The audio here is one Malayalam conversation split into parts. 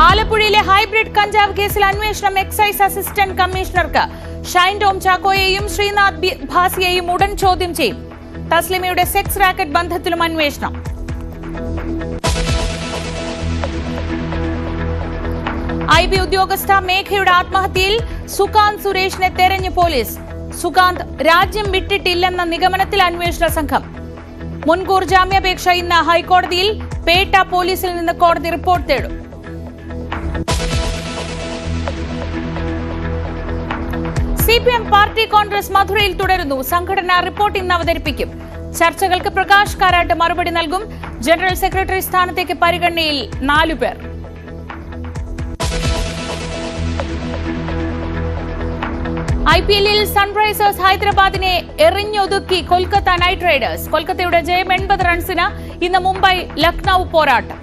ആലപ്പുഴയിലെ ഹൈബ്രിഡ് കഞ്ചാവ് കേസിൽ അന്വേഷണം എക്സൈസ് അസിസ്റ്റന്റ് കമ്മീഷണർക്ക് ഷൈൻ ടോം ചാക്കോയെയും ശ്രീനാഥ് ഭാസിയെയും ഉടൻ ചോദ്യം ചെയ്യും. തസ്ലിമയുടെ സെക്സ് റാക്കറ്റ് ബന്ധത്തിലും അന്വേഷണം. IB ഉദ്യോഗസ്ഥ മേഘയുടെ ആത്മഹത്യയിൽ സുകാന്ത് സുരേഷിനെ തെരഞ്ഞു പോലീസ്. സുകാന്ത് രാജ്യം വിട്ടിട്ടില്ലെന്ന നിഗമനത്തിൽ അന്വേഷണ സംഘം. മുൻകൂർ ജാമ്യാപേക്ഷ ഇന്ന് ഹൈക്കോടതിയിൽ. പേട്ട പോലീസിൽ നിന്ന് കോടതി റിപ്പോർട്ട് തേടും. CPM പാർട്ടി കോൺഗ്രസ് മധുരയിൽ തുടരുന്നു. സംഘടനാ റിപ്പോർട്ട് ഇന്ന് അവതരിപ്പിക്കും. ചർച്ചകൾക്ക് പ്രകാശ് കാരാട്ട് മറുപടി നൽകും. ജനറൽ സെക്രട്ടറി സ്ഥാനത്തേക്ക് പരിഗണനയിൽ 4 പേർ. IPL-ൽ സൺറൈസേഴ്സ് ഹൈദരാബാദിനെ എറിഞ്ഞൊതുക്കി കൊൽക്കത്ത നൈറ്റ് റൈഡേഴ്സ്. കൊൽക്കത്തയുടെ ജയം 80 റൺസിന്. ഇന്ന് മുംബൈ ലക്നൌ പോരാട്ടം.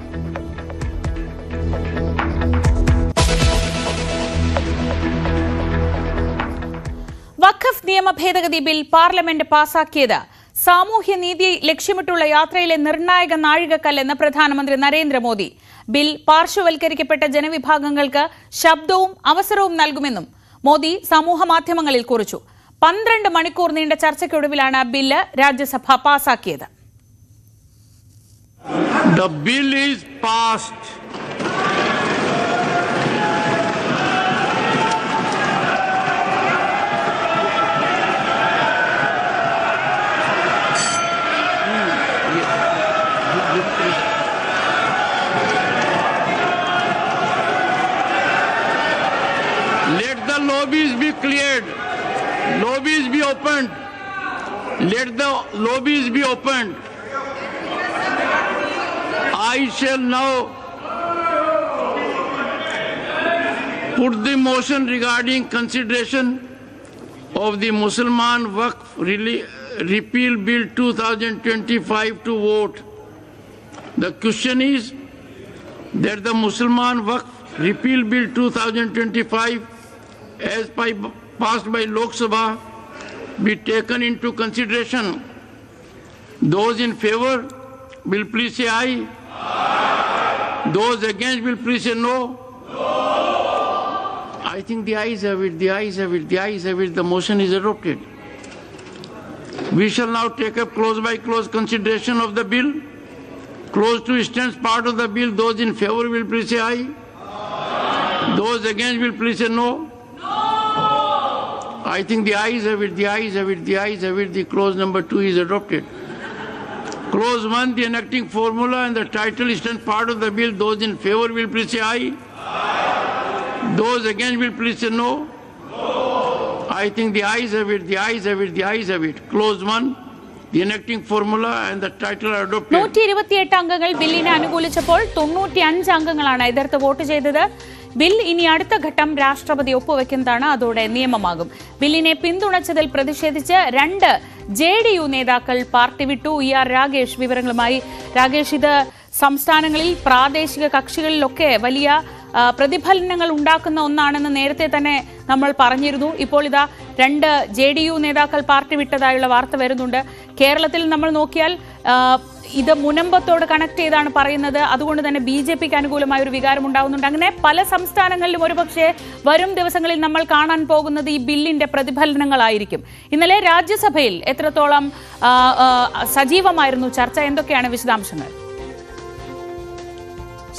വഖഫ് നിയമ ഭേദഗതി ബിൽ പാർലമെന്റ് പാസാക്കിയത് സാമൂഹ്യനീതി ലക്ഷ്യമിട്ടുള്ള യാത്രയിലെ നിർണായക നാഴികക്കല്ലെന്ന് പ്രധാനമന്ത്രി നരേന്ദ്രമോദി. ബിൽ പാർശ്വവൽക്കരിക്കപ്പെട്ട ജനവിഭാഗങ്ങൾക്ക് ശബ്ദവും അവസരവും നൽകുമെന്നും മോദി സമൂഹമാധ്യമങ്ങളിൽ കുറിച്ചു. 12 മണിക്കൂർ നീണ്ട ചർച്ചയ്ക്കൊടുവിലാണ് ബില്ല് രാജ്യസഭ പാസാക്കിയത്. The bill is passed. Let the lobbies be cleared. Lobbies be opened. Let the lobbies be opened. I shall now put the motion regarding consideration of the Musliman Waqf Repeal Bill 2025 to vote. The question is that the Musliman Waqf Repeal Bill 2025 as passed by Lok Sabha be taken into consideration. Those in favor will please say aye. Those against will please say no. I think the ayes have it, the ayes have it, the ayes have it. The motion is adopted. We shall now take up close by close consideration of the bill. Close to extends part of the bill. Those in favor will please say aye. Those against will please say no. I think the ayes have it, the ayes have it, the ayes have it. The clause number 2 is adopted. Clause 1, the enacting formula and the title extend part of the bill. Those in favor will please say aye. Those against will please say no. I think the ayes have it, the ayes have it, the ayes have it. Clause 1, the enacting formula and the title are adopted. 128 അംഗങ്ങൾ ബില്ലിനെ അനുകൂലിച്ചപ്പോൾ 95 അംഗങ്ങളാണ് എതിർത്ത് വോട്ട് ചെയ്തത്. ബിൽ ഇനി അടുത്ത ഘട്ടം രാഷ്ട്രപതി ഒപ്പുവെക്കുന്നതാണ്. അതോടെ നിയമമാകും. ബില്ലിനെ പിന്തുണച്ചതിൽ പ്രതിഷേധിച്ച് 2 JDU നേതാക്കൾ പാർട്ടി വിട്ടു. ER രാഗേഷ് വിവരങ്ങളുമായി. രാഗേഷ്, ഇത് സംസ്ഥാനങ്ങളിൽ പ്രാദേശിക കക്ഷികളിലൊക്കെ വലിയ പ്രതിഫലനങ്ങൾ ഉണ്ടാക്കുന്ന ഒന്നാണെന്ന് നേരത്തെ തന്നെ നമ്മൾ പറഞ്ഞിരുന്നു. ഇപ്പോൾ ഇതാ 2 JDU നേതാക്കൾ പാർട്ടി വിട്ടതായുള്ള വാർത്ത വരുന്നുണ്ട്. കേരളത്തിൽ നമ്മൾ നോക്കിയാൽ ഇത് മുനമ്പത്തോട് കണക്ട് ചെയ്താണ് പറയുന്നത്. അതുകൊണ്ട് തന്നെ BJPക്ക് അനുകൂലമായ ഒരു വികാരം ഉണ്ടാകുന്നുണ്ട്. അങ്ങനെ പല സംസ്ഥാനങ്ങളിലും ഒരുപക്ഷെ വരും ദിവസങ്ങളിൽ നമ്മൾ കാണാൻ പോകുന്നത് ഈ ബില്ലിന്റെ പ്രതിഫലനങ്ങളായിരിക്കും. ഇന്നലെ രാജ്യസഭയിൽ എത്രത്തോളം സജീവമായിരുന്നു ചർച്ച? എന്തൊക്കെയാണ് വിശദാംശങ്ങൾ?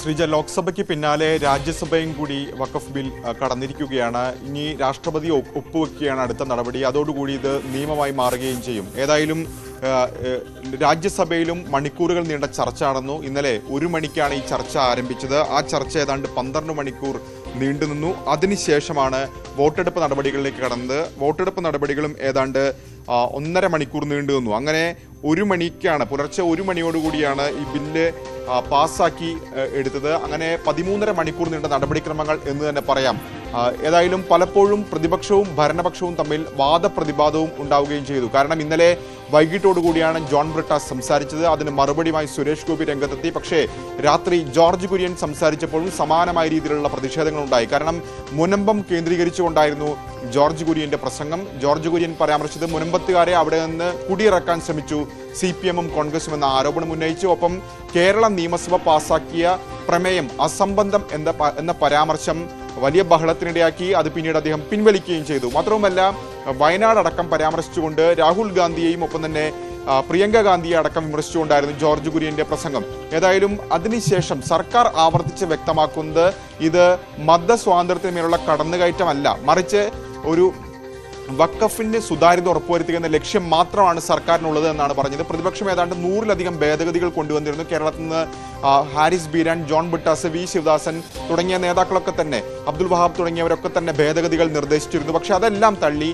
ശ്രീജ, ലോക്സഭയ്ക്ക് പിന്നാലെ രാജ്യസഭയും കൂടി വഖഫ് ബിൽ കടന്നിരിക്കുകയാണ്. ഇനി രാഷ്ട്രപതി ഒപ്പുവെക്കുകയാണ് അടുത്ത നടപടി. അതോടുകൂടി ഇത് നിയമമായി മാറുകയും ചെയ്യും. ഏതായാലും രാജ്യസഭയിലും മണിക്കൂറുകൾ നീണ്ട ചർച്ച നടന്നു. ഇന്നലെ 1 മണിക്കാണ് ഈ ചർച്ച ആരംഭിച്ചത്. ആ ചർച്ച ഏതാണ്ട് 12 മണിക്കൂർ നീണ്ടുനിന്നു. അതിനുശേഷമാണ് വോട്ടെടുപ്പ് നടപടികളിലേക്ക് കടന്നത്. വോട്ടെടുപ്പ് നടപടികളും ഏതാണ്ട് 1.5 മണിക്കൂർ നീണ്ടു നിന്നു. അങ്ങനെ 1 മണിക്കാണ്, പുലർച്ചെ 1 മണിയോടുകൂടിയാണ് ഈ ബില്ല് പാസ്സാക്കി എടുത്തത്. അങ്ങനെ 13.5 മണിക്കൂർ നീണ്ട നടപടിക്രമങ്ങൾ എന്ന് തന്നെ പറയാം. ഏതായാലും പലപ്പോഴും പ്രതിപക്ഷവും ഭരണപക്ഷവും തമ്മിൽ വാദപ്രതിവാദവും ഉണ്ടാവുകയും ചെയ്തു. കാരണം ഇന്നലെ വൈകിട്ടോടുകൂടിയാണ് ജോൺ ബ്രിട്ടാസ് സംസാരിച്ചത്. അതിന് മറുപടിയുമായി സുരേഷ് ഗോപി രംഗത്തെത്തി. പക്ഷേ രാത്രി ജോർജ് കുര്യൻ സംസാരിച്ചപ്പോഴും സമാനമായ രീതിയിലുള്ള പ്രതിഷേധങ്ങളുണ്ടായി. കാരണം മുനമ്പം കേന്ദ്രീകരിച്ചുകൊണ്ടായിരുന്നു ജോർജ് കുര്യന്റെ പ്രസംഗം. ജോർജ് കുര്യൻ പരാമർശിച്ചത് മുനമ്പത്തുകാരെ അവിടെ നിന്ന് കുടിയിറക്കാൻ ശ്രമിച്ചു CPM-ഉം കോൺഗ്രസും എന്ന ആരോപണം ഉന്നയിച്ചു. ഒപ്പം കേരള നിയമസഭ പാസാക്കിയ പ്രമേയം അസംബന്ധം എന്ന പരാമർശം വലിയ ബഹളത്തിനിടയാക്കി. അത് പിന്നീട് അദ്ദേഹം പിൻവലിക്കുകയും ചെയ്തു. മാത്രവുമല്ല, വയനാട് അടക്കം പരാമർശിച്ചുകൊണ്ട് രാഹുൽ ഗാന്ധിയെയും ഒപ്പം തന്നെ പ്രിയങ്ക ഗാന്ധിയെ അടക്കം വിമർശിച്ചുകൊണ്ടായിരുന്നു ജോർജ് കുര്യന്റെ പ്രസംഗം. ഏതായാലും അതിനുശേഷം സർക്കാർ ആവർത്തിച്ച് വ്യക്തമാക്കുന്നത് ഇത് മതസ്വാതന്ത്ര്യത്തിന്മേലുള്ള കടന്നുകയറ്റമല്ല, മറിച്ച് ഒരു വഖഫിന്റെ സുതാര്യത ഉറപ്പുവരുത്തുക എന്ന ലക്ഷ്യം മാത്രമാണ് സർക്കാരിനുള്ളത് എന്നാണ് പറഞ്ഞത്. പ്രതിപക്ഷം ഏതാണ്ട് 100-ലധികം ഭേദഗതികൾ കൊണ്ടുവന്നിരുന്നു. കേരളത്തിൽ നിന്ന് ഹാരിസ് ബീരാൻ, ജോൺ ബ്രിട്ടാസ്, V ശിവദാസൻ തുടങ്ങിയ നേതാക്കളൊക്കെ തന്നെ, അബ്ദുൽ വഹാബ് തുടങ്ങിയവരൊക്കെ തന്നെ ഭേദഗതികൾ നിർദ്ദേശിച്ചിരുന്നു. പക്ഷെ അതെല്ലാം തള്ളി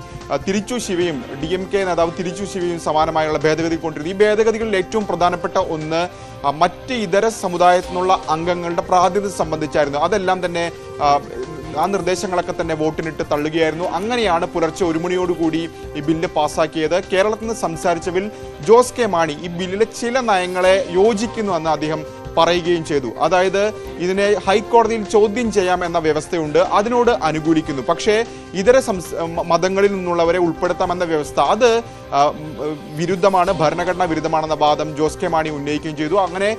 തിരിച്ചു ശിവയും DMK നേതാവ് തിരിച്ചു ശിവയും സമാനമായുള്ള ഭേദഗതി കൊണ്ടിരുന്നു. ഈ ഭേദഗതികളിൽ ഏറ്റവും പ്രധാനപ്പെട്ട ഒന്ന് മറ്റ് ഇതര സമുദായത്തിൽ നിന്നുള്ള അംഗങ്ങളുടെ പ്രാതിനിധ്യം സംബന്ധിച്ചായിരുന്നു. അതെല്ലാം തന്നെ ആ നിർദ്ദേശങ്ങളൊക്കെ തന്നെ വോട്ടിനിട്ട് തള്ളുകയായിരുന്നു. അങ്ങനെയാണ് പുലർച്ചെ 1 മണിയോടുകൂടി ഈ ബില്ല് പാസ്സാക്കിയത്. കേരളത്തിൽ നിന്ന് സംസാരിച്ച ജോസ് കെ മാണി ഈ ബില്ലിലെ ചില നയങ്ങളെ യോജിക്കുന്നുവെന്ന് അദ്ദേഹം പറയുകയും ചെയ്തു. അതായത് ഇതിനെ ഹൈക്കോടതിയിൽ ചോദ്യം ചെയ്യാം എന്ന വ്യവസ്ഥയുണ്ട്, അതിനോട് അനുകൂലിക്കുന്നു. പക്ഷേ ഇതര മതങ്ങളിൽ നിന്നുള്ളവരെ ഉൾപ്പെടുത്താമെന്ന വ്യവസ്ഥ അത് വിരുദ്ധമാണ്, ഭരണഘടനാ വിരുദ്ധമാണെന്ന വാദം ജോസ് കെ മാണി ഉന്നയിക്കുകയും ചെയ്തു. അങ്ങനെ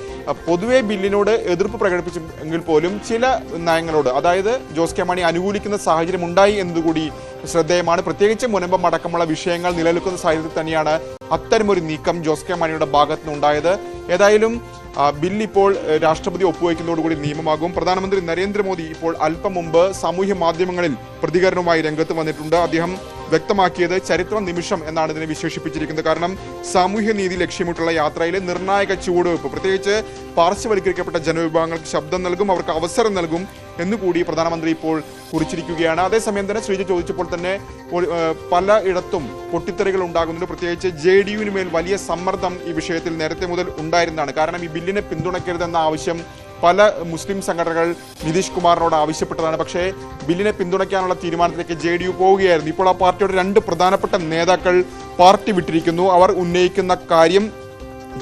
പൊതുവെ ബില്ലിനോട് എതിർപ്പ് പ്രകടിപ്പിച്ചെങ്കിൽ പോലും ചില നയങ്ങളോട്, അതായത് ജോസ് കെ മാണി അനുകൂലിക്കുന്ന സാഹചര്യം ഉണ്ടായി എന്നതുകൂടി ശ്രദ്ധേയമാണ്. പ്രത്യേകിച്ച് മുനമ്പം അടക്കമുള്ള വിഷയങ്ങൾ നിലനിൽക്കുന്ന സാഹചര്യത്തിൽ തന്നെയാണ് അത്തരമൊരു നീക്കം ജോസ് കെ മാണിയുടെ ഭാഗത്തു നിന്നുണ്ടായത്. ഏതായാലും ബില്ല് ഇപ്പോൾ രാഷ്ട്രപതി ഒപ്പുവയ്ക്കുന്നതോടുകൂടി നിയമമാകും. പ്രധാനമന്ത്രി നരേന്ദ്രമോദി ഇപ്പോൾ അല്പം മുമ്പ് സാമൂഹ്യ മാധ്യമങ്ങളിൽ പ്രതികരണവുമായി രംഗത്ത് വന്നിട്ടുണ്ട്. അദ്ദേഹം വ്യക്തമാക്കിയത് ചരിത്ര നിമിഷം എന്നാണ് ഇതിനെ വിശേഷിപ്പിച്ചിരിക്കുന്നത്. കാരണം സാമൂഹ്യ നീതി ലക്ഷ്യമിട്ടുള്ള യാത്രയിലെ നിർണായക ചുവടുവെപ്പ്, പ്രത്യേകിച്ച് പാർശ്വവൽക്കരിക്കപ്പെട്ട ജനവിഭാഗങ്ങൾക്ക് ശബ്ദം നൽകും, അവർക്ക് അവസരം നൽകും എന്നുകൂടി പ്രധാനമന്ത്രി ഇപ്പോൾ കുറിച്ചിരിക്കുകയാണ്. അതേസമയം തന്നെ ശ്രീജ ചോദിച്ചപ്പോൾ തന്നെ പലയിടത്തും പൊട്ടിത്തെറികൾ ഉണ്ടാകുന്നുണ്ട്. പ്രത്യേകിച്ച് JDU-വിന് മേൽ വലിയ സമ്മർദ്ദം ഈ വിഷയത്തിൽ നേരത്തെ മുതൽ ഉണ്ടായിരുന്നതാണ്. കാരണം ഈ ബില്ലിനെ പിന്തുണയ്ക്കരുതെന്ന ആവശ്യം പല മുസ്ലിം സംഘടനകൾ നിതീഷ് കുമാറിനോട് ആവശ്യപ്പെട്ടതാണ്. പക്ഷേ ബില്ലിനെ പിന്തുണയ്ക്കാനുള്ള തീരുമാനത്തിലേക്ക് JDU പോവുകയായിരുന്നു. ഇപ്പോൾ ആ പാർട്ടിയുടെ 2 പ്രധാനപ്പെട്ട നേതാക്കൾ പാർട്ടി വിട്ടിരിക്കുന്നു. അവർ ഉന്നയിക്കുന്ന കാര്യം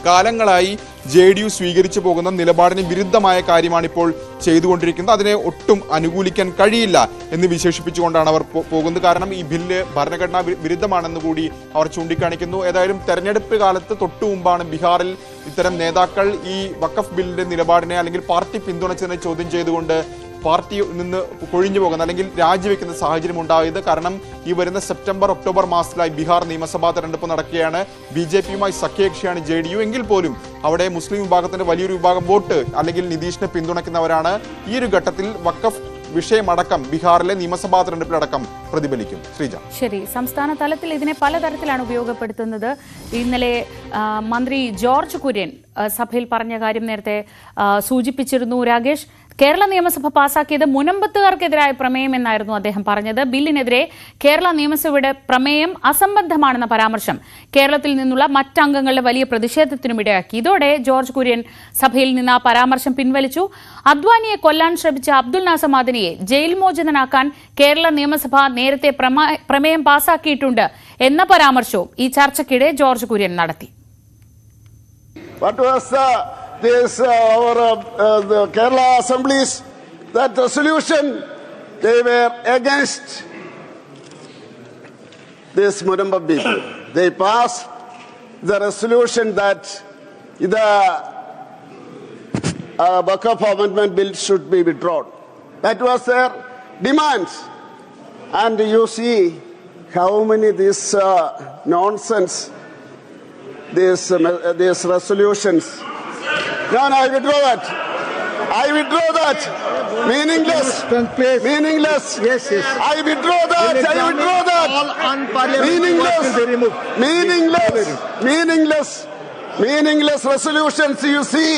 കാലങ്ങളായി JDU സ്വീകരിച്ചു പോകുന്ന നിലപാടിന് വിരുദ്ധമായ കാര്യമാണ് ഇപ്പോൾ ചെയ്തുകൊണ്ടിരിക്കുന്നത്. അതിനെ ഒട്ടും അനുകൂലിക്കാൻ കഴിയില്ല എന്ന് വിശേഷിപ്പിച്ചുകൊണ്ടാണ് അവർ പോകുന്നത്. കാരണം ഈ ബില്ല് ഭരണഘടനാ വിരുദ്ധമാണെന്ന് കൂടി അവർ ചൂണ്ടിക്കാണിക്കുന്നു. ഏതായാലും തെരഞ്ഞെടുപ്പ് കാലത്ത് തൊട്ടു മുമ്പാണ് ബീഹാറിൽ ഇത്തരം നേതാക്കൾ ഈ വഖഫ് ബില്ലിന്റെ നിലപാടിനെ അല്ലെങ്കിൽ പാർട്ടി പിന്തുണച്ചതിനെ ചോദ്യം ചെയ്തുകൊണ്ട് പാർട്ടിയിൽ നിന്ന് കൊഴിഞ്ഞു പോകുന്ന അല്ലെങ്കിൽ രാജിവെക്കുന്ന സാഹചര്യം ഉണ്ടായത്. കാരണം ഈ വരുന്ന സെപ്റ്റംബർ ഒക്ടോബർ മാസത്തിലായി ബീഹാർ നിയമസഭാ തെരഞ്ഞെടുപ്പ് നടക്കുകയാണ്. BJP-യുമായി സഖ്യകക്ഷിയാണ് JDU. എങ്കിൽ പോലും അവിടെ മുസ്ലിം വിഭാഗത്തിന്റെ വലിയൊരു വിഭാഗം വോട്ട് അല്ലെങ്കിൽ നിതീഷിനെ പിന്തുണയ്ക്കുന്നവരാണ്. ഈ ഒരു ഘട്ടത്തിൽ വഖഫ് വിഷയമടക്കം ബീഹാറിലെ നിയമസഭാ തെരഞ്ഞെടുപ്പിലടക്കം പ്രതിഫലിക്കും. ശ്രീജ, ശരി. സംസ്ഥാന തലത്തിൽ ഇതിനെ പലതരത്തിലാണ് ഉപയോഗപ്പെടുത്തുന്നത്. ഇന്നലെ മന്ത്രി ജോർജ് കുര്യൻ സഭയിൽ പറഞ്ഞ കാര്യം നേരത്തെ സൂചിപ്പിച്ചിരുന്നു രാകേഷ്. കേരള നിയമസഭ പാസാക്കിയത് മുനമ്പത്തുകാർക്കെതിരായ പ്രമേയം എന്നായിരുന്നു അദ്ദേഹം പറഞ്ഞത്. ബില്ലിനെതിരെ കേരള നിയമസഭയുടെ പ്രമേയം അസംബന്ധമാണെന്ന പരാമർശം കേരളത്തിൽ നിന്നുള്ള മറ്റംഗങ്ങളുടെ വലിയ പ്രതിഷേധത്തിനും ഇടയാക്കി. ഇതോടെ ജോർജ് കുര്യൻ സഭയിൽ നിന്ന് ആ പരാമർശം പിൻവലിച്ചു. അദ്വാനിയെ കൊല്ലാൻ ശ്രമിച്ച അബ്ദുൽ നാസർ മദനിയെ ജയിൽ മോചിതനാക്കാൻ കേരള നിയമസഭ നേരത്തെ പ്രമേയം പാസാക്കിയിട്ടുണ്ട് എന്ന പരാമർശവും ഈ ചർച്ചയ്ക്കിടെ ജോർജ് കുര്യൻ നടത്തി. The Kerala assemblies, that resolution, they were against this Muramba bill. They passed the resolution that the Waqf amendment bill should be withdrawn. That was their demands. And you see how many this nonsense, these resolutions. No, I withdraw that. I withdraw that. Meaningless. Meaningless. Yes. I withdraw that. I withdraw that. All unparliamentary words will be removed. Meaningless resolutions. You see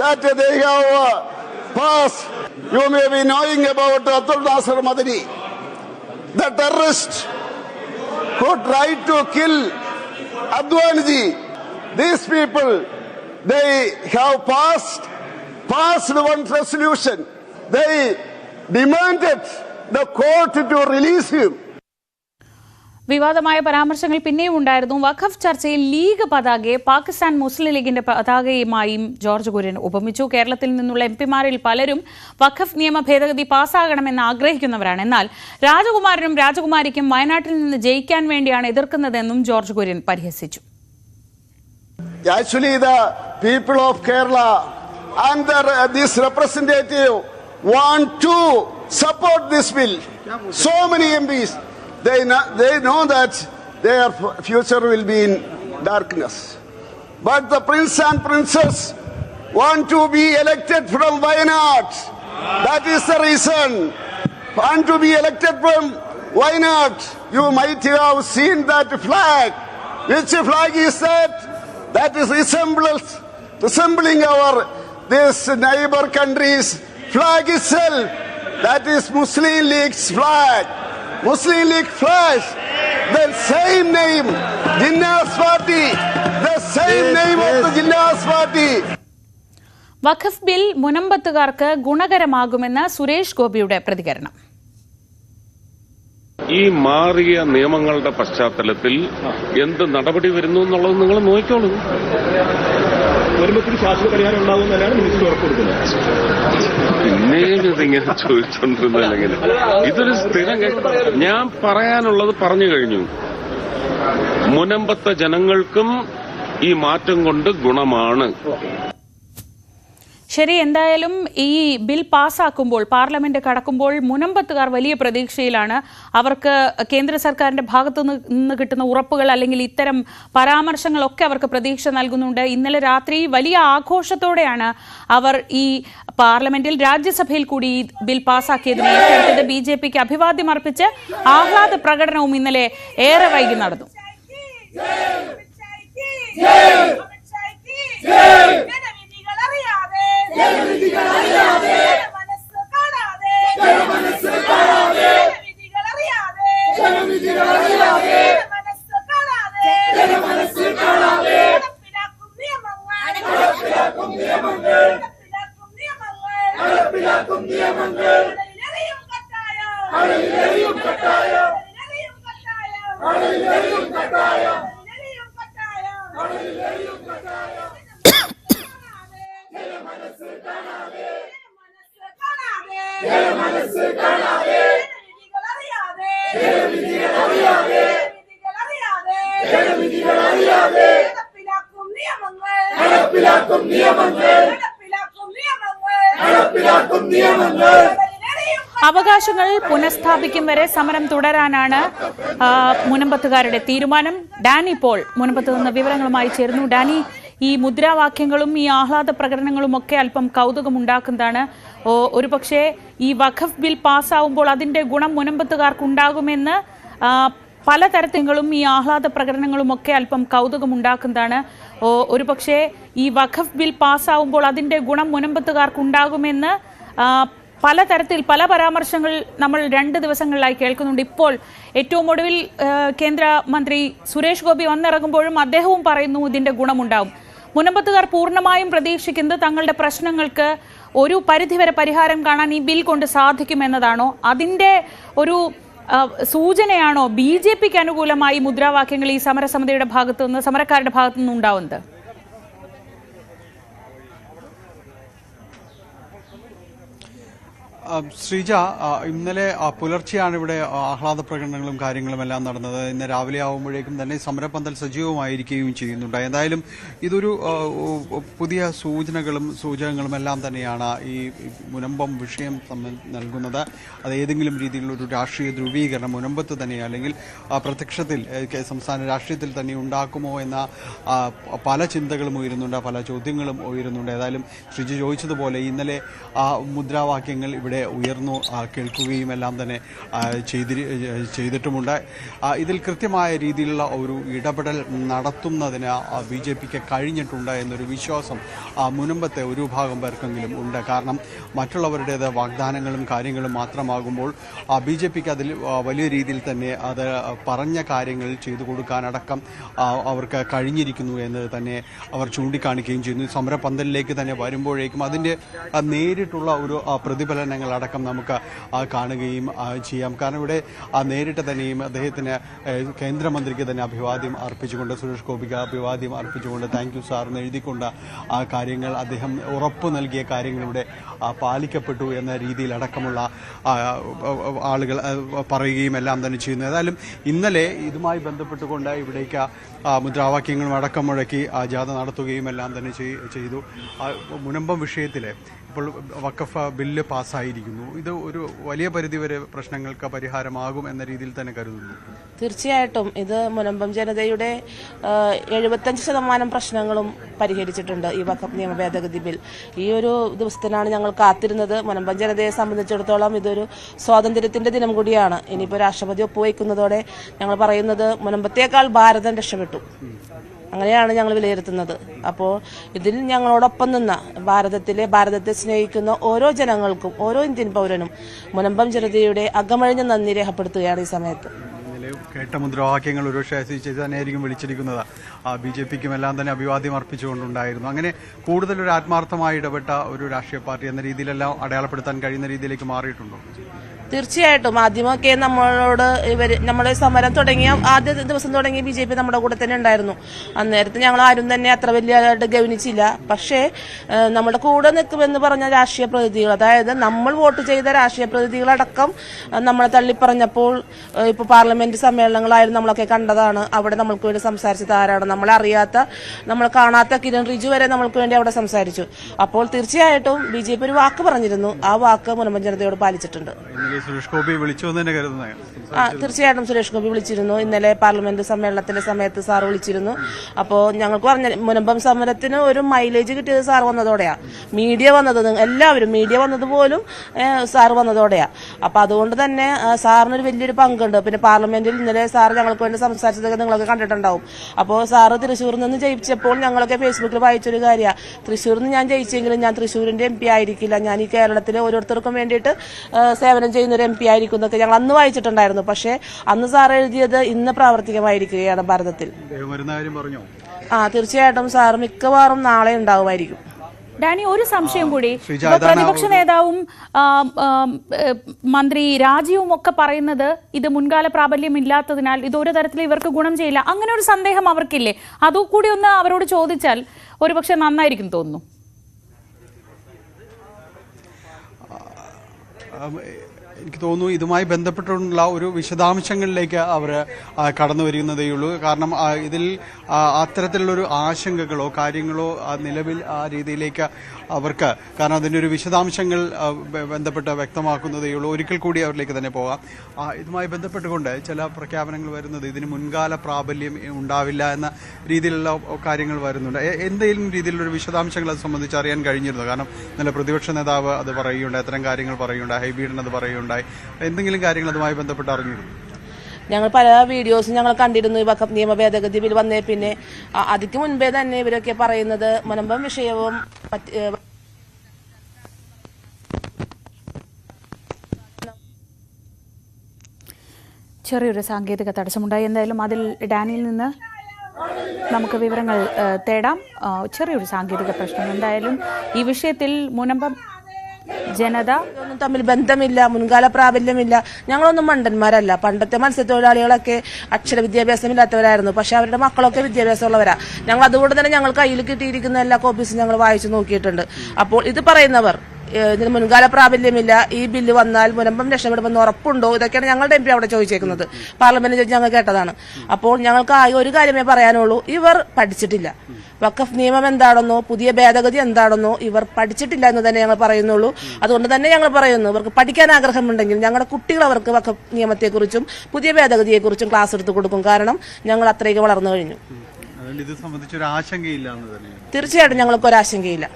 that they have passed. You may be knowing about Abdul Nasser Madani, the terrorist who tried to kill Adwaniji. These people, they have passed one resolution. They demanded the court to release him. വിവാദമായ പരാമർശങ്ങൾ പിന്നെയും ഉണ്ടായിരുന്നു. വഖഫ് ചർച്ചയിൽ ലീഗ് പതാകയെ പാകിസ്ഥാൻ മുസ്ലിം ലീഗിന്റെ പതാകയുമായും ജോർജ് കുര്യൻ ഉപമിച്ചു. കേരളത്തിൽ നിന്നുള്ള എംപിമാരിൽ പലരും വഖഫ് നിയമ ഭേദഗതി പാസ്സാകണമെന്ന് ആഗ്രഹിക്കുന്നവരാണ്. എന്നാൽ രാജകുമാരനും രാജകുമാരിക്കും വയനാട്ടിൽ നിന്ന് ജയിക്കാൻ വേണ്ടിയാണ് എതിർക്കുന്നതെന്നും ജോർജ് കുര്യൻ പരിഹസിച്ചു. Actually, the people of Kerala and this representative want to support this bill. So many MPs, they know that their future will be in darkness. But the prince and princess want to be elected from Wayanad. That is the reason. Want to be elected from Wayanad. You might have seen that flag. Which flag is that? That is resembling our this neighbor country's flag itself. That is Muslim League's flag. Muslim League flag. The same name, Jinnah's party. The same name of the Jinnah's party. വഖഫ് ബിൽ മുനമ്പത്തുകാർക്ക് ഗുണകരമാകുമെന്ന് സുരേഷ് ഗോപിയുടെ പ്രതികരണം. ഈ മാറിയ നിയമങ്ങളുടെ പശ്ചാത്തലത്തിൽ എന്ത് നടപടി വരുന്നു എന്നുള്ളത് നിങ്ങൾ നോക്കിക്കോളൂ. വരുമ്പത്തിന് ശാശ്വത പരിഹാരം ഉണ്ടാകുമെന്നാണ് മിനിസ്റ്റർ ഉറപ്പുകൊടുക്കുന്നത്. പിന്നെയും ഇതിങ്ങനെ ചോദിച്ചോണ്ടിരുന്നില്ലെങ്കിൽ ഇതൊരു സ്ഥിരം. ഞാൻ പറയാനുള്ളത് പറഞ്ഞു കഴിഞ്ഞു. മുനമ്പത്തെ ജനങ്ങൾക്കും ഈ മാറ്റം കൊണ്ട് ഗുണമാണ്. ശരി, എന്തായാലും ഈ ബിൽ പാസ്സാക്കുമ്പോൾ, പാർലമെന്റ് കടക്കുമ്പോൾ മുനമ്പത്തുകാർ വലിയ പ്രതീക്ഷയിലാണ്. അവർക്ക് കേന്ദ്ര സർക്കാരിന്റെ ഭാഗത്തു നിന്ന് കിട്ടുന്ന ഉറപ്പുകൾ അല്ലെങ്കിൽ ഇത്തരം പരാമർശങ്ങളൊക്കെ അവർക്ക് പ്രതീക്ഷ നൽകുന്നുണ്ട്. ഇന്നലെ രാത്രി വലിയ ആഘോഷത്തോടെയാണ് അവർ ഈ പാർലമെന്റിൽ രാജ്യസഭയിൽ കൂടി ഈ ബിൽ പാസ്സാക്കിയതിനെ ഏറ്റെടുത്തത്. BJPക്ക് അഭിവാദ്യം അർപ്പിച്ച് ആഹ്ലാദ പ്രകടനവും ഇന്നലെ ഏറെ വൈകി നടന്നു. അവകാശങ്ങൾ പുനഃസ്ഥാപിക്കും വരെ സമരം തുടരാനാണ് മുനമ്പത്തുകാരുടെ തീരുമാനം. ഡാനി പോൾ മുനമ്പത്ത് നിന്ന് വിവരങ്ങളുമായി ചേർന്നു. ഡാനി, ഈ മുദ്രാവാക്യങ്ങളും ഈ ആഹ്ലാദ പ്രകടനങ്ങളും ഒക്കെ അല്പം കൗതുകമുണ്ടാക്കുന്നതാണ്. ഒരുപക്ഷെ ഈ വഖഫ് ബിൽ പാസ്സാവുമ്പോൾ അതിന്റെ ഗുണം മുനമ്പത്തുകാർക്കുണ്ടാകുമെന്ന് പലതരത്തിലും ഈ ആഹ്ലാദ പ്രകടനങ്ങളും ഒക്കെ അല്പം കൗതുകമുണ്ടാക്കുന്നതാണ്. ഒരുപക്ഷെ ഈ വഖഫ് ബിൽ പാസ്സാവുമ്പോൾ അതിന്റെ ഗുണം മുനമ്പത്തുകാർക്കുണ്ടാകുമെന്ന് പലതരത്തിൽ പല പരാമർശങ്ങൾ നമ്മൾ 2 ദിവസങ്ങളിലായി കേൾക്കുന്നുണ്ട്. ഇപ്പോൾ ഏറ്റവും ഒടുവിൽ കേന്ദ്രമന്ത്രി സുരേഷ് ഗോപി വന്നിറങ്ങുമ്പോഴും അദ്ദേഹവും പറയുന്നു ഇതിന്റെ ഗുണമുണ്ടാവും. മുനമ്പത്തുകാർ പൂർണ്ണമായും പ്രതീക്ഷിക്കുന്നത് തങ്ങളുടെ പ്രശ്നങ്ങൾക്ക് ഒരു പരിധിവരെ പരിഹാരം കാണാൻ ഈ ബിൽ കൊണ്ട് സാധിക്കുമെന്നതാണോ? അതിന്റെ ഒരു സൂചനയാണോ BJPക്ക് അനുകൂലമായി മുദ്രാവാക്യങ്ങൾ ഈ സമരസമിതിയുടെ ഭാഗത്തുനിന്ന്, സമരക്കാരുടെ ഭാഗത്തുനിന്ന് ഉണ്ടാവുന്നത്? ശ്രീജ, ഇന്നലെ പുലർച്ചെയാണ് ഇവിടെ ആഹ്ലാദ പ്രകടനങ്ങളും കാര്യങ്ങളും എല്ലാം നടന്നത്. ഇന്ന് രാവിലെ ആകുമ്പോഴേക്കും തന്നെ സമരപന്തൽ സജീവമായിരിക്കുകയും ചെയ്യുന്നുണ്ട്. എന്തായാലും ഇതൊരു പുതിയ സൂചകങ്ങളും എല്ലാം തന്നെയാണ് ഈ മുനമ്പം വിഷയം നൽകുന്നത്. അത് ഏതെങ്കിലും രീതിയിലുള്ള ഒരു രാഷ്ട്രീയ ധ്രുവീകരണം മുനമ്പത്ത് തന്നെ അല്ലെങ്കിൽ പ്രത്യക്ഷത്തിൽ സംസ്ഥാന രാഷ്ട്രീയത്തിൽ തന്നെ ഉണ്ടാക്കുമോ എന്ന പല ചിന്തകളും ഉയരുന്നുണ്ട്, പല ചോദ്യങ്ങളും ഉയരുന്നുണ്ട്. ഏതായാലും ശ്രീജ ചോദിച്ചതുപോലെ ഇന്നലെ മുദ്രാവാക്യങ്ങൾ ഇവിടെ ഉയർന്നു കേൾക്കുകയും എല്ലാം തന്നെ ചെയ്തിട്ടുമുണ്ട്. ഇതിൽ കൃത്യമായ രീതിയിലുള്ള ഒരു ഇടപെടൽ നടത്തുന്നതിന് BJPക്ക് കഴിഞ്ഞിട്ടുണ്ട് എന്നൊരു വിശ്വാസം മുനമ്പത്തെ ഒരു ഭാഗം പേർക്കെങ്കിലും ഉണ്ട്. കാരണം മറ്റുള്ളവരുടേത് വാഗ്ദാനങ്ങളും കാര്യങ്ങളും മാത്രമാകുമ്പോൾ BJPക്ക് അതിൽ വലിയ രീതിയിൽ തന്നെ അത് പറഞ്ഞ കാര്യങ്ങൾ ചെയ്തു കൊടുക്കാനടക്കം അവർക്ക് കഴിഞ്ഞിരിക്കുന്നു എന്ന് തന്നെ അവർ ചൂണ്ടിക്കാണിക്കുകയും ചെയ്യുന്നു. സമരപന്തലിലേക്ക് തന്നെ വരുമ്പോഴേക്കും അതിൻ്റെ നേരിട്ടുള്ള ഒരു പ്രതിഫലനങ്ങൾ കാര്യങ്ങളടക്കം നമുക്ക് കാണുകയും ചെയ്യാം. കാരണം ഇവിടെ നേരിട്ട് തന്നെയും അദ്ദേഹത്തിന് കേന്ദ്രമന്ത്രിക്ക് തന്നെ അഭിവാദ്യം അർപ്പിച്ചുകൊണ്ട്, സുരേഷ് ഗോപിക്ക് അഭിവാദ്യം അർപ്പിച്ചുകൊണ്ട് താങ്ക് യു സാർ എന്ന് എഴുതിക്കൊണ്ട് ആ കാര്യങ്ങൾ അദ്ദേഹം ഉറപ്പു നൽകിയ കാര്യങ്ങൾ ഇവിടെ പാലിക്കപ്പെട്ടു എന്ന രീതിയിലടക്കമുള്ള ആളുകൾ പറയുകയും എല്ലാം തന്നെ ചെയ്യുന്നു. ഏതായാലും ഇന്നലെ ഇതുമായി ബന്ധപ്പെട്ടുകൊണ്ട് ഇവിടേക്ക് മുദ്രാവാക്യങ്ങളും അടക്കം മുഴക്കി ജാഥ നടത്തുകയും എല്ലാം തന്നെ ചെയ്തു. മുനമ്പം വിഷയത്തിൽ ഇപ്പോൾ വഖഫ് ബില്ല് പാസ്സായിരിക്കുന്നു. ഇത് ഒരു വലിയ പരിധിവരെ പ്രശ്നങ്ങൾക്ക് പരിഹാരമാകും എന്ന രീതിയിൽ തന്നെ കരുതുന്നു. തീർച്ചയായിട്ടും ഇത് മുനമ്പം ജനതയുടെ 75% പ്രശ്നങ്ങളും പരിഹരിച്ചിട്ടുണ്ട് ഈ വഖഫ് നിയമ ഭേദഗതി ബിൽ. ഈ ഒരു ദിവസത്തിനാണ് ഞങ്ങൾ കാത്തിരുന്നത്. മുനമ്പം ജനതയെ സംബന്ധിച്ചിടത്തോളം ഇതൊരു സ്വാതന്ത്ര്യത്തിന്റെ ദിനം കൂടിയാണ്. ഇനിയിപ്പോൾ രാഷ്ട്രപതി ഒപ്പുവയ്ക്കുന്നതോടെ ഞങ്ങൾ പറയുന്നത് മുനമ്പത്തേക്കാൾ ഭാരതം രക്ഷപ്പെട്ടു, അങ്ങനെയാണ് ഞങ്ങൾ വിലയിരുത്തുന്നത്. അപ്പോൾ ഇതിൽ ഞങ്ങളോടൊപ്പം നിന്ന ഭാരതത്തെ സ്നേഹിക്കുന്ന ഓരോ ജനങ്ങൾക്കും, ഓരോ ഇന്ത്യൻ പൗരനും മുനമ്പം ജനതയുടെ അകമഴിഞ്ഞ നന്ദി രേഖപ്പെടുത്തുകയാണ് ഈ സമയത്ത്. കേട്ട മുദ്രാവാക്യങ്ങൾ ഒരുപക്ഷെ തന്നെയായിരിക്കും വിളിച്ചിരിക്കുന്നത്. BJPക്കും എല്ലാം തന്നെ അഭിവാദ്യം അർപ്പിച്ചുകൊണ്ടുണ്ടായിരുന്നു. അങ്ങനെ കൂടുതലൊരു ആത്മാർത്ഥമായി ഇടപെട്ട ഒരു രാഷ്ട്രീയ പാർട്ടി എന്ന രീതിയിലെല്ലാം അടയാളപ്പെടുത്താൻ കഴിയുന്ന രീതിയിലേക്ക് മാറിയിട്ടുണ്ടോ? തീർച്ചയായിട്ടും. ആദ്യമൊക്കെ നമ്മുടെ സമരം തുടങ്ങിയ ആദ്യ ദിവസം തുടങ്ങിയ BJP നമ്മുടെ കൂടെ തന്നെ ഉണ്ടായിരുന്നു. അന്നേരത്ത് ഞങ്ങൾ ആരും തന്നെ അത്ര വലിയതായിട്ട് ഗവനിച്ചില്ല. പക്ഷേ നമ്മുടെ കൂടെ നിൽക്കുമെന്ന് പറഞ്ഞ രാഷ്ട്രീയ പ്രതിനിധികൾ, അതായത് നമ്മൾ വോട്ട് ചെയ്ത രാഷ്ട്രീയ പ്രതിനിധികളടക്കം നമ്മളെ തള്ളിപ്പറഞ്ഞപ്പോൾ, ഇപ്പോൾ പാർലമെന്റ് സമ്മേളനങ്ങളായിരുന്നു നമ്മളൊക്കെ കണ്ടതാണ്. അവിടെ നമ്മൾക്ക് വേണ്ടി സംസാരിച്ചത് ആരാണ്? നമ്മളെ അറിയാത്ത, നമ്മൾ കാണാത്ത കിരൺ റിജു വരെ നമ്മൾക്ക് വേണ്ടി അവിടെ സംസാരിച്ചു. അപ്പോൾ തീർച്ചയായിട്ടും BJP ഒരു വാക്ക് പറഞ്ഞിരുന്നു. ആ വാക്ക് മുനമ്പം ജനതയോട് പാലിച്ചിട്ടുണ്ട്. സുരേഷ് ഗോപി വിളിച്ചു തന്നെ കരുതുന്നത്? തീർച്ചയായിട്ടും സുരേഷ് ഗോപി വിളിച്ചിരുന്നു. ഇന്നലെ പാർലമെന്റ് സമ്മേളനത്തിന്റെ സമയത്ത് സാർ വിളിച്ചിരുന്നു. അപ്പോൾ ഞങ്ങൾക്ക് പറഞ്ഞ മുനമ്പം സമരത്തിന് ഒരു മൈലേജ് കിട്ടിയത് സാർ വന്നതോടെയാ. മീഡിയ വന്നതുപോലും സാർ വന്നതോടെയാ. അപ്പൊ അതുകൊണ്ട് തന്നെ സാറിനൊരു വലിയൊരു പങ്കുണ്ട്. പിന്നെ പാർലമെന്റിൽ ഇന്നലെ സാർ ഞങ്ങൾക്ക് വേണ്ടി സംസാരിച്ചതൊക്കെ നിങ്ങളൊക്കെ കണ്ടിട്ടുണ്ടാവും. അപ്പോൾ സാറ് തൃശ്ശൂരിൽ നിന്ന് ജയിച്ചപ്പോൾ ഞങ്ങളൊക്കെ ഫേസ്ബുക്കിൽ വായിച്ചൊരു കാര്യമാണ്, തൃശ്ശൂരിൽ നിന്ന് ഞാൻ ജയിച്ചെങ്കിലും ഞാൻ തൃശ്ശൂരിന്റെ MP ആയിരിക്കില്ല, ഞാൻ ഈ കേരളത്തിലെ ഓരോരുത്തർക്കും വേണ്ടിയിട്ട് സേവനം ചെയ്യുന്ന ഒരു MP ആയിരിക്കും എന്നൊക്കെ ഞങ്ങൾ അന്ന് വായിച്ചിട്ടുണ്ടായിരുന്നു. പക്ഷേ അന്ന് സാർ എഴുതിയത് ഇന്ന് പ്രാവർത്തികമായിരിക്കുകയാണ് ഭാരതത്തിൽ. തീർച്ചയായിട്ടും സാർ മിക്കവാറും നാളെ ഉണ്ടാവുമായിരിക്കും. ഡാനി, ഒരു സംശയം കൂടി. പ്രതിപക്ഷ നേതാവും മന്ത്രി രാജീവും ഒക്കെ പറയുന്നത് ഇത് മുൻകാല പ്രാബല്യം ഇല്ലാത്തതിനാൽ ഇത് ഒരു തരത്തിൽ ഇവർക്ക് ഗുണം ചെയ്യില്ല, അങ്ങനെ ഒരു സന്ദേഹം അവർക്കില്ലേ? അതുകൂടി ഒന്ന് അവരോട് ചോദിച്ചാൽ ഒരുപക്ഷെ നന്നായിരിക്കും തോന്നുന്നു. എനിക്ക് തോന്നുന്നു ഇതുമായി ബന്ധപ്പെട്ടുള്ള ഒരു വിശദാംശങ്ങളിലേക്ക് അവർ കടന്നു വരുന്നതേയുള്ളൂ. കാരണം ഇതിൽ അത്തരത്തിലുള്ളൊരു ആശങ്കകളോ കാര്യങ്ങളോ നിലവിൽ ആ രീതിയിലേക്ക് അവർക്ക്, കാരണം അതിൻ്റെ ഒരു വിശദാംശങ്ങൾ ബന്ധപ്പെട്ട് വ്യക്തമാക്കുന്നതേയുള്ളൂ. ഒരിക്കൽ കൂടി അവരിലേക്ക് തന്നെ പോകാം. ഇതുമായി ബന്ധപ്പെട്ടുകൊണ്ട് ചില പ്രഖ്യാപനങ്ങൾ വരുന്നത് ഇതിന് മുൻകാല പ്രാബല്യം ഉണ്ടാവില്ല എന്ന രീതിയിലുള്ള കാര്യങ്ങൾ വരുന്നുണ്ട്. എന്തെങ്കിലും രീതിയിലുള്ളൊരു വിശദാംശങ്ങൾ അത് സംബന്ധിച്ച് അറിയാൻ കഴിഞ്ഞിരുന്നു? കാരണം ഇന്നലെ പ്രതിപക്ഷ നേതാവ് അത് പറയുകയുണ്ടായി, അത്തരം കാര്യങ്ങൾ പറയുകയുണ്ടായി, ഹൈബീഡൻ അത് പറയുകയുണ്ടായി. എന്തെങ്കിലും കാര്യങ്ങൾ അതുമായി ബന്ധപ്പെട്ട് അറിഞ്ഞിരുന്നു? ഞങ്ങൾ പല വീഡിയോസും ഞങ്ങൾ കണ്ടിരുന്നു. ഈ വഖഫ് നിയമ ഭേദഗതി ബിൽ വന്നേ പിന്നെ അതിക്ക് മുൻപേ തന്നെ ഇവരൊക്കെ പറയുന്നത് മുനമ്പം വിഷയവും ചെറിയൊരു സാങ്കേതിക തടസ്സമുണ്ടായി. എന്തായാലും അതിൽ ഡാനിയിൽ നിന്ന് നമുക്ക് വിവരങ്ങൾ തേടാം. ചെറിയൊരു സാങ്കേതിക പ്രശ്നം. എന്തായാലും ഈ വിഷയത്തിൽ മുനമ്പം ജനത ഒന്നും തമ്മിൽ ബന്ധമില്ല, മുൻകാല പ്രാബല്യമില്ല. ഞങ്ങളൊന്നും മണ്ടന്മാരല്ല. പണ്ടത്തെ മത്സ്യത്തൊഴിലാളികളൊക്കെ അക്ഷര വിദ്യാഭ്യാസമില്ലാത്തവരായിരുന്നു. പക്ഷെ അവരുടെ മക്കളൊക്കെ വിദ്യാഭ്യാസമുള്ളവരാ. ഞങ്ങൾ അതുകൊണ്ട് തന്നെ ഞങ്ങൾ കയ്യിൽ കിട്ടിയിരിക്കുന്ന എല്ലാ കോപ്പീസും ഞങ്ങൾ വായിച്ചു നോക്കിയിട്ടുണ്ട്. അപ്പോൾ ഇത് പറയുന്നവർ ഇതിന് മുൻകാല പ്രാബല്യമില്ല, ഈ ബില്ല് വന്നാൽ മുനമ്പം രക്ഷപ്പെടുമെന്ന് ഉറപ്പുണ്ടോ? ഇതൊക്കെയാണ് ഞങ്ങളുടെ MP അവിടെ ചോദിച്ചേക്കുന്നത്. പാർലമെന്റ് ചോദിച്ച് ഞങ്ങൾ കേട്ടതാണ്. അപ്പോൾ ഞങ്ങൾക്ക് ആകെ ഒരു കാര്യമേ പറയാനുള്ളൂ, ഇവർ പഠിച്ചിട്ടില്ല. വഖഫ് നിയമം എന്താണെന്നോ പുതിയ ഭേദഗതി എന്താണെന്നോ ഇവർ പഠിച്ചിട്ടില്ല എന്ന് തന്നെ ഞങ്ങൾ പറയുന്നുള്ളൂ. അതുകൊണ്ട് തന്നെ ഞങ്ങൾ പറയുന്നു, ഇവർക്ക് പഠിക്കാൻ ആഗ്രഹമുണ്ടെങ്കിൽ ഞങ്ങളുടെ കുട്ടികൾ അവർക്ക് വഖഫ് നിയമത്തെക്കുറിച്ചും പുതിയ ഭേദഗതിയെക്കുറിച്ചും ക്ലാസ് എടുത്തു കൊടുക്കും. കാരണം ഞങ്ങൾ അത്രയ്ക്ക് വളർന്നു കഴിഞ്ഞു. തീർച്ചയായിട്ടും ഞങ്ങൾക്കൊരാശങ്കയില്ല.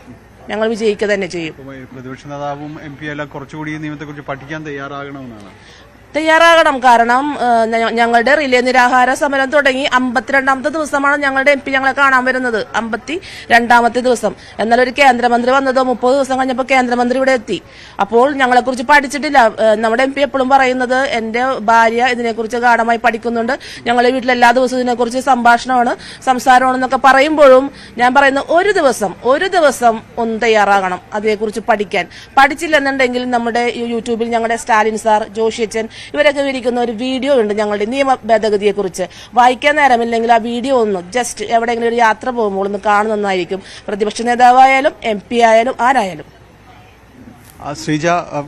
ഞങ്ങൾ വിജയിക്കുക തന്നെ ചെയ്യും. പ്രതിപക്ഷ നേതാവും MP എല്ലാം കുറച്ചുകൂടി നിയമത്തെക്കുറിച്ച് പഠിക്കാൻ തയ്യാറാകണമെന്നാണ്. തയ്യാറാകണം. കാരണം ഞങ്ങളുടെ റിലേ നിരാഹാര സമരം തുടങ്ങി 52ാമത്തെ ദിവസമാണ് ഞങ്ങളുടെ MP ഞങ്ങളെ കാണാൻ വരുന്നത്. 52ാമത്തെ ദിവസം. എന്നാൽ ഒരു കേന്ദ്രമന്ത്രി വന്നതോ 30 ദിവസം കഴിഞ്ഞപ്പോൾ കേന്ദ്രമന്ത്രി ഇവിടെ എത്തി. അപ്പോൾ ഞങ്ങളെക്കുറിച്ച് പഠിച്ചിട്ടില്ല. നമ്മുടെ MP എപ്പോഴും പറയുന്നത് എന്റെ ഭാര്യ ഇതിനെക്കുറിച്ച് ഗാഠമായി പഠിക്കുന്നുണ്ട്, ഞങ്ങളുടെ വീട്ടിൽ എല്ലാ ദിവസവും ഇതിനെക്കുറിച്ച് സംഭാഷണമാണ്, സംസാരമാണെന്നൊക്കെ പറയുമ്പോഴും ഞാൻ പറയുന്ന ഒരു ദിവസം ഒന്ന് തയ്യാറാകണം അതേക്കുറിച്ച് പഠിക്കാൻ. പഠിച്ചില്ലെന്നുണ്ടെങ്കിൽ നമ്മുടെ യൂട്യൂബിൽ ഞങ്ങളുടെ സ്റ്റാലിൻ സാർ, ജോഷിയച്ചൻ ഇവരൊക്കെ വിരിക്കുന്ന ഒരു വീഡിയോ ഉണ്ട് ഞങ്ങളുടെ നിയമ ഭേദഗതിയെ കുറിച്ച്. വായിക്കാൻ നേരമില്ലെങ്കിൽ ആ വീഡിയോ ഒന്ന് ജസ്റ്റ് എവിടെയെങ്കിലും ഒരു യാത്ര പോകുമ്പോൾ ഒന്ന് കാണുന്നതായിരിക്കും. പ്രതിപക്ഷ നേതാവായാലും MP ആയാലും ആരായാലും. ശ്രീജ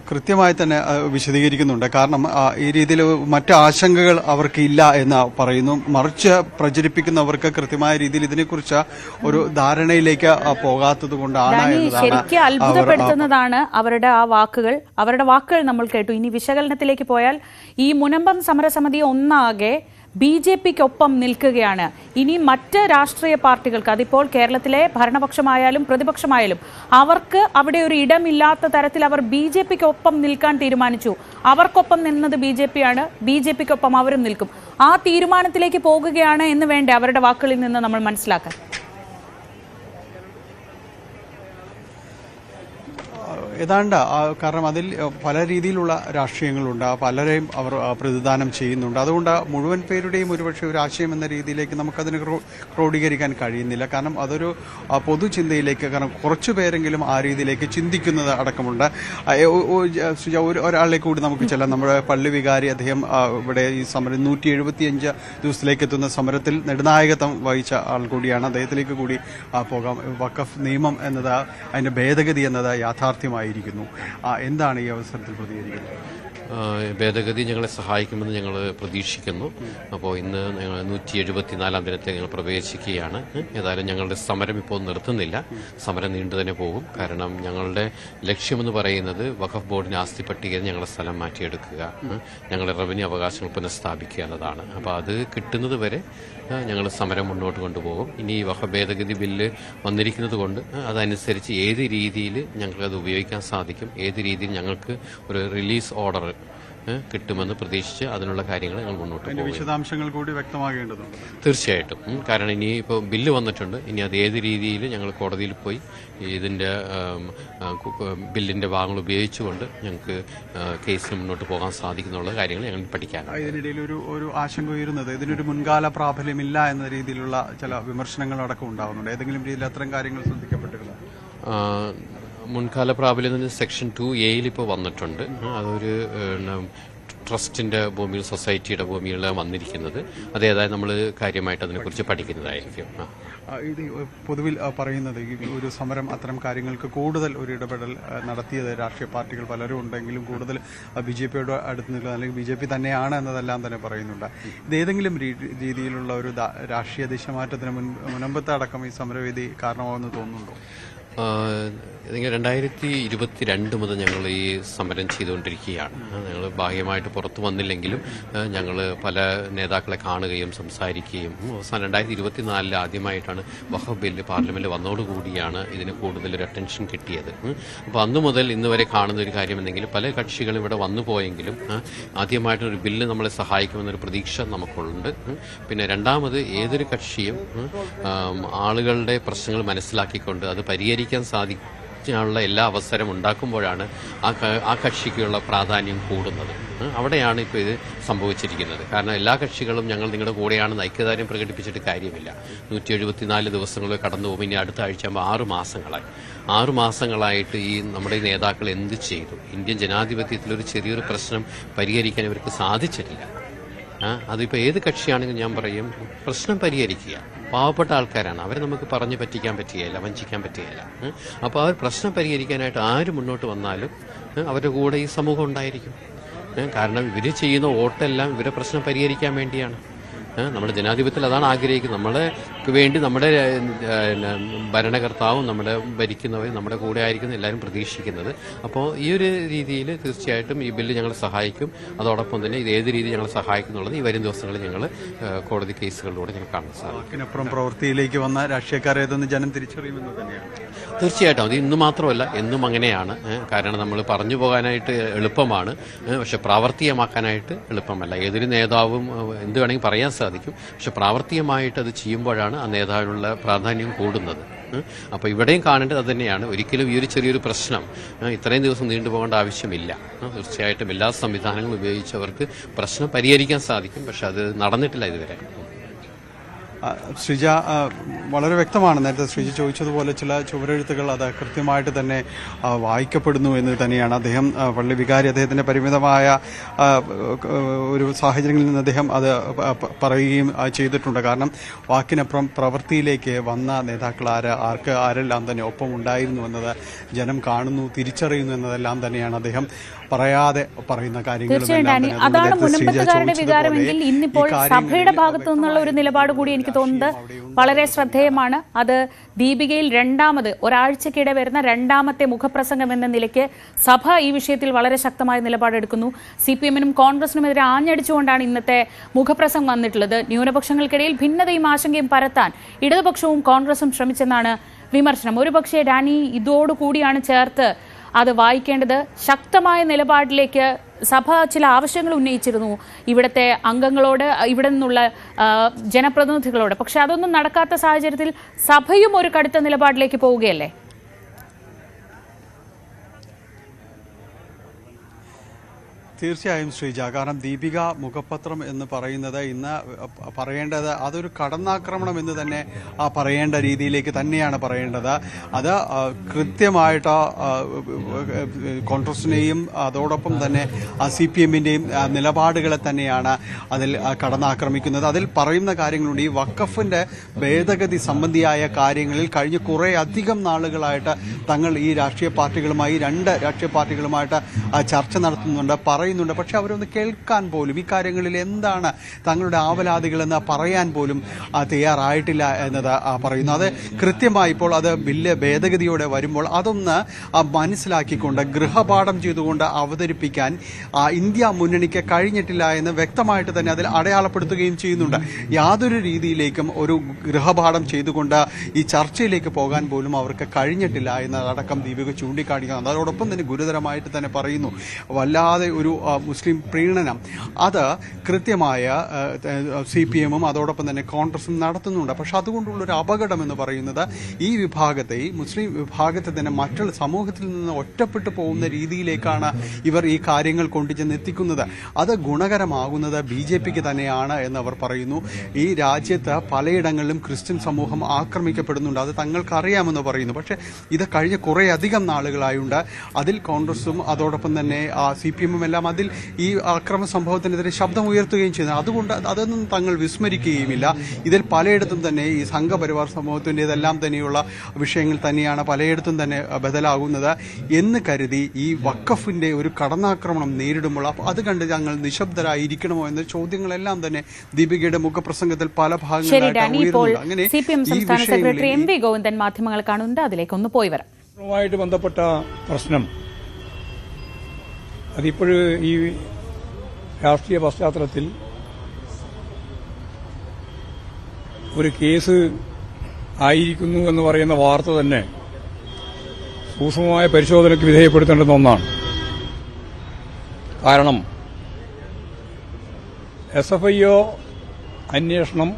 കൃത്യമായി തന്നെ വിശദീകരിക്കുന്നുണ്ട്. കാരണം ഈ രീതിയിൽ മറ്റ് ആശങ്കകൾ അവർക്ക് ഇല്ല എന്ന് പറയുന്നു. മറിച്ച് പ്രചരിപ്പിക്കുന്നവർക്ക് കൃത്യമായ രീതിയിൽ ഇതിനെക്കുറിച്ച് ഒരു ധാരണയിലേക്ക് പോകാത്തത് കൊണ്ടാണ്. ശരിക്കും അത്ഭുതപ്പെടുത്തുന്നതാണ് അവരുടെ വാക്കുകൾ നമ്മൾ കേട്ടു. ഇനി വിശകലനത്തിലേക്ക് പോയാൽ ഈ മുനമ്പം സമരസമിതി ഒന്നാകെ BJPക്കൊപ്പം നിൽക്കുകയാണ്. ഇനി മറ്റ് രാഷ്ട്രീയ പാർട്ടികൾക്ക്, അതിപ്പോൾ കേരളത്തിലെ ഭരണപക്ഷമായാലും പ്രതിപക്ഷമായാലും, അവർക്ക് അവിടെ ഒരു ഇടമില്ലാത്ത തരത്തിൽ അവർ BJPക്കൊപ്പം നിൽക്കാൻ തീരുമാനിച്ചു. അവർക്കൊപ്പം നിന്നത് BJPയാണ്, BJPക്കൊപ്പം അവരും നിൽക്കും. ആ തീരുമാനത്തിലേക്ക് പോകുകയാണ് എന്ന് വേണ്ടേ അവരുടെ വാക്കുകളിൽ നിന്ന് നമ്മൾ മനസ്സിലാക്കാൻ? ഏതാണ്ട് കാരണം അതിൽ പല രീതിയിലുള്ള രാഷ്ട്രീയങ്ങളുണ്ട്, പലരെയും അവർ പ്രതിദാനം ചെയ്യുന്നുണ്ട്. അതുകൊണ്ട് മുഴുവൻ പേരുടെയും ഒരുപക്ഷെ ഒരു ആശയം എന്ന രീതിയിലേക്ക് നമുക്കതിന് ക്രോഡീകരിക്കാൻ കഴിയുന്നില്ല. കാരണം അതൊരു പൊതുചിന്തയിലേക്ക്, കാരണം കുറച്ചു പേരെങ്കിലും ആ രീതിയിലേക്ക് ചിന്തിക്കുന്നത് അടക്കമുണ്ട്. ഒരാളെ കൂടി നമുക്ക് ചെല്ലാം. നമ്മുടെ പള്ളി വികാരി, അദ്ദേഹം ഇവിടെ ഈ സമരം 175 ദിവസത്തിലേക്ക് എത്തുന്ന സമരത്തിൽ നെടുനായകത്വം വഹിച്ച ആൾ കൂടിയാണ്. അദ്ദേഹത്തിലേക്ക് കൂടി പോകാം. വഖഫ് നിയമം എന്നത്, അതിന്റെ ഭേദഗതി എന്നത് യാഥാർത്ഥ്യമായിരിക്കുന്നു. എന്താണ് ഈ അവസരത്തിൽ പ്രതികരിക്കുന്നത്? ഭേദഗതി ഞങ്ങളെ സഹായിക്കുമെന്ന് ഞങ്ങൾ പ്രതീക്ഷിക്കുന്നു. അപ്പോൾ ഇന്ന് ഞങ്ങൾ 174-ാം ദിനത്തെ ഞങ്ങൾ പ്രവേശിക്കുകയാണ്. ഏതായാലും ഞങ്ങളുടെ സമരം ഇപ്പോൾ നിർത്തുന്നില്ല, സമരം നീണ്ടു തന്നെ പോകും. കാരണം ഞങ്ങളുടെ ലക്ഷ്യമെന്ന് പറയുന്നത് വഖഫ് ബോർഡിന് ആസ്തി പട്ടികയിൽ ഞങ്ങളുടെ സ്ഥലം മാറ്റിയെടുക്കുക, ഞങ്ങളുടെ റവന്യൂ അവകാശങ്ങൾ പുനഃസ്ഥാപിക്കുക എന്നതാണ്. അപ്പോൾ അത് കിട്ടുന്നത് വരെ ഞങ്ങൾ സമരം മുന്നോട്ട് കൊണ്ടുപോകും. ഇനി ഈ വഖഫ് ഭേദഗതി ബില്ല് വന്നിരിക്കുന്നത് കൊണ്ട് അതനുസരിച്ച് ഏത് രീതിയിൽ ഞങ്ങൾക്കത് ഉപയോഗിക്കാൻ സാധിക്കും, ഏത് രീതിയിൽ ഞങ്ങൾക്ക് ഒരു റിലീസ് ഓർഡർ കിട്ടുമെന്ന് പ്രതീക്ഷിച്ച് അതിനുള്ള കാര്യങ്ങൾ ഞങ്ങൾ മുന്നോട്ട് പോകും. വിശദാംശങ്ങൾ കൂടി വ്യക്തമാകേണ്ടതുണ്ട് തീർച്ചയായിട്ടും. കാരണം ഇനി ഇപ്പോൾ ബില്ല് വന്നിട്ടുണ്ട്, ഇനി അത് ഏത് രീതിയിൽ ഞങ്ങൾ കോടതിയിൽ പോയി ഇതിൻ്റെ ബില്ലിൻ്റെ ഭാഗങ്ങൾ ഉപയോഗിച്ചുകൊണ്ട് ഞങ്ങൾക്ക് കേസിന് മുന്നോട്ട് പോകാൻ സാധിക്കുന്നുള്ള കാര്യങ്ങൾ ഞങ്ങൾ പഠിക്കാനാണ്. ഇതിനിടയിൽ ഒരു ആശങ്ക ഉയരുന്നത് ഇതിനൊരു മുൻകാല പ്രാബല്യമില്ല എന്ന രീതിയിലുള്ള ചില വിമർശനങ്ങളടക്കം ഉണ്ടാകുന്നുണ്ട്. ഏതെങ്കിലും രീതിയിൽ അത്തരം കാര്യങ്ങൾ ശ്രദ്ധിക്കപ്പെട്ടിരുന്നു? മുൻകാല പ്രാബല്യം സെക്ഷൻ 2A ഇപ്പോൾ വന്നിട്ടുണ്ട്. അതൊരു ട്രസ്റ്റിന്റെ ഭൂമിയിൽ, സൊസൈറ്റിയുടെ ഭൂമിയിലാണ് വന്നിരിക്കുന്നത്. അതേതായാലും നമ്മൾ കാര്യമായിട്ട് അതിനെക്കുറിച്ച് പഠിക്കുന്നതായിരിക്കും. ഇത് പൊതുവിൽ പറയുന്നത് ഒരു സമരം അത്തരം കാര്യങ്ങൾക്ക് കൂടുതൽ ഒരു ഇടപെടൽ നടത്തിയത് രാഷ്ട്രീയ പാർട്ടികൾ പലരും ഉണ്ടെങ്കിലും കൂടുതൽ BJPയോട് അടുത്ത് നിൽക്കുക, അല്ലെങ്കിൽ BJP തന്നെയാണ് എന്നതെല്ലാം തന്നെ പറയുന്നുണ്ട്. ഇത് ഏതെങ്കിലും രീതിയിലുള്ള ഒരു രാഷ്ട്രീയ ദിശമാറ്റത്തിന് മുൻപത്തെ അടക്കം ഈ സമരവേദി കാരണമാകുമെന്ന് തോന്നുന്നുണ്ടോ? 2022 മുതൽ ഞങ്ങൾ ഈ സമരം ചെയ്തുകൊണ്ടിരിക്കുകയാണ്. ഞങ്ങൾ ബാഹ്യമായിട്ട് പുറത്തു വന്നില്ലെങ്കിലും ഞങ്ങൾ പല നേതാക്കളെ കാണുകയും സംസാരിക്കുകയും അവസാനം 2024 ആദ്യമായിട്ടാണ് വഖഫ് ബില്ല് പാർലമെന്റിൽ വന്നതോടുകൂടിയാണ് ഇതിന് കൂടുതലൊരു അറ്റൻഷൻ കിട്ടിയത്. അപ്പോൾ അന്നു മുതൽ ഇന്ന് വരെ കാണുന്ന ഒരു കാര്യം എന്തെങ്കിലും പല കക്ഷികളും ഇവിടെ വന്നു പോയെങ്കിലും ആദ്യമായിട്ടൊരു ബില്ല് നമ്മളെ സഹായിക്കുമെന്നൊരു പ്രതീക്ഷ നമുക്കുണ്ട്. പിന്നെ രണ്ടാമത് ഏതൊരു കക്ഷിയും ആളുകളുടെ പ്രശ്നങ്ങൾ മനസ്സിലാക്കിക്കൊണ്ട് അത് പരിഹരിക്കാൻ സാധിക്കാനുള്ള എല്ലാ അവസരം ഉണ്ടാക്കുമ്പോഴാണ് ആ കക്ഷിക്കുള്ള പ്രാധാന്യം കൂടുന്നത്. അവിടെയാണ് ഇപ്പോൾ ഇത് സംഭവിച്ചിരിക്കുന്നത്. കാരണം എല്ലാ കക്ഷികളും ഞങ്ങൾ നിങ്ങളുടെ കൂടെയാണെന്ന് ഐക്യദാർഢ്യം പ്രകടിപ്പിച്ചിട്ട് കാര്യമില്ല. 174 ദിവസങ്ങൾ കടന്നു പോകും. ഇനി അടുത്ത ആഴ്ച ആകുമ്പോൾ 6 മാസങ്ങളായിട്ട് ഈ നമ്മുടെ നേതാക്കൾ എന്ത് ചെയ്തു? ഇന്ത്യൻ ജനാധിപത്യത്തിൽ ഒരു ചെറിയൊരു പ്രശ്നം പരിഹരിക്കാൻ ഇവർക്ക് സാധിച്ചിട്ടില്ല. അതിപ്പോൾ ഏത് കക്ഷിയാണെങ്കിലും ഞാൻ പറയും, പ്രശ്നം പരിഹരിക്കുക. പാവപ്പെട്ട ആൾക്കാരാണ്, അവരെ നമുക്ക് പറഞ്ഞു പറ്റിക്കാൻ പറ്റുകയില്ല, വഞ്ചിക്കാൻ പറ്റുകയില്ല. അപ്പോൾ ആ ഒരു പ്രശ്നം പരിഹരിക്കാനായിട്ട് ആര് മുന്നോട്ട് വന്നാലും അവരുടെ കൂടെ ഈ സമൂഹം ഉണ്ടായിരിക്കും. കാരണം ഇവർ ചെയ്യുന്ന വോട്ടെല്ലാം ഇവരെ പ്രശ്നം പരിഹരിക്കാൻ വേണ്ടിയാണ്. നമ്മുടെ ജനാധിപത്യത്തിൽ അതാണ് ആഗ്രഹിക്കുന്നത്. നമ്മളെ വേണ്ടി നമ്മുടെ ഭരണകർത്താവും നമ്മുടെ ഭരിക്കുന്നവരും നമ്മുടെ കൂടെ ആയിരിക്കുന്ന എല്ലാവരും പ്രതീക്ഷിക്കുന്നത്. അപ്പോൾ ഈ ഒരു രീതിയിൽ തീർച്ചയായിട്ടും ഈ ബില്ല് ഞങ്ങൾ സഹായിക്കും. അതോടൊപ്പം തന്നെ ഇത് ഏത് രീതി ഞങ്ങൾ സഹായിക്കും എന്നുള്ളത് ഈ വരും ദിവസങ്ങളിൽ ഞങ്ങൾ കോടതി കേസുകളിലൂടെ ഞങ്ങൾ കാണാൻ സാധിക്കും. അപ്പുറം പ്രവൃത്തിയിലേക്ക് വന്ന രാഷ്ട്രീയക്കാരെ ഏതെന്ന് ജനം തിരിച്ചറിയുമെന്ന് തന്നെയാണ്. തീർച്ചയായിട്ടും അത് ഇന്ന് മാത്രമല്ല എന്നും അങ്ങനെയാണ്. കാരണം നമ്മൾ പറഞ്ഞു പോകാനായിട്ട് എളുപ്പമാണ്, പക്ഷെ പ്രാവർത്തികമാക്കാനായിട്ട് എളുപ്പമല്ല. ഏതൊരു നേതാവും എന്ത് വേണമെങ്കിൽ പറയാൻ സാധിക്കും, പക്ഷെ പ്രാവർത്തികമായിട്ട് അത് ചെയ്യുമ്പോഴാണ് ആ നേതാവിനുള്ള പ്രാധാന്യം കൂടുന്നത്. അപ്പോൾ ഇവിടെയും കാണേണ്ടത് അത് തന്നെയാണ്. ഒരിക്കലും ഈ ഒരു ചെറിയൊരു പ്രശ്നം ഇത്രയും ദിവസം നീണ്ടുപോകേണ്ട ആവശ്യമില്ല. തീർച്ചയായിട്ടും എല്ലാ സംവിധാനങ്ങളും ഉപയോഗിച്ചവർക്ക് പ്രശ്നം പരിഹരിക്കാൻ സാധിക്കും, പക്ഷെ അത് നടന്നിട്ടില്ല ഇതുവരെ. ശ്രീജ, വളരെ വ്യക്തമാണ് നേരത്തെ ശ്രീജ ചോദിച്ചതുപോലെ ചില ചുവരെഴുത്തുകൾ അത് കൃത്യമായിട്ട് തന്നെ വായിക്കപ്പെടുന്നു എന്ന് തന്നെയാണ്. അദ്ദേഹം പള്ളി വികാരി അദ്ദേഹത്തിന്റെ പരിമിതമായ ഒരു സാഹചര്യങ്ങളിൽ നിന്ന് അദ്ദേഹം അത് പറയുകയും ചെയ്തിട്ടുണ്ട്. കാരണം വാക്കിനപ്പുറം പ്രവൃത്തിയിലേക്ക് വന്ന നേതാക്കൾ ആരെല്ലാം തന്നെ ഒപ്പം ഉണ്ടായിരുന്നു എന്നത് ജനം കാണുന്നു, തിരിച്ചറിയുന്നു എന്നതെല്ലാം തന്നെയാണ് അദ്ദേഹം പറയാതെ പറയുന്ന കാര്യങ്ങൾ. തീർച്ചയായും അതാണ് മുനമ്പത്തുകാരുടെ വികാരമെങ്കിൽ ഇന്നിപ്പോൾ സഭയുടെ ഭാഗത്തു നിന്നുള്ള ഒരു നിലപാട് കൂടി എനിക്ക് തോന്നുന്നത് വളരെ ശ്രദ്ധേയമാണ്. അത് ദീപികയിൽ ഒരാഴ്ചക്കിടെ വരുന്ന രണ്ടാമത്തെ മുഖപ്രസംഗം എന്ന നിലയ്ക്ക് സഭ ഈ വിഷയത്തിൽ വളരെ ശക്തമായ നിലപാടെടുക്കുന്നു. CPM-നും കോൺഗ്രസിനുമെതിരെ ആഞ്ഞടിച്ചുകൊണ്ടാണ് ഇന്നത്തെ മുഖപ്രസംഗം വന്നിട്ടുള്ളത്. ന്യൂനപക്ഷങ്ങൾക്കിടയിൽ ഭിന്നതയും ആശങ്കയും പരത്താൻ ഇടതുപക്ഷവും കോൺഗ്രസും ശ്രമിച്ചെന്നാണ് വിമർശനം. ഒരുപക്ഷെ ഡാനി ഇതോടുകൂടിയാണ് ചേർത്ത് അത് വായിക്കേണ്ടത്. ശക്തമായ നിലപാടിലേക്ക് സഭ ചില ആവശ്യങ്ങൾ ഉന്നയിച്ചിരുന്നു ഇവിടുത്തെ അംഗങ്ങളോട്, ഇവിടെ നിന്നുള്ള ജനപ്രതിനിധികളോട്. പക്ഷെ അതൊന്നും നടക്കാത്ത സാഹചര്യത്തിൽ സഭയും ഒരു കടുത്ത നിലപാടിലേക്ക് പോവുകയല്ലേ? തീർച്ചയായും ശ്രീജ, കാരണം ദീപിക മുഖപത്രം എന്ന് പറയുന്നത് ഇന്ന് പറയേണ്ടത് അതൊരു കടന്നാക്രമണം എന്ന് തന്നെ പറയേണ്ട രീതിയിലേക്ക് തന്നെയാണ് പറയേണ്ടത്. അത് കൃത്യമായിട്ട് കോൺഗ്രസിനെയും അതോടൊപ്പം തന്നെ CPM-ന്റെയും നിലപാടുകളെ തന്നെയാണ് അതിൽ കടന്നാക്രമിക്കുന്നത്. അതിൽ പറയുന്ന കാര്യങ്ങളുണ്ട്. ഈ വഖഫിന്റെ ഭേദഗതി സംബന്ധിയായ കാര്യങ്ങളിൽ കഴിഞ്ഞ കുറേ അധികം നാളുകളായിട്ട് തങ്ങൾ ഈ രാഷ്ട്രീയ പാർട്ടികളുമായി, രണ്ട് രാഷ്ട്രീയ പാർട്ടികളുമായിട്ട് ചർച്ച നടത്തുന്നുണ്ട്, പറയുന്നുണ്ട്. പക്ഷെ അവരൊന്ന് കേൾക്കാൻ പോലും ഈ കാര്യങ്ങളിൽ എന്താണ് തങ്ങളുടെ ആവലാതികളെന്ന് പറയാൻ പോലും തയ്യാറായിട്ടില്ല എന്നത് പറയുന്നു. അത് കൃത്യമായി ഇപ്പോൾ അത് ബില്ല് ഭേദഗതിയോടെ വരുമ്പോൾ അതൊന്ന് മനസ്സിലാക്കിക്കൊണ്ട് ഗൃഹപാഠം ചെയ്തുകൊണ്ട് അവതരിപ്പിക്കാൻ ഇന്ത്യ മുന്നണിക്ക് കഴിഞ്ഞിട്ടില്ല എന്ന് വ്യക്തമായിട്ട് തന്നെ അതിൽ അടയാളപ്പെടുത്തുകയും ചെയ്യുന്നുണ്ട്. യാതൊരു രീതിയിലേക്കും ഒരു ഗൃഹപാഠം ചെയ്തുകൊണ്ട് ഈ ചർച്ചയിലേക്ക് പോകാൻ പോലും അവർക്ക് കഴിഞ്ഞിട്ടില്ല എന്നതടക്കം ദീപിക ചൂണ്ടിക്കാണിക്കുന്നു. അതോടൊപ്പം തന്നെ ഗുരുതരമായിട്ട് തന്നെ പറയുന്നു, വല്ലാതെ ഒരു മുസ്ലിം പ്രീണനം അത് കൃത്യമായ CPM-ഉം അതോടൊപ്പം തന്നെ കോൺഗ്രസും നടത്തുന്നുണ്ട്. പക്ഷെ അതുകൊണ്ടുള്ളൊരു അപകടം എന്ന് പറയുന്നത് ഈ വിഭാഗത്തെ, ഈ മുസ്ലിം വിഭാഗത്തെ തന്നെ മറ്റുള്ള സമൂഹത്തിൽ നിന്ന് ഒറ്റപ്പെട്ടു പോകുന്ന രീതിയിലേക്കാണ് ഇവർ ഈ കാര്യങ്ങൾ കൊണ്ടുചെന്ന് എത്തിക്കുന്നത്. അത് ഗുണകരമാകുന്നത് BJPക്ക് തന്നെയാണ് എന്നവർ പറയുന്നു. ഈ രാജ്യത്ത് പലയിടങ്ങളിലും ക്രിസ്ത്യൻ സമൂഹം ആക്രമിക്കപ്പെടുന്നുണ്ട്, അത് തങ്ങൾക്കറിയാമെന്ന് പറയുന്നു. പക്ഷെ ഇത് കഴിഞ്ഞ കുറേ അധികം നാളുകളായുണ്ട്. അതിൽ കോൺഗ്രസും അതോടൊപ്പം തന്നെ CPM-ഉം എല്ലാം അതിൽ ഈ അക്രമ സംഭവത്തിനെതിരെ ശബ്ദം ഉയർത്തുകയും ചെയ്യുന്നത്. അതുകൊണ്ട് അതൊന്നും തങ്ങൾ വിസ്മരിക്കുകയുമില്ല. ഇതിൽ പലയിടത്തും തന്നെ ഈ സംഘപരിവാർ സമൂഹത്തിൻ്റെതെല്ലാം തന്നെയുള്ള വിഷയങ്ങൾ തന്നെയാണ് പലയിടത്തും തന്നെ ബദലാകുന്നത് എന്ന് കരുതി ഈ വഖഫിന്റെ ഒരു കടന്നാക്രമണം നേരിടുമ്പോൾ അത് കണ്ട് ഞങ്ങൾ നിശബ്ദരായിരിക്കണമോ എന്ന ചോദ്യങ്ങളെല്ലാം തന്നെ ദീപികയുടെ മുഖപ്രസംഗത്തിൽ പല ഭാഗങ്ങളിലായിട്ട് ഉയരുന്നുണ്ട്. അങ്ങനെ സംസ്ഥാന സെക്രട്ടറി MV ഗോവിന്ദൻ മാധ്യമങ്ങൾ കാണുന്നുണ്ട്, അതിലേക്കൊന്ന് പോയി വരാം. ുമായിട്ട് ബന്ധപ്പെട്ട പ്രശ്നം അതിപ്പോഴും ഈ രാഷ്ട്രീയ പശ്ചാത്തലത്തിൽ ഒരു കേസ് ആയിരിക്കുന്നു എന്ന് പറയുന്ന വാർത്ത തന്നെ സൂക്ഷ്മമായ പരിശോധനയ്ക്ക് വിധേയപ്പെടുത്തേണ്ടുന്ന ഒന്നാണ്. കാരണം SFIO അന്വേഷണം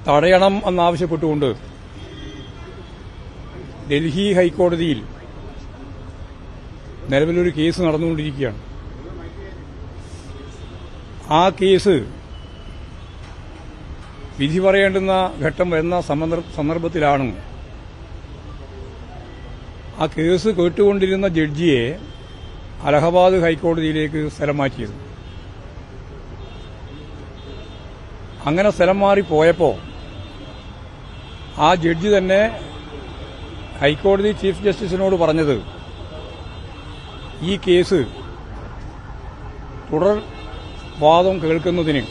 തടയണം എന്നാവശ്യപ്പെട്ടുകൊണ്ട് ഡൽഹി ഹൈക്കോടതിയിൽ നിലവിലൊരു കേസ് നടന്നുകൊണ്ടിരിക്കുകയാണ്. ആ കേസ് വിധി പറയേണ്ടുന്ന ഘട്ടം വരുന്ന സന്ദർഭത്തിലാണ് ആ കേസ് കേട്ടുകൊണ്ടിരുന്ന ജഡ്ജിയെ അലഹബാദ് ഹൈക്കോടതിയിലേക്ക് സ്ഥലം മാറ്റിയത്. അങ്ങനെ സ്ഥലം മാറിപ്പോയപ്പോൾ ആ ജഡ്ജി തന്നെ ഹൈക്കോടതി ചീഫ് ജസ്റ്റിസിനോട് പറഞ്ഞത് ഈ കേസ് തുടർ വാദം കേൾക്കുന്നതിന്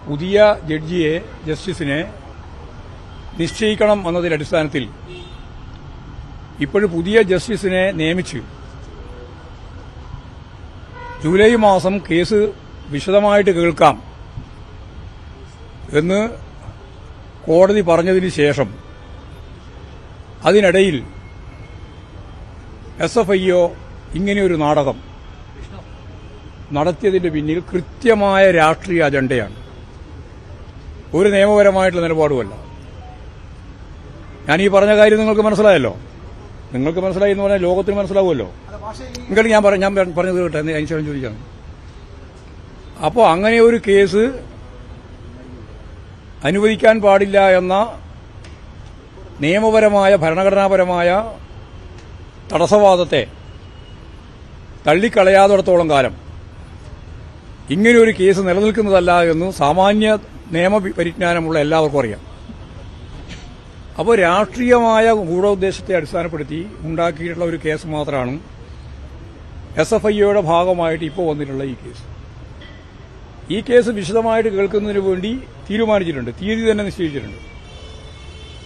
പുതിയ ജഡ്ജിയെ ജസ്റ്റിസിനെ നിശ്ചയിക്കണം എന്നതിന്റെ അടിസ്ഥാനത്തിൽ ഇപ്പോഴും പുതിയ ജസ്റ്റിസിനെ നിയമിച്ച് ജൂലൈ മാസം കേസ് വിശദമായിട്ട് കേൾക്കാം എന്ന് കോടതി പറഞ്ഞതിന് ശേഷം അതിനിടയിൽ SFIO ഇങ്ങനെയൊരു നാടകം നടത്തിയതിന്റെ പിന്നിൽ കൃത്യമായ രാഷ്ട്രീയ അജണ്ടയാണ്, ഒരു നിയമപരമായിട്ടുള്ള നിലപാടുമല്ല. ഞാൻ ഈ പറഞ്ഞ കാര്യം നിങ്ങൾക്ക് മനസ്സിലായല്ലോ. നിങ്ങൾക്ക് മനസ്സിലായി എന്ന് പറഞ്ഞാൽ ലോകത്തിന് മനസ്സിലാവുമല്ലോ. നിങ്ങൾക്ക് ഞാൻ പറഞ്ഞത് കേട്ടെ, അതിനുശേഷം ചോദിക്കാം. അപ്പോൾ അങ്ങനെ ഒരു കേസ് അനുവദിക്കാൻ പാടില്ല എന്ന നിയമപരമായ ഭരണഘടനാപരമായ തടസ്സവാദത്തെ തള്ളിക്കളയാത്തിടത്തോളം കാലം ഇങ്ങനെയൊരു കേസ് നിലനിൽക്കുന്നതല്ല എന്ന് സാമാന്യ നിയമപരിജ്ഞാനമുള്ള എല്ലാവർക്കും അറിയാം. അപ്പോൾ രാഷ്ട്രീയമായ ഗൂഢോദ്ദേശത്തെ അടിസ്ഥാനപ്പെടുത്തി ഉണ്ടാക്കിയിട്ടുള്ള ഒരു കേസ് മാത്രമാണ് SFIOയുടെ ഭാഗമായിട്ട് ഇപ്പോൾ വന്നിട്ടുള്ള ഈ കേസ്. ഈ കേസ് വിശദമായിട്ട് കേൾക്കുന്നതിന് വേണ്ടി തീരുമാനിച്ചിട്ടുണ്ട്, തീയതി തന്നെ നിശ്ചയിച്ചിട്ടുണ്ട്,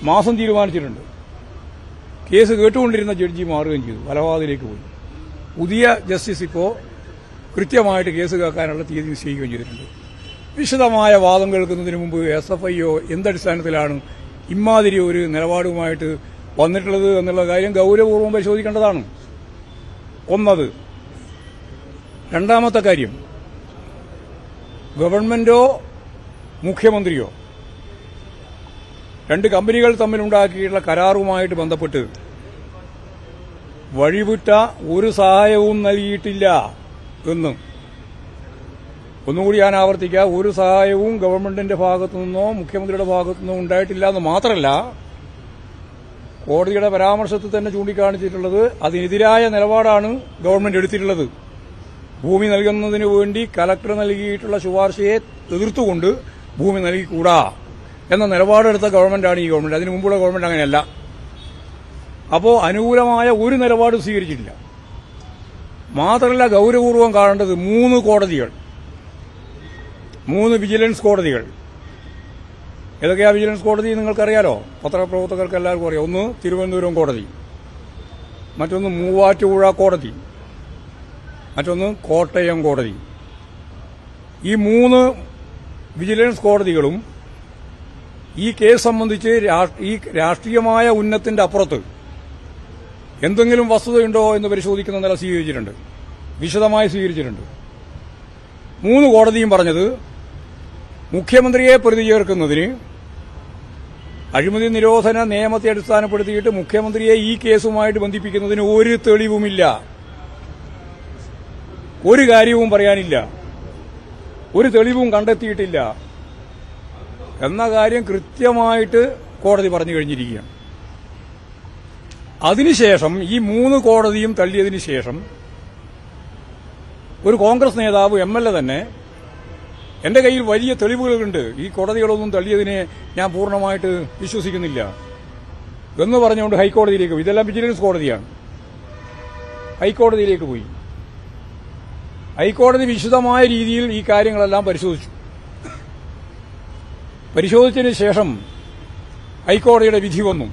മാസം തീരുമാനിച്ചിട്ടുണ്ട്. കേസ് കേട്ടുകൊണ്ടിരുന്ന ജഡ്ജി മാറുകയും ചെയ്തു, അലഹാബാദിലേക്ക് പോയി. പുതിയ ജസ്റ്റിസ് ഇപ്പോൾ കൃത്യമായിട്ട് കേസ് കേൾക്കാനുള്ള തീയതി നിശ്ചയിക്കുകയും ചെയ്തിട്ടുണ്ട്. വിശദമായ വാദം കേൾക്കുന്നതിന് മുമ്പ് SFIO എന്തടിസ്ഥാനത്തിലാണ് ഇമാതിരി ഒരു നിലപാടുമായിട്ട് വന്നിട്ടുള്ളത് എന്നുള്ള കാര്യം ഗൌരവപൂർവ്വം പരിശോധിക്കേണ്ടതാണ്. ഒന്നത്. രണ്ടാമത്തെ കാര്യം, ഗവൺമെന്റോ മുഖ്യമന്ത്രിയോ രണ്ട് കമ്പനികൾ തമ്മിലുണ്ടാക്കിയിട്ടുള്ള കരാറുമായിട്ട് ബന്ധപ്പെട്ട് വഴിവിട്ട ഒരു സഹായവും നൽകിയിട്ടില്ല എന്ന് ഒന്നുകൂടി ഞാൻ ആവർത്തിക്കുക. ഒരു സഹായവും ഗവൺമെന്റിന്റെ ഭാഗത്തുനിന്നോ മുഖ്യമന്ത്രിയുടെ ഭാഗത്തുനിന്നോ ഉണ്ടായിട്ടില്ല എന്ന് മാത്രമല്ല, കോടതിയുടെ പരാമർശത്തിൽ തന്നെ ചൂണ്ടിക്കാണിച്ചിട്ടുള്ളത് അതിനെതിരായ നിലപാടാണ് ഗവൺമെന്റ് എടുത്തിട്ടുള്ളത്. ഭൂമി നൽകുന്നതിന് വേണ്ടി കലക്ടർ നൽകിയിട്ടുള്ള ശുപാർശയെ എതിർത്തുകൊണ്ട് ഭൂമി നൽകിക്കൂടാ എന്ന നിലപാടെടുത്ത ഗവൺമെന്റാണ് ഈ ഗവൺമെന്റ്. അതിനു മുമ്പുള്ള ഗവൺമെന്റ് അങ്ങനെയല്ല. അപ്പോൾ അനുകൂലമായ ഒരു നിലപാട് സ്വീകരിച്ചിട്ടില്ല. മാത്രമല്ല, ഗൌരവപൂർവ്വം കാണേണ്ടത് 3 കോടതികൾ, 3 വിജിലൻസ് കോടതികൾ. ഏതൊക്കെയാ വിജിലൻസ് കോടതി നിങ്ങൾക്കറിയാലോ, പത്രപ്രവർത്തകർക്ക് എല്ലാവർക്കും അറിയാം. ഒന്ന് തിരുവനന്തപുരം കോടതി, മറ്റൊന്ന് മൂവാറ്റുപുഴ കോടതി, മറ്റൊന്ന് കോട്ടയം കോടതി. ഈ 3 വിജിലൻസ് കോടതികളും ഈ കേസ് സംബന്ധിച്ച് ഈ രാഷ്ട്രീയമായ ഉന്നത്തിന്റെ അപ്പുറത്ത് എന്തെങ്കിലും വസ്തുതയുണ്ടോ എന്ന് പരിശോധിക്കുന്ന നില സ്വീകരിച്ചിട്ടുണ്ട്, വിശദമായി സ്വീകരിച്ചിട്ടുണ്ട്. 3 കോടതിയും പറഞ്ഞത് മുഖ്യമന്ത്രിയെ പ്രതി ചേർക്കുന്നതിന് അഴിമതി നിരോധന നിയമത്തെ അടിസ്ഥാനപ്പെടുത്തിയിട്ട് മുഖ്യമന്ത്രിയെ ഈ കേസുമായിട്ട് ബന്ധിപ്പിക്കുന്നതിന് ഒരു തെളിവുമില്ല, ഒരു കാര്യവും പറയാനില്ല, ഒരു തെളിവും കണ്ടെത്തിയിട്ടില്ല എന്ന കാര്യം കൃത്യമായിട്ട് കോടതി പറഞ്ഞു കഴിഞ്ഞിരിക്കുകയാണ്. അതിനുശേഷം ഈ 3 കോടതിയും തള്ളിയതിനു ശേഷം ഒരു കോൺഗ്രസ് നേതാവ് MLA തന്നെ എന്റെ കയ്യിൽ വലിയ തെളിവുകളുണ്ട്, ഈ കോടതികളൊന്നും തള്ളിയതിനെ ഞാൻ പൂർണ്ണമായിട്ട് വിശ്വസിക്കുന്നില്ല എന്ന് പറഞ്ഞുകൊണ്ട് ഹൈക്കോടതിയിലേക്ക് പോയി. ഇതെല്ലാം വിജിലൻസ് കോടതിയാണ്. ഹൈക്കോടതിയിലേക്ക് പോയി. ഹൈക്കോടതി വിശദമായ രീതിയിൽ ഈ കാര്യങ്ങളെല്ലാം പരിശോധിച്ചു. പരിശോധിച്ചതിന് ശേഷം ഹൈക്കോടതിയുടെ വിധി വന്നു.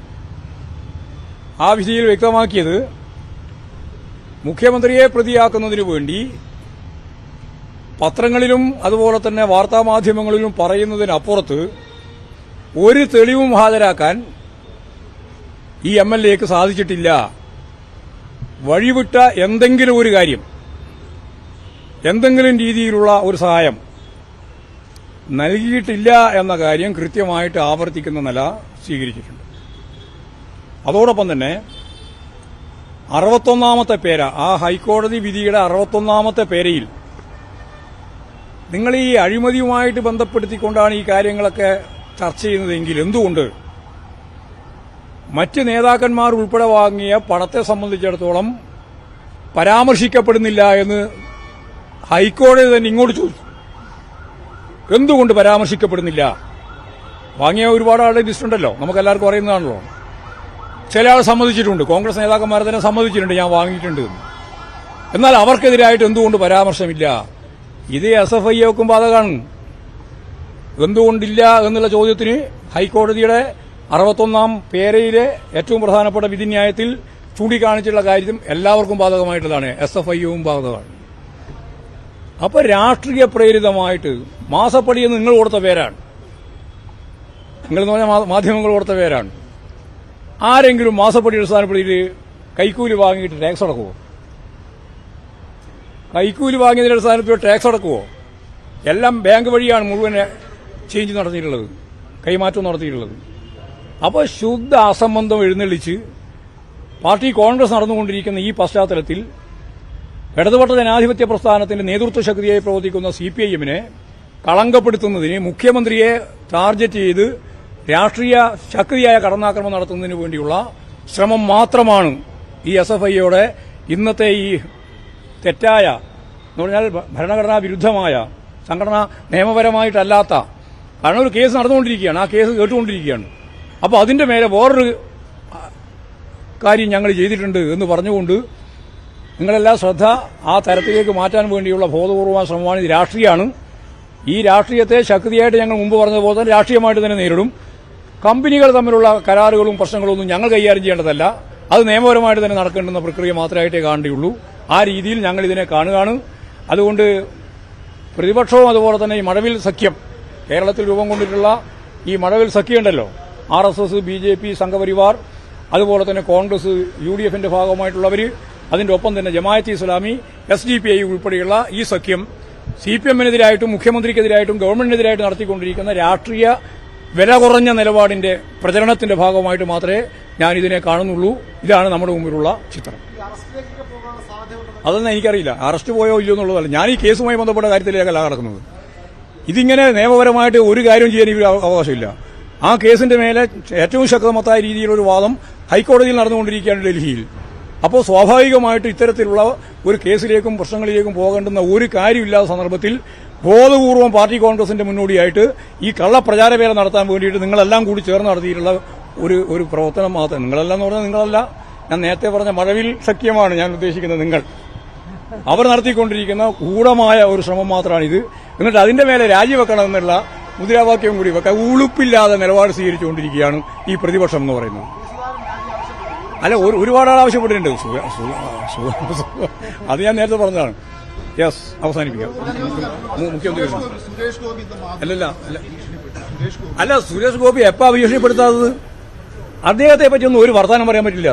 ആ വിധിയിൽ വ്യക്തമാക്കിയത് മുഖ്യമന്ത്രിയെ പ്രതിയാക്കുന്നതിനു വേണ്ടി പത്രങ്ങളിലും അതുപോലെ തന്നെ വാർത്താമാധ്യമങ്ങളിലും പറയുന്നതിനപ്പുറത്ത് ഒരു തെളിവും ഹാജരാക്കാൻ ഈ MLAക്ക് സാധിച്ചിട്ടില്ല. വഴിവിട്ട എന്തെങ്കിലും ഒരു കാര്യം, എന്തെങ്കിലും രീതിയിലുള്ള ഒരു സഹായം നൽകിയിട്ടില്ല എന്ന കാര്യം കൃത്യമായിട്ട് ആവർത്തിക്കുന്ന നില സ്വീകരിച്ചിട്ടുണ്ട്. അതോടൊപ്പം തന്നെ 61ാമത്തെ പേര, ആ ഹൈക്കോടതി വിധിയുടെ 61ാമത്തെ പേരയിൽ നിങ്ങൾ ഈ അഴിമതിയുമായിട്ട് ബന്ധപ്പെടുത്തിക്കൊണ്ടാണ് ഈ കാര്യങ്ങളൊക്കെ ചർച്ച ചെയ്യുന്നതെങ്കിൽ എന്തുകൊണ്ട് മറ്റ് നേതാക്കന്മാർ ഉൾപ്പെടെ വാങ്ങിയ പണത്തെ സംബന്ധിച്ചിടത്തോളം പരാമർശിക്കപ്പെടുന്നില്ല എന്ന് ഹൈക്കോടതി തന്നെ ഇങ്ങോട്ട് ചോദിച്ചു. എന്തുകൊണ്ട് പരാമർശിക്കപ്പെടുന്നില്ല? വാങ്ങിയ ഒരുപാട് ആളുടെ ലിസ്റ്റ് ഉണ്ടല്ലോ, നമുക്കെല്ലാവർക്കും അറിയുന്നതാണല്ലോ. ചില ആൾ സമ്മതിച്ചിട്ടുണ്ട്, കോൺഗ്രസ് നേതാക്കന്മാരെ തന്നെ സമ്മതിച്ചിട്ടുണ്ട് ഞാൻ വാങ്ങിയിട്ടുണ്ട്. എന്നാൽ അവർക്കെതിരായിട്ട് എന്തുകൊണ്ട് പരാമർശമില്ല? ഇത് SFIOക്കും ബാധകമാണ്. എന്തുകൊണ്ടില്ല എന്നുള്ള ചോദ്യത്തിന് ഹൈക്കോടതിയുടെ 61-ാം പേരയിലെ ഏറ്റവും പ്രധാനപ്പെട്ട വിധിന്യായത്തിൽ ചൂണ്ടിക്കാണിച്ചുള്ള കാര്യം എല്ലാവർക്കും ബാധകമായിട്ടുള്ളതാണ്, SFIയും ബാധകമാണ്. അപ്പൊ രാഷ്ട്രീയ പ്രേരിതമായിട്ട് മാസപ്പടി എന്ന് നിങ്ങൾ കൊടുത്ത പേരാണ്, നിങ്ങൾ എന്ന് പറഞ്ഞാൽ മാധ്യമങ്ങൾ കൊടുത്ത പേരാണ്. ആരെങ്കിലും മാസപ്പടി അടിസ്ഥാനപ്പെടുത്തിയിട്ട് കൈക്കൂലി വാങ്ങിയിട്ട് ടാക്സ് അടക്കുമോ? കൈക്കൂലി വാങ്ങിയതിന്റെ അടിസ്ഥാനത്തിൽ ടാക്സ് അടക്കുമോ? എല്ലാം ബാങ്ക് വഴിയാണ് മുഴുവൻ ചേഞ്ച് നടത്തിയിട്ടുള്ളത്, കൈമാറ്റം നടത്തിയിട്ടുള്ളത്. അപ്പോൾ ശുദ്ധ അസംബന്ധം എഴുന്നള്ളിച്ച് പാർട്ടി കോൺഗ്രസ് നടന്നുകൊണ്ടിരിക്കുന്ന ഈ പശ്ചാത്തലത്തിൽ ഇടതുപക്ഷ ജനാധിപത്യ പ്രസ്ഥാനത്തിന്റെ നേതൃത്വ ശക്തിയായി പ്രവർത്തിക്കുന്ന CPIM-നെ കളങ്കപ്പെടുത്തുന്നതിന് മുഖ്യമന്ത്രിയെ ടാർഗറ്റ് ചെയ്ത് രാഷ്ട്രീയ ശക്തിയായ കടന്നാക്രമണം നടത്തുന്നതിന് വേണ്ടിയുള്ള ശ്രമം മാത്രമാണ് ഈ SFIയുടെ ഇന്നത്തെ ഈ തെറ്റായ എന്ന് പറഞ്ഞാൽ ഭരണഘടനാ വിരുദ്ധമായ, സംഘടനാ നിയമപരമായിട്ടല്ലാത്ത, കാരണം ഒരു കേസ് നടന്നുകൊണ്ടിരിക്കുകയാണ്, ആ കേസ് കേട്ടുകൊണ്ടിരിക്കുകയാണ്. അപ്പോൾ അതിന്റെ മേലെ വേറൊരു കാര്യം ഞങ്ങൾ ചെയ്തിട്ടുണ്ട് എന്ന് പറഞ്ഞുകൊണ്ട് നിങ്ങളെല്ലാം ശ്രദ്ധ ആ തരത്തിലേക്ക് മാറ്റാൻ വേണ്ടിയുള്ള ബോധപൂർവമായ ശ്രമമാണ്. ഇത് രാഷ്ട്രീയമാണ്. ഈ രാഷ്ട്രീയത്തെ ശക്തിയായിട്ട് ഞങ്ങൾ മുമ്പ് പറഞ്ഞതുപോലെ തന്നെ രാഷ്ട്രീയമായിട്ട് തന്നെ നേരിടും. കമ്പനികൾ തമ്മിലുള്ള കരാറുകളും പ്രശ്നങ്ങളും ഒന്നും ഞങ്ങൾ കൈകാര്യം ചെയ്യേണ്ടതല്ല, അത് നിയമപരമായിട്ട് തന്നെ നടക്കേണ്ടുന്ന പ്രക്രിയ മാത്രമായിട്ടേ കാണേണ്ടിയുള്ളൂ. ആ രീതിയിൽ ഞങ്ങൾ ഇതിനെ കാണുകയാണ്. അതുകൊണ്ട് പ്രതിപക്ഷവും അതുപോലെ തന്നെ ഈ മഴവിൽ സഖ്യം, കേരളത്തിൽ രൂപം കൊണ്ടിട്ടുള്ള ഈ മഴവിൽ സഖ്യമുണ്ടല്ലോ, RSS, BJP, സംഘപരിവാർ, അതുപോലെ തന്നെ കോൺഗ്രസ്, UDF-ന്റെ ഭാഗമായിട്ടുള്ളവർ, അതിന്റെ ഒപ്പം തന്നെ ജമാഅത്തെ ഇസ്ലാമി, SDPI ഉൾപ്പെടെയുള്ള ഈ സഖ്യം CPM-നെതിരായിട്ടും മുഖ്യമന്ത്രിക്കെതിരായിട്ടും ഗവൺമെന്റിനെതിരായിട്ടും നടത്തിക്കൊണ്ടിരിക്കുന്ന രാഷ്ട്രീയ വില കുറഞ്ഞ നിലപാടിന്റെ പ്രചരണത്തിന്റെ ഭാഗമായിട്ട് മാത്രമേ ഞാൻ ഇതിനെ കാണുന്നുള്ളൂ. ഇതാണ് നമ്മുടെ മുമ്പിലുള്ള ചിത്രം. അതൊന്നും എനിക്കറിയില്ല, അറസ്റ്റ് പോയോ ഇല്ലയോ എന്നുള്ളതല്ല. ഞാൻ ഈ കേസുമായി ബന്ധപ്പെട്ട കാര്യത്തിലേക്കല്ല നടക്കുന്നത്. ഇതിങ്ങനെ നിയമപരമായിട്ട് ഒരു കാര്യം ചെയ്യാൻ ഇവർ അവകാശമില്ല. ആ കേസിന്റെ മേലെ ഏറ്റവും ശക്തമത്തായ രീതിയിലൊരു വാദം ഹൈക്കോടതിയിൽ നടന്നുകൊണ്ടിരിക്കുകയാണ് ഡൽഹിയിൽ. അപ്പോൾ സ്വാഭാവികമായിട്ട് ഇത്തരത്തിലുള്ള ഒരു കേസിലേക്കും പ്രശ്നങ്ങളിലേക്കും പോകേണ്ടുന്ന ഒരു കാര്യമില്ലാത്ത സന്ദർഭത്തിൽ ബോധപൂർവം പാർട്ടി കോൺഗ്രസിന്റെ മുന്നോടിയായിട്ട് ഈ കള്ളപ്രചാരവേല നടത്താൻ വേണ്ടിയിട്ട് നിങ്ങളെല്ലാം കൂടി ചേർന്ന് നടത്തിയിട്ടുള്ള ഒരു പ്രവർത്തനം മാത്രം. നിങ്ങളെല്ലാം എന്ന് പറഞ്ഞാൽ നിങ്ങളല്ല, ഞാൻ നേരത്തെ പറഞ്ഞ മഴവിൽ സഖ്യമാണ് ഞാൻ ഉദ്ദേശിക്കുന്നത്. നിങ്ങൾ അവർ നടത്തിക്കൊണ്ടിരിക്കുന്ന ഗൂഢമായ ഒരു ശ്രമം മാത്രമാണിത്. എന്നിട്ട് അതിന്റെ മേലെ രാജിവെക്കണമെന്നുള്ള മുദ്രാവാക്യം കൂടി വെക്കാൻ ഉളുപ്പില്ലാതെ നിലപാട് സ്വീകരിച്ചുകൊണ്ടിരിക്കുകയാണ് ഈ പ്രതിപക്ഷം എന്ന് പറയുന്നത്. അല്ല, ഒരുപാട് ആൾ ആവശ്യപ്പെട്ടിട്ടുണ്ട്. അത് ഞാൻ നേരത്തെ പറഞ്ഞതാണ്. യെസ്, അവസാനിപ്പിക്കാം. മുഖ്യമന്ത്രി അല്ല, സുരേഷ് ഗോപി എപ്പാ ഭീഷണിപ്പെടുത്താത്തത്? അദ്ദേഹത്തെ പറ്റിയൊന്നും ഒരു വർത്തമാനം പറയാൻ പറ്റില്ല.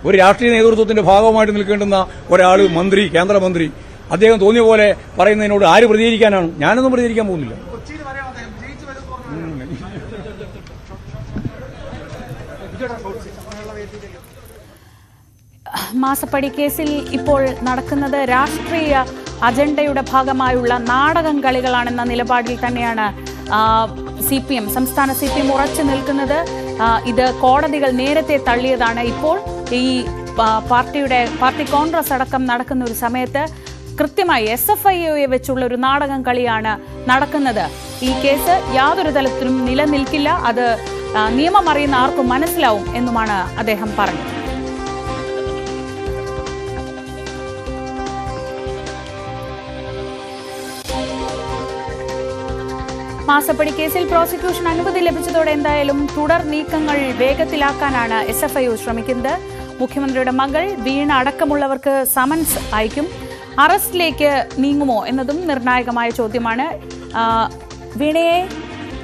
ഒരു രാഷ്ട്രീയ നേതൃത്വത്തിന്റെ ഭാഗമായിട്ട് നിൽക്കേണ്ടുന്ന ഒരാൾ, മന്ത്രി, കേന്ദ്രമന്ത്രി, അദ്ദേഹം തോന്നിയ പോലെ പറയുന്നതിനോട് ആര് പ്രതികരിക്കാനാണ്? ഞാനൊന്നും പ്രതികരിക്കാൻ പോകുന്നില്ല. മാസപ്പടി കേസിൽ ഇപ്പോൾ നടക്കുന്നത് രാഷ്ട്രീയ അജണ്ടയുടെ ഭാഗമായുള്ള നാടകം കളികളാണെന്ന നിലപാടിൽ തന്നെയാണ് CPM, സംസ്ഥാന CPM ഉറച്ചു നിൽക്കുന്നത്. ഇത് കോടതികൾ നേരത്തെ തള്ളിയതാണ്. ഇപ്പോൾ ഈ പാർട്ടി കോൺഗ്രസ് അടക്കം നടക്കുന്ന ഒരു സമയത്ത് കൃത്യമായി SFIയെ വെച്ചുള്ള ഒരു നാടകം കളിയാണ് നടക്കുന്നത്. ഈ കേസ് യാതൊരു തലത്തിലും നിലനിൽക്കില്ല, അത് നിയമം അറിയുന്ന ആർക്കും മനസ്സിലാവും എന്നുമാണ് അദ്ദേഹം പറഞ്ഞത്. മാസപ്പടി കേസിൽ പ്രോസിക്യൂഷൻ അനുമതി ലഭിച്ചതോടെ എന്തായാലും തുടർ നീക്കങ്ങൾ വേഗത്തിലാക്കാനാണ് SFI ശ്രമിക്കുന്നത്. മുഖ്യമന്ത്രിയുടെ മകൾ വീണ അടക്കമുള്ളവർക്ക് സമൻസ് അയക്കും. അറസ്റ്റിലേക്ക് നീങ്ങുമോ എന്നതും നിർണായകമായ ചോദ്യമാണ്. വീണയെ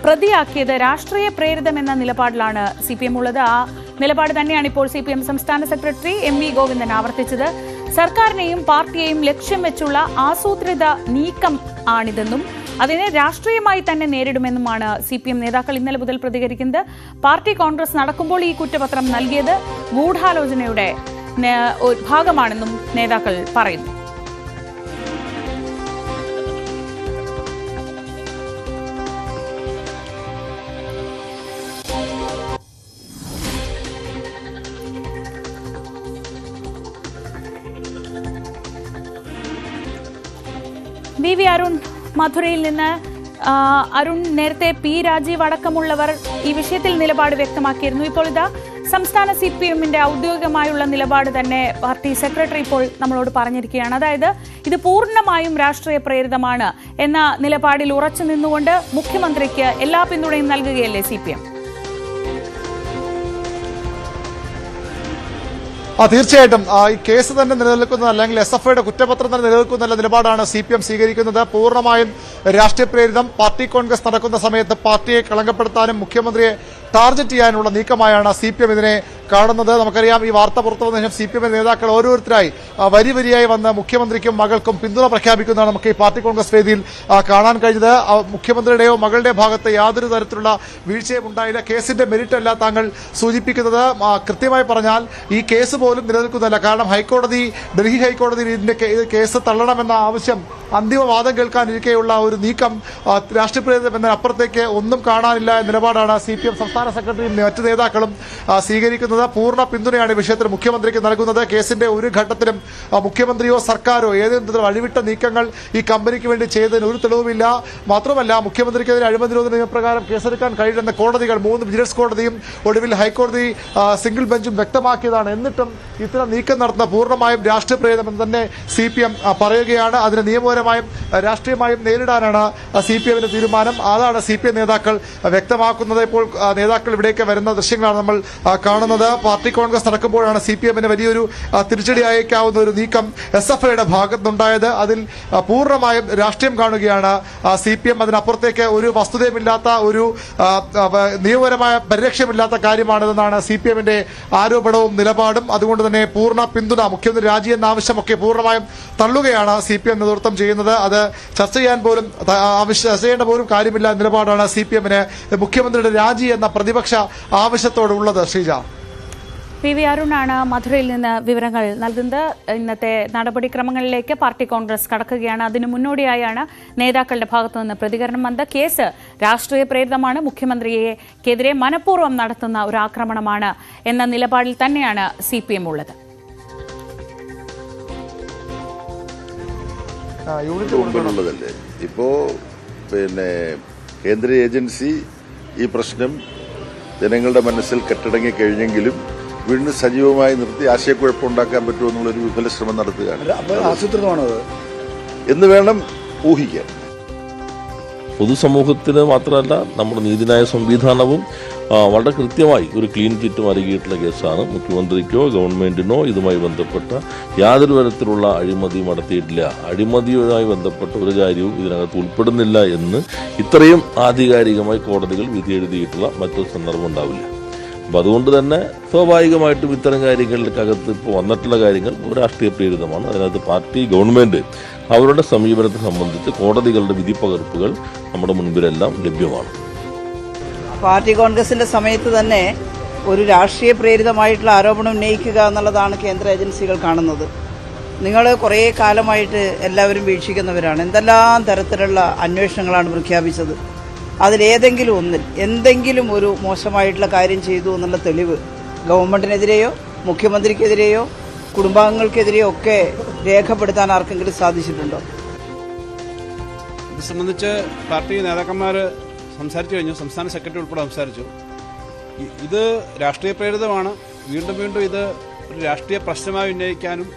പ്രതിയാക്കിയത് രാഷ്ട്രീയ പ്രേരിതമെന്ന നിലപാടിലാണ് CPM ഉള്ളത്. ആ നിലപാട് തന്നെയാണ് ഇപ്പോൾ CPM സംസ്ഥാന സെക്രട്ടറി MV ഗോവിന്ദൻ ആവർത്തിച്ചത്. സർക്കാരിനെയും പാർട്ടിയെയും ലക്ഷ്യം വെച്ചുള്ള ആസൂത്രിത നീക്കം ആണിതെന്നും അതിനെ രാഷ്ട്രീയമായി തന്നെ നേരിടുമെന്നുമാണ് CPM നേതാക്കൾ ഇന്നലെ മുതൽ പ്രതികരിക്കുന്നത്. പാർട്ടി കോൺഗ്രസ് നടക്കുമ്പോൾ ഈ കുറ്റപത്രം നൽകിയത് ഗൂഢാലോചനയുടെ ഭാഗമാണെന്നും നേതാക്കൾ പറയുന്നു. VV അരുൺ മധുരയിൽ നിന്ന്. അരുൺ, നേരത്തെ P. രാജീവ് അടക്കമുള്ളവർ ഈ വിഷയത്തിൽ നിലപാട് വ്യക്തമാക്കിയിരുന്നു. ഇപ്പോൾ ഇതാ സംസ്ഥാന CPM-ന്റെ ഔദ്യോഗികമായുള്ള നിലപാട് തന്നെ പാർട്ടി സെക്രട്ടറി ഇപ്പോൾ നമ്മളോട് പറഞ്ഞിരിക്കുകയാണ്. അതായത് ഇത് പൂർണ്ണമായും രാഷ്ട്രീയ പ്രേരിതമാണ് എന്ന നിലപാടിൽ ഉറച്ചു നിന്നുകൊണ്ട് മുഖ്യമന്ത്രിക്ക് എല്ലാ പിന്തുണയും നൽകുകയല്ലേ CPM? തീർച്ചയായിട്ടും ഈ കേസ് തന്നെ നിലനിൽക്കുന്ന അല്ലെങ്കിൽ SFIയുടെ കുറ്റപത്രം തന്നെ നിലനിൽക്കുന്ന നിലപാടാണ് CPM സ്വീകരിക്കുന്നത്. പൂർണ്ണമായും രാഷ്ട്രീയ പ്രേരിതം. പാർട്ടി കോൺഗ്രസ് നടക്കുന്ന സമയത്ത് പാർട്ടിയെ കളങ്കപ്പെടുത്താനും മുഖ്യമന്ത്രിയെ ടാർഗറ്റ് ചെയ്യാനുള്ള നീക്കമായാണ് CPM ഇതിനെ കാണുന്നത്. നമുക്കറിയാം, ഈ വാർത്ത പുറത്തു വന്ന ശേഷം CPM നേതാക്കൾ ഓരോരുത്തരായി വരിയായി വന്ന് മുഖ്യമന്ത്രിക്കും മകൾക്കും പിന്തുണ പ്രഖ്യാപിക്കുന്നതാണ് നമുക്ക് ഈ പാർട്ടി കോൺഗ്രസ് വേദിയിൽ കാണാൻ കഴിഞ്ഞത്. മുഖ്യമന്ത്രിയുടെയോ മകളുടെ ഭാഗത്ത് യാതൊരു തരത്തിലുള്ള വീഴ്ചയും ഉണ്ടായില്ല. കേസിന്റെ മെറിറ്റ് അല്ല താങ്കൾ സൂചിപ്പിക്കുന്നത്. കൃത്യമായി പറഞ്ഞാൽ ഈ കേസ് പോലും നിലനിൽക്കുന്നില്ല. കാരണം ഡൽഹി ഹൈക്കോടതിയിൽ ഇതിന്റെ കേസ് തള്ളണമെന്ന ആവശ്യം അന്തിമവാദം കേൾക്കാനിരിക്കെയുള്ള ഒരു നീക്കം രാഷ്ട്രീയ പ്രേരിതം എന്നതിനപ്പുറത്തേക്ക് ഒന്നും കാണാനില്ല എന്ന നിലപാടാണ് CPM സംസ്ഥാന സെക്രട്ടറിയും മറ്റു നേതാക്കളും സ്വീകരിക്കുന്നത്. പൂർണ്ണ പിന്തുണയാണ് ഈ വിഷയത്തിൽ മുഖ്യമന്ത്രിക്ക് നൽകുന്നത്. കേസിന്റെ ഒരു ഘട്ടത്തിലും മുഖ്യമന്ത്രിയോ സർക്കാരോ ഏതെങ്കിലും തരത്തിലുള്ള അഴിവിട്ട നീക്കങ്ങൾ ഈ കമ്പനിക്ക് വേണ്ടി ചെയ്തതിന് ഒരു തെളിവുമില്ല. മാത്രമല്ല, മുഖ്യമന്ത്രിക്കെതിരെ അഴിമതി നിരോധന നിയമപ്രകാരം കേസെടുക്കാൻ കഴിയുന്ന കോടതികൾ 3 വിജിലൻസ് കോടതിയും ഒടുവിൽ ഹൈക്കോടതി സിംഗിൾ ബെഞ്ചും വ്യക്തമാക്കിയതാണ്. എന്നിട്ടും ഇത്തരം നീക്കം നടത്തുന്ന പൂർണ്ണമായും രാഷ്ട്രീയ പ്രേരിതമെന്ന് തന്നെ CPM പറയുകയാണ്. അതിന് നിയമപരമായും രാഷ്ട്രീയമായും നേരിടാനാണ് CPM-ന്റെ തീരുമാനം. അതാണ് CPM നേതാക്കൾ വ്യക്തമാക്കുന്നത്. ഇപ്പോൾ നേതാക്കൾ ഇവിടേക്ക് വരുന്ന ദൃശ്യങ്ങളാണ് നമ്മൾ കാണുന്നത്. പാർട്ടി കോൺഗ്രസ് നടക്കുമ്പോഴാണ് CPM-ന് വലിയൊരു തിരിച്ചടി അയക്കാവുന്ന ഒരു നീക്കം SFIയുടെ ഭാഗത്തുനിന്നുണ്ടായത്. അതിൽ പൂർണ്ണമായും രാഷ്ട്രീയം കാണുകയാണ് CPM. അതിനപ്പുറത്തേക്ക് ഒരു വസ്തുതയുമില്ലാത്ത, ഒരു നിയമപരമായ പരിരക്ഷയുമില്ലാത്ത കാര്യമാണിതെന്നാണ് CPM-ന്റെ ആരോപണവും നിലപാടും. അതുകൊണ്ട് തന്നെ പൂർണ്ണ പിന്തുണ, മുഖ്യമന്ത്രി രാജി എന്ന ആവശ്യമൊക്കെ പൂർണ്ണമായും തള്ളുകയാണ് CPM നേതൃത്വം ചെയ്യുന്നത്. അത് ചർച്ച ചെയ്യേണ്ട പോലും കാര്യമില്ല എന്ന നിലപാടാണ് CPM-ന് മുഖ്യമന്ത്രിയുടെ രാജി എന്ന പ്രതിപക്ഷ ആവശ്യത്തോടുള്ളത്. ശ്രീജ, PV അരുണാണ് മധുരയിൽ നിന്ന് വിവരങ്ങൾ നൽകുന്നത്. ഇന്നത്തെ നടപടിക്രമങ്ങളിലേക്ക് പാർട്ടി കോൺഗ്രസ് കടക്കുകയാണ്. അതിനു മുന്നോടിയായാണ് നേതാക്കളുടെ ഭാഗത്തുനിന്ന് പ്രതികരണം വന്നത്. കേസ് രാഷ്ട്രീയ പ്രേരിതമാണ്, മുഖ്യമന്ത്രിക്കെതിരെ മനഃപൂർവ്വം നടത്തുന്ന ഒരു ആക്രമണമാണ് എന്ന നിലപാടിൽ തന്നെയാണ് CPM ഉള്ളത്. ഉള്ളതല്ലേ ഇപ്പോ കേന്ദ്ര ഏജൻസി ഈ പ്രശ്നം ജനങ്ങളുടെ മനസ്സിൽ കെട്ടടങ്ങി കഴിഞ്ഞെങ്കിലും വീണ്ടും സജീവമായി നിർത്തി ആശയക്കുഴപ്പമുണ്ടാക്കാൻ പറ്റുമെന്നുള്ളൊരു വിഫല ശ്രമം നടത്തുകയാണ് എന്ന് വേണം ഊഹിക്കാൻ. പൊതുസമൂഹത്തിന് മാത്രമല്ല നമ്മുടെ നീതിന്യായ സംവിധാനവും വളരെ കൃത്യമായി ഒരു ക്ലീൻ ചിറ്റ് നൽകിയിട്ടുള്ള കേസാണ്. മുഖ്യമന്ത്രിക്കോ ഗവൺമെന്റിനോ ഇതുമായി ബന്ധപ്പെട്ട യാതൊരു തരത്തിലുള്ള അഴിമതിയും നടത്തിയിട്ടില്ല. അഴിമതിയുമായി ബന്ധപ്പെട്ട ഒരു കാര്യവും ഇതിനകത്ത് ഉൾപ്പെടുന്നില്ല എന്ന് ഇത്രയും ആധികാരികമായി കോടതികൾ വിധി എഴുതിയിട്ടുള്ള മറ്റൊരു സന്ദർഭം ഉണ്ടാവില്ല. അപ്പം അതുകൊണ്ട് തന്നെ സ്വാഭാവികമായിട്ടും ഇത്തരം കാര്യങ്ങൾക്കകത്ത് ഇപ്പോൾ വന്നിട്ടുള്ള കാര്യങ്ങൾ രാഷ്ട്രീയ പ്രേരിതമാണ്. അതിനകത്ത് പാർട്ടി ഗവൺമെന്റ് അവരുടെ സമീപനത്തെ സംബന്ധിച്ച് കോടതികളുടെ വിധിപ്പകർപ്പുകൾ നമ്മുടെ മുൻപിലെല്ലാം ലഭ്യമാണ്. പാർട്ടി കോൺഗ്രസിന്റെ സമയത്ത് തന്നെ ഒരു രാഷ്ട്രീയ പ്രേരിതമായിട്ടുള്ള ആരോപണം ഉന്നയിക്കുക എന്നുള്ളതാണ് കേന്ദ്ര ഏജൻസികൾ കാണുന്നത്. നിങ്ങൾ കുറേ കാലമായിട്ട് എല്ലാവരും വീക്ഷിക്കുന്നവരാണ്. എന്തെല്ലാം തരത്തിലുള്ള അന്വേഷണങ്ങളാണ് പ്രഖ്യാപിച്ചത്. അതിലേതെങ്കിലും ഒന്നിൽ എന്തെങ്കിലും ഒരു മോശമായിട്ടുള്ള കാര്യം ചെയ്തു എന്നുള്ള തെളിവ് ഗവൺമെന്റിനെതിരെയോ മുഖ്യമന്ത്രിക്കെതിരെയോ കുടുംബാംഗങ്ങൾക്കെതിരെയോ ഒക്കെ രേഖപ്പെടുത്താൻ ആർക്കെങ്കിലും സാധിച്ചിട്ടുണ്ടോ? ഇത് സംബന്ധിച്ച് പാർട്ടി നേതാക്കന്മാർ സംസാരിച്ചു കഴിഞ്ഞു. സംസ്ഥാന സെക്രട്ടറി ഉൾപ്പെടെ സംസാരിച്ചു. ഇത് രാഷ്ട്രീയ പ്രേരിതമാണ്. വീണ്ടും വീണ്ടും ഇത് ഒരു രാഷ്ട്രീയ പ്രശ്നമായി ഉന്നയിക്കാനും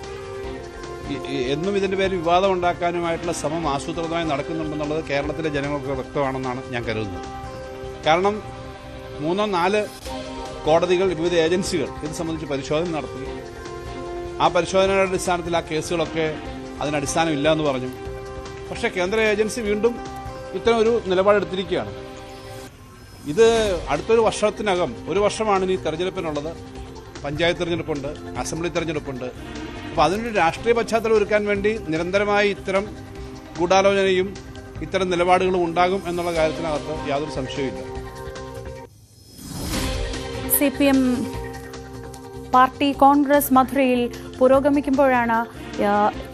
എന്നും ഇതിന്റെ പേരിൽ വിവാദം ഉണ്ടാക്കാനുമായിട്ടുള്ള ശ്രമം ആസൂത്രിതമായി നടക്കുന്നുണ്ടെന്നുള്ളത് കേരളത്തിലെ ജനങ്ങൾക്ക് വ്യക്തമാണെന്നാണ് ഞാൻ കരുതുന്നത്. കാരണം 3-4 കോടതികൾ, വിവിധ ഏജൻസികൾ ഇത് സംബന്ധിച്ച് പരിശോധന നടത്തി. ആ പരിശോധനയുടെ അടിസ്ഥാനത്തിൽ ആ കേസുകളൊക്കെ അതിനടിസ്ഥാനമില്ല എന്ന് പറഞ്ഞു. പക്ഷേ കേന്ദ്ര ഏജൻസി വീണ്ടും ഇത്തരം ഒരു നിലപാടെടുത്തിരിക്കുകയാണ്. ഇത് അടുത്തൊരു വർഷത്തിനകം, 1 വർഷമാണ് ഇനി തെരഞ്ഞെടുപ്പിനുള്ളത്. പഞ്ചായത്ത് തെരഞ്ഞെടുപ്പുണ്ട്, അസംബ്ലി തെരഞ്ഞെടുപ്പുണ്ട്. അപ്പോൾ അതിനൊരു രാഷ്ട്രീയ പശ്ചാത്തലം ഒരുക്കാൻ വേണ്ടി നിരന്തരമായി ഇത്തരം ഗൂഢാലോചനയും ഇത്തരം നിലപാടുകളും ഉണ്ടാകും എന്നുള്ള കാര്യത്തിനകത്ത് യാതൊരു സംശയവുമില്ല. CPM പാർട്ടി കോൺഗ്രസ് മധുരയിൽ പുരോഗമിക്കുമ്പോഴാണ്